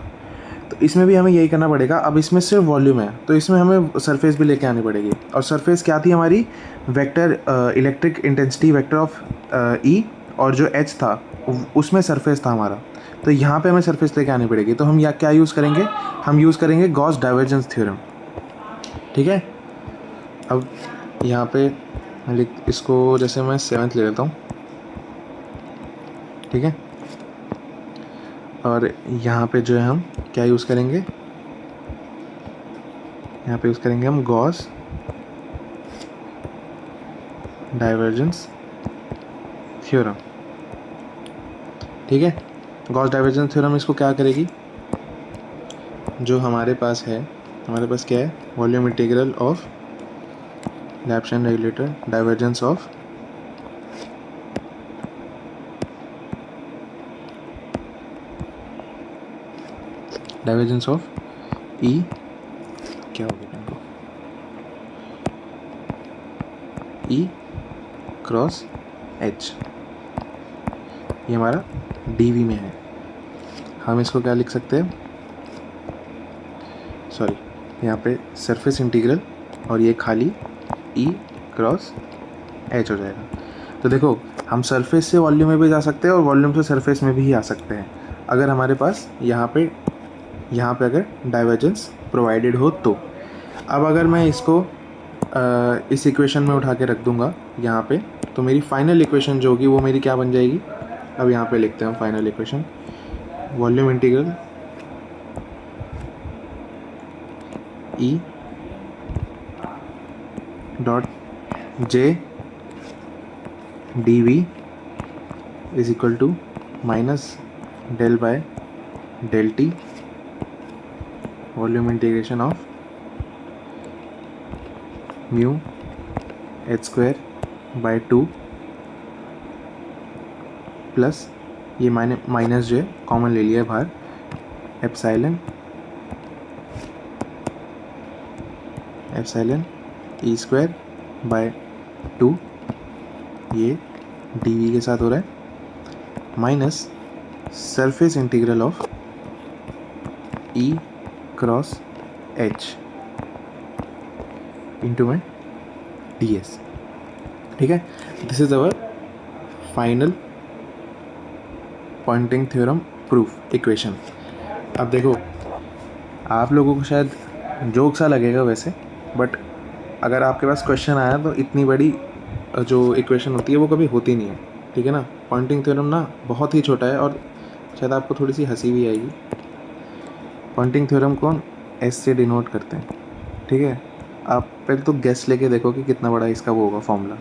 तो इसमें भी हमें यही करना पड़ेगा। अब इसमें सिर्फ वॉल्यूम है, तो इसमें हमें सरफेस भी लेके आनी पड़ेगी। और सरफेस क्या थी हमारी? Vector electric intensity vector of E, और जो एच था उसमें सरफेस था हमारा। तो यहाँ पे हमें सरफेस लेके आनी पड़ेगी। तो हम या क्या यूज़ करेंगे? हम यूज़ करेंगे गॉस डाइवर्जेंस थ्योरम, ठीक है। अब यहाँ पे इसको जैसे मैं 7th ले लेता हूँ, ठीक है। और यहाँ पे जो है हम क्या यूज़ करेंगे? यहाँ पे यूज़ करेंगे हम गॉस डाइवर्जेंस थ्योरम, ठीक है। गॉस डाइवर्जेंस थ्योरम इसको क्या करेगी? जो हमारे पास है, हमारे पास क्या है? Volume integral of Laplacian regulator divergence of E, क्या हो गया इनको, ई क्रॉस एच, ये हमारा dv में है। हम इसको क्या लिख सकते हैं? सॉरी, यहाँ पे सरफेस इंटीग्रल, और ये खाली ई क्रॉस एच हो जाएगा। तो देखो, हम सरफेस से वॉल्यूम में भी जा सकते हैं और वॉल्यूम से सरफेस में भी आ सकते हैं, अगर हमारे पास यहाँ पे अगर डाइवर्जेंस प्रोवाइडेड हो तो। अब अगर मैं इसको इस इक्वेशन में उठा के रख दूंगा यहाँ पे, तो मेरी फाइनल इक्वेशन जो होगी वो मेरी क्या बन जाएगी? अब यहाँ पे लिखते हैं final equation, volume integral E dot J D V is equal to minus del by del T volume integration of mu H square by 2 plus ये माइनस जो है कॉमन ले लिया है बाहर, एप्सिलॉन ई स्क्वायर बाय 2, ये डी के साथ हो रहा है, minus surface integral of E cross H into में डी एस, ठीक है। This is our final Poynting theorem proof equation. अब देखो, आप लोगों को शायद जोक सा लगेगा वैसे, बट अगर आपके पास क्वेश्चन आया तो इतनी बड़ी जो इक्वेशन होती है वो कभी होती नहीं है, ठीक है ना। पॉइंटिंग थ्योरम ना बहुत ही छोटा है, और शायद आपको थोड़ी सी हंसी भी आएगी। पॉइंटिंग थ्योरम को एस से डिनोट करते हैं, ठीक है। आप पहले तो गेस लेके देखो कि कितना बड़ा इसका वो होगा फॉर्मूला।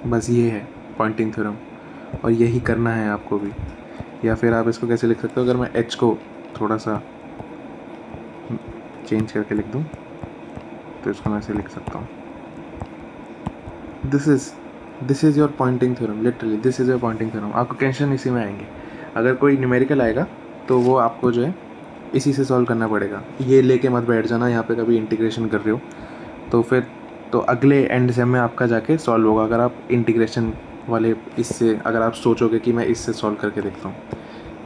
बस ये है पॉइंटिंग थ्योरम, और यही करना है आपको भी। या फिर आप इसको कैसे लिख सकते हो? अगर मैं एच को थोड़ा सा चेंज करके लिख दूं तो इसको मैं ऐसे लिख सकता हूँ, this is your Poynting theorem, literally this is your Poynting theorem. आपको क्वेश्चन इसी में आएंगे। अगर कोई न्यूमेरिकल आएगा तो वो आपको जो है इसी से सॉल्व करना पड़ेगा। ये लेके मत बैठ जाना यहाँ पे कभी इंटीग्रेशन कर रहे हो तो फिर तो अगले एंड सेम में आपका जाके सॉल्व होगा। अगर आप इंटीग्रेशन वाले इससे अगर आप सोचोगे कि मैं इससे सॉल्व करके देखता हूँ,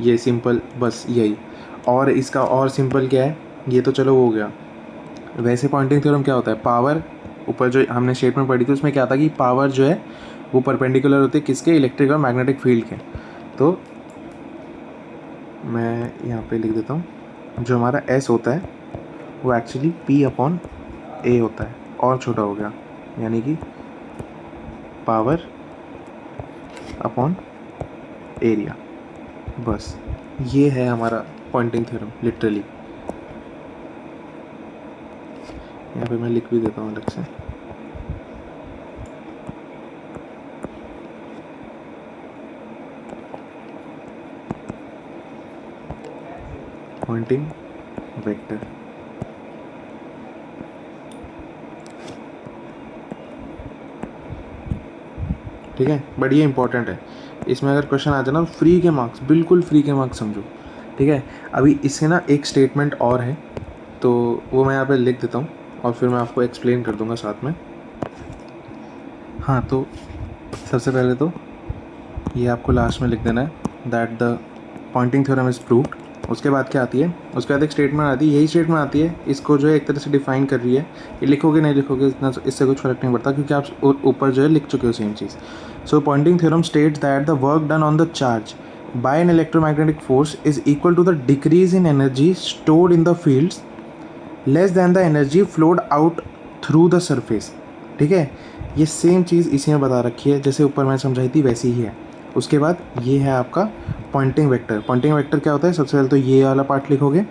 ये सिंपल बस यही। और इसका और सिंपल क्या है, ये तो चलो हो गया। वैसे पॉइंटिंग थ्योरम क्या होता है? पावर, ऊपर जो हमने स्टेटमेंट पढ़ी थी उसमें क्या था कि पावर जो है वो परपेंडिकुलर होती है किसके? इलेक्ट्रिक और मैग्नेटिक फील्ड के। तो मैं यहाँ पे लिख देता हूँ, जो हमारा एस होता है वो एक्चुअली पी अपॉन ए होता है, और छोटा हो गया, यानी कि पावर अपॉन एरिया। बस ये है हमारा पॉइंटिंग थ्योरम लिटरली। यहाँ पे मैं लिख भी देता हूँ अलग से, पॉइंटिंग वेक्टर। ठीक है, बट ये इंपॉर्टेंट है, इसमें अगर क्वेश्चन आ जाए ना फ्री के मार्क्स, बिल्कुल फ्री के मार्क्स समझो। ठीक है, अभी इससे ना एक स्टेटमेंट और है, तो वो मैं यहाँ पे लिख देता हूँ और फिर मैं आपको एक्सप्लेन कर दूँगा साथ में। हाँ, तो सबसे पहले तो ये आपको लास्ट में लिख देना है that the Poynting theorem is proved. उसके बाद क्या आती है, उसके बाद एक स्टेटमेंट आती है, यही स्टेटमेंट आती है, इसको जो है एक तरह से डिफाइन कर रही है। ये लिखोगे नहीं लिखोगे इतना, इससे कुछ फ़र्क नहीं पड़ता, क्योंकि आप ऊपर जो है लिख चुके हो सेम चीज़। So Poynting theorem states that the work done on the charge by an electromagnetic force is equal to the decrease in energy stored in the fields less than the energy flowed out through the surface. ठीक है, ये same चीज़ इसी में बता रखी है, जैसे ऊपर मैंने समझाई थी वैसी ही है। उसके बाद ये है आपका पॉइंटिंग वेक्टर। पॉइंटिंग वेक्टर क्या होता है, सबसे पहले तो ये वाला पार्ट लिखोगे,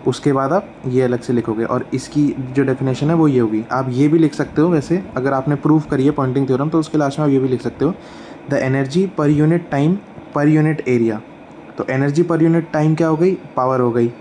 उसके बाद आप ये अलग से लिखोगे, और इसकी जो डेफिनेशन है वो ये होगी। आप ये भी लिख सकते हो, वैसे अगर आपने प्रूव करी है पॉइंटिंग थ्योरम तो उसके लास्ट में आप ये भी लिख सकते हो, the energy per unit time per unit area. तो एनर्जी पर यूनिट टाइम क्या हो गई, पावर हो गई,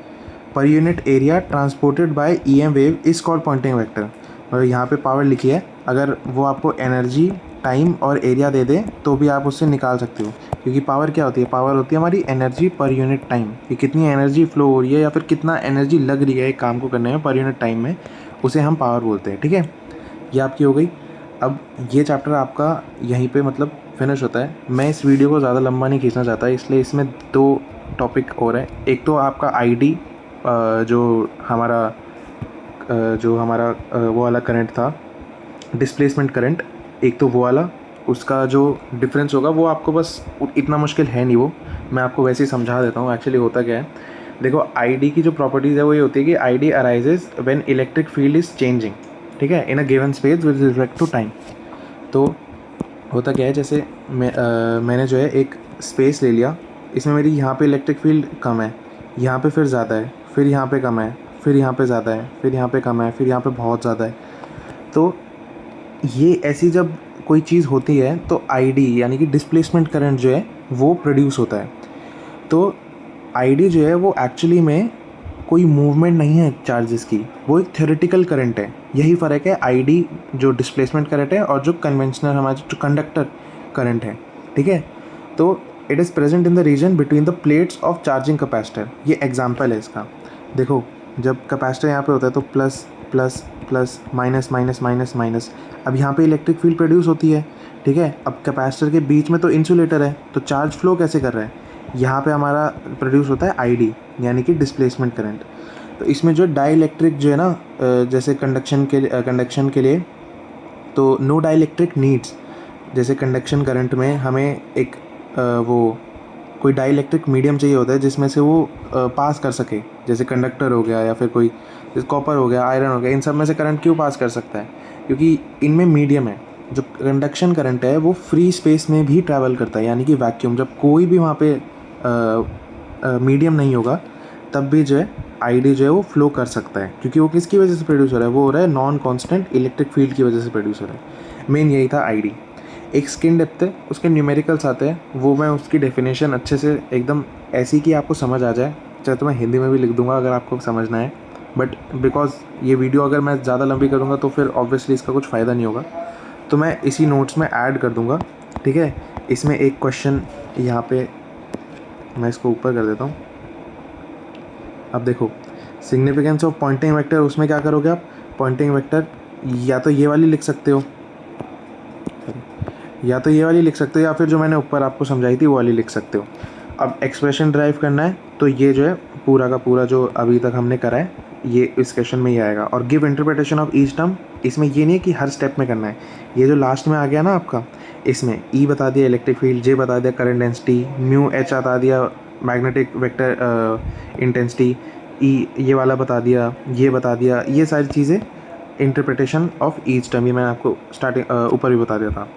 per unit area transported by EM wave is called Poynting vector. और यहाँ पे पावर लिखी है, अगर वो आपको एनर्जी टाइम और एरिया दे दे तो भी आप उससे निकाल सकते हो, क्योंकि पावर क्या होती है, पावर होती है हमारी एनर्जी पर यूनिट टाइम, कि कितनी एनर्जी फ्लो हो रही है या फिर कितना एनर्जी लग रही है एक काम को करने में पर यूनिट टाइम में, उसे हम पावर बोलते हैं। ठीक है, ये आपकी हो गई। अब ये चैप्टर आपका यहीं पे मतलब फिनिश होता है। मैं इस वीडियो को ज़्यादा लंबा नहीं खींचना चाहता, इसलिए इसमें 2 टॉपिक और हैं। एक तो आपका ID जो हमारा वो वाला करंट था, डिस्प्लेसमेंट करंट, एक तो वो वाला, उसका जो डिफरेंस होगा वो आपको बस इतना मुश्किल है नहीं, वो मैं आपको वैसे ही समझा देता हूँ। एक्चुअली होता क्या है, देखो ID की जो प्रॉपर्टीज़ है वो ये होती है कि ID arises when electric field is changing. ठीक है, in a given space with respect to time. तो होता क्या है, जैसे मैंने जो है एक स्पेस ले लिया, इसमें मेरी यहाँ पे इलेक्ट्रिक फील्ड कम है, यहाँ पे फिर ज़्यादा है, फिर यहाँ पे कम है, फिर यहाँ पे ज़्यादा है, फिर यहाँ पे कम है, फिर यहाँ पे बहुत ज़्यादा है। तो ये ऐसी जब कोई चीज़ होती है तो ID यानी कि डिस्प्लेसमेंट करंट जो है वो प्रोड्यूस होता है। तो ID जो है वो एक्चुअली में कोई मूवमेंट नहीं है चार्जेस की, वो एक थ्योरेटिकल करंट है। यही फ़र्क है ID जो डिस्प्लेसमेंट करंट है और जो कन्वेंशनल हमारा जो कंडक्टर करंट है। ठीक है, तो it is present in the region between the plates of charging capacitor. ये एग्जांपल है इसका। देखो, जब कैपेसिटर यहाँ पे होता है तो plus plus plus minus minus minus minus, अब यहाँ पे इलेक्ट्रिक फील्ड प्रोड्यूस होती है। ठीक है, अब कैपेसिटर के बीच में तो इंसुलेटर है, तो चार्ज फ्लो कैसे कर रहा है, यहाँ पे हमारा प्रोड्यूस होता है ID यानी कि डिस्प्लेसमेंट करंट। तो इसमें जो डाइलेक्ट्रिक जो है ना, जैसे कंडक्शन के लिए तो नो डाइलेक्ट्रिक नीड्स, जैसे कंडक्शन करंट में हमें एक वो कोई डाइलेक्ट्रिक मीडियम चाहिए होता है जिसमें से वो पास कर सके, जैसे कंडक्टर हो गया या फिर कोई कॉपर हो गया, आयरन हो गया, इन सब में से करंट क्यों पास कर सकता है, क्योंकि इनमें मीडियम है। जो कंडक्शन करंट है वो फ्री स्पेस में भी ट्रैवल करता है, यानी कि वैक्यूम, जब कोई भी वहाँ पे मीडियम नहीं होगा तब भी जो है ID जो है वो फ्लो कर सकता है, क्योंकि वो किसकी वजह से प्रोड्यूस हो रहा है, वो हो रहा है नॉन कांस्टेंट इलेक्ट्रिक फील्ड की वजह से प्रोड्यूस हो रहा है। मेन यही था ID। एक स्किन डेप्थ है, उसके न्यूमेरिकल्स आते हैं, वो मैं उसकी डेफिनेशन अच्छे से एकदम ऐसी कि आपको समझ आ जाए, चाहे तो मैं हिंदी में भी लिख दूंगा अगर आपको समझना है, बट बिकॉज ये वीडियो अगर मैं ज़्यादा लंबी करूँगा तो फिर ऑब्वियसली इसका कुछ फ़ायदा नहीं होगा, तो मैं इसी नोट्स में ऐड कर दूँगा। ठीक है, इसमें एक क्वेश्चन यहाँ पे मैं इसको ऊपर कर देता हूँ। अब देखो, सिग्निफिकेंस ऑफ पॉइंटिंग वेक्टर, उसमें क्या करोगे आप, पॉइंटिंग वेक्टर या तो ये वाली लिख सकते हो, या फिर जो मैंने ऊपर आपको समझाई थी वो वाली लिख सकते हो। अब एक्सप्रेशन ड्राइव करना है तो ये जो है पूरा का पूरा जो अभी तक हमने करा है ये इस क्वेश्चन में ही आएगा। और give interpretation of each term, इसमें ये नहीं है कि हर स्टेप में करना है, ये जो लास्ट में आ गया ना आपका, इसमें E बता दिया इलेक्ट्रिक फील्ड, J बता दिया करंट डेंसिटी, म्यू H बता दिया मैग्नेटिक वेक्टर इंटेंसिटी, E ये वाला बता दिया, ये बता दिया, ये सारी चीज़ें इंटरप्रिटेशन ऑफ ईच टर्म, ये मैंने आपको स्टार्टिंग ऊपर भी बता दिया था।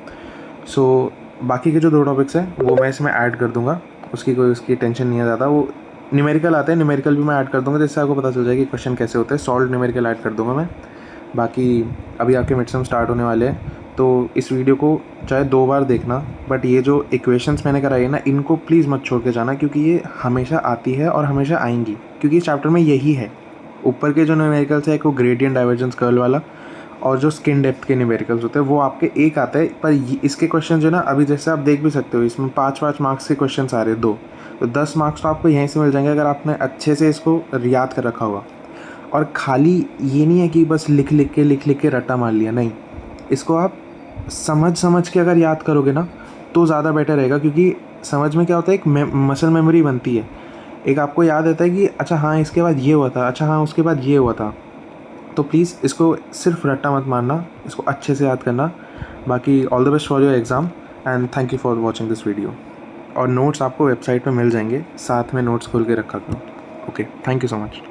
सो बाकी के जो 2 टॉपिक्स हैं वो मैं इसमें ऐड कर दूंगा, उसकी टेंशन नहीं है ज़्यादा। वो न्यूमेरिकल आते हैं, न्यूमेरिकल भी मैं ऐड कर दूंगा, जिससे आपको पता चल जाएगा कि क्वेश्चन कैसे होते हैं। सॉल्व न्यूमेरिकल ऐड कर दूंगा मैं। बाकी अभी आपके मिड टर्म स्टार्ट होने वाले हैं, तो इस वीडियो को चाहे 2 बार देखना, बट ये जो इक्वेशंस मैंने कराई है ना, इनको प्लीज़ मत छोड़ के जाना, क्योंकि ये हमेशा आती है और हमेशा आएंगी, क्योंकि इस चैप्टर में यही है। ऊपर के जो न्यूमेरिकल्स है, एक वो ग्रेडियंट डाइवर्जेंस कर्ल वाला, और जो स्किन डेप्थ के न्यूमेरिकल्स होते हैं वो आपके एक आता है, पर इसके क्वेश्चन जो ना, अभी जैसे आप देख भी सकते हो, इसमें 5-5 मार्क्स के क्वेश्चन आ रहे हैं 2, तो 10 मार्क्स तो आपको यहीं से मिल जाएंगे अगर आपने अच्छे से इसको याद कर रखा होगा। और खाली ये नहीं है कि बस लिख लिख के रट्टा मार लिया, नहीं, इसको आप समझ के अगर याद करोगे ना तो ज़्यादा बेटर रहेगा, क्योंकि समझ में क्या होता है, एक मसल मेमोरी बनती है। एक आपको याद रहता है कि अच्छा हाँ इसके बाद ये हुआ था, अच्छा हाँ उसके बाद ये हुआ था। तो प्लीज़ इसको सिर्फ रट्टा मत मारना, इसको अच्छे से याद करना। बाकी all the best for your exam and thank you for watching this video. और नोट्स आपको वेबसाइट पे मिल जाएंगे, साथ में नोट्स खोल के रखा करो। Okay, thank you so much.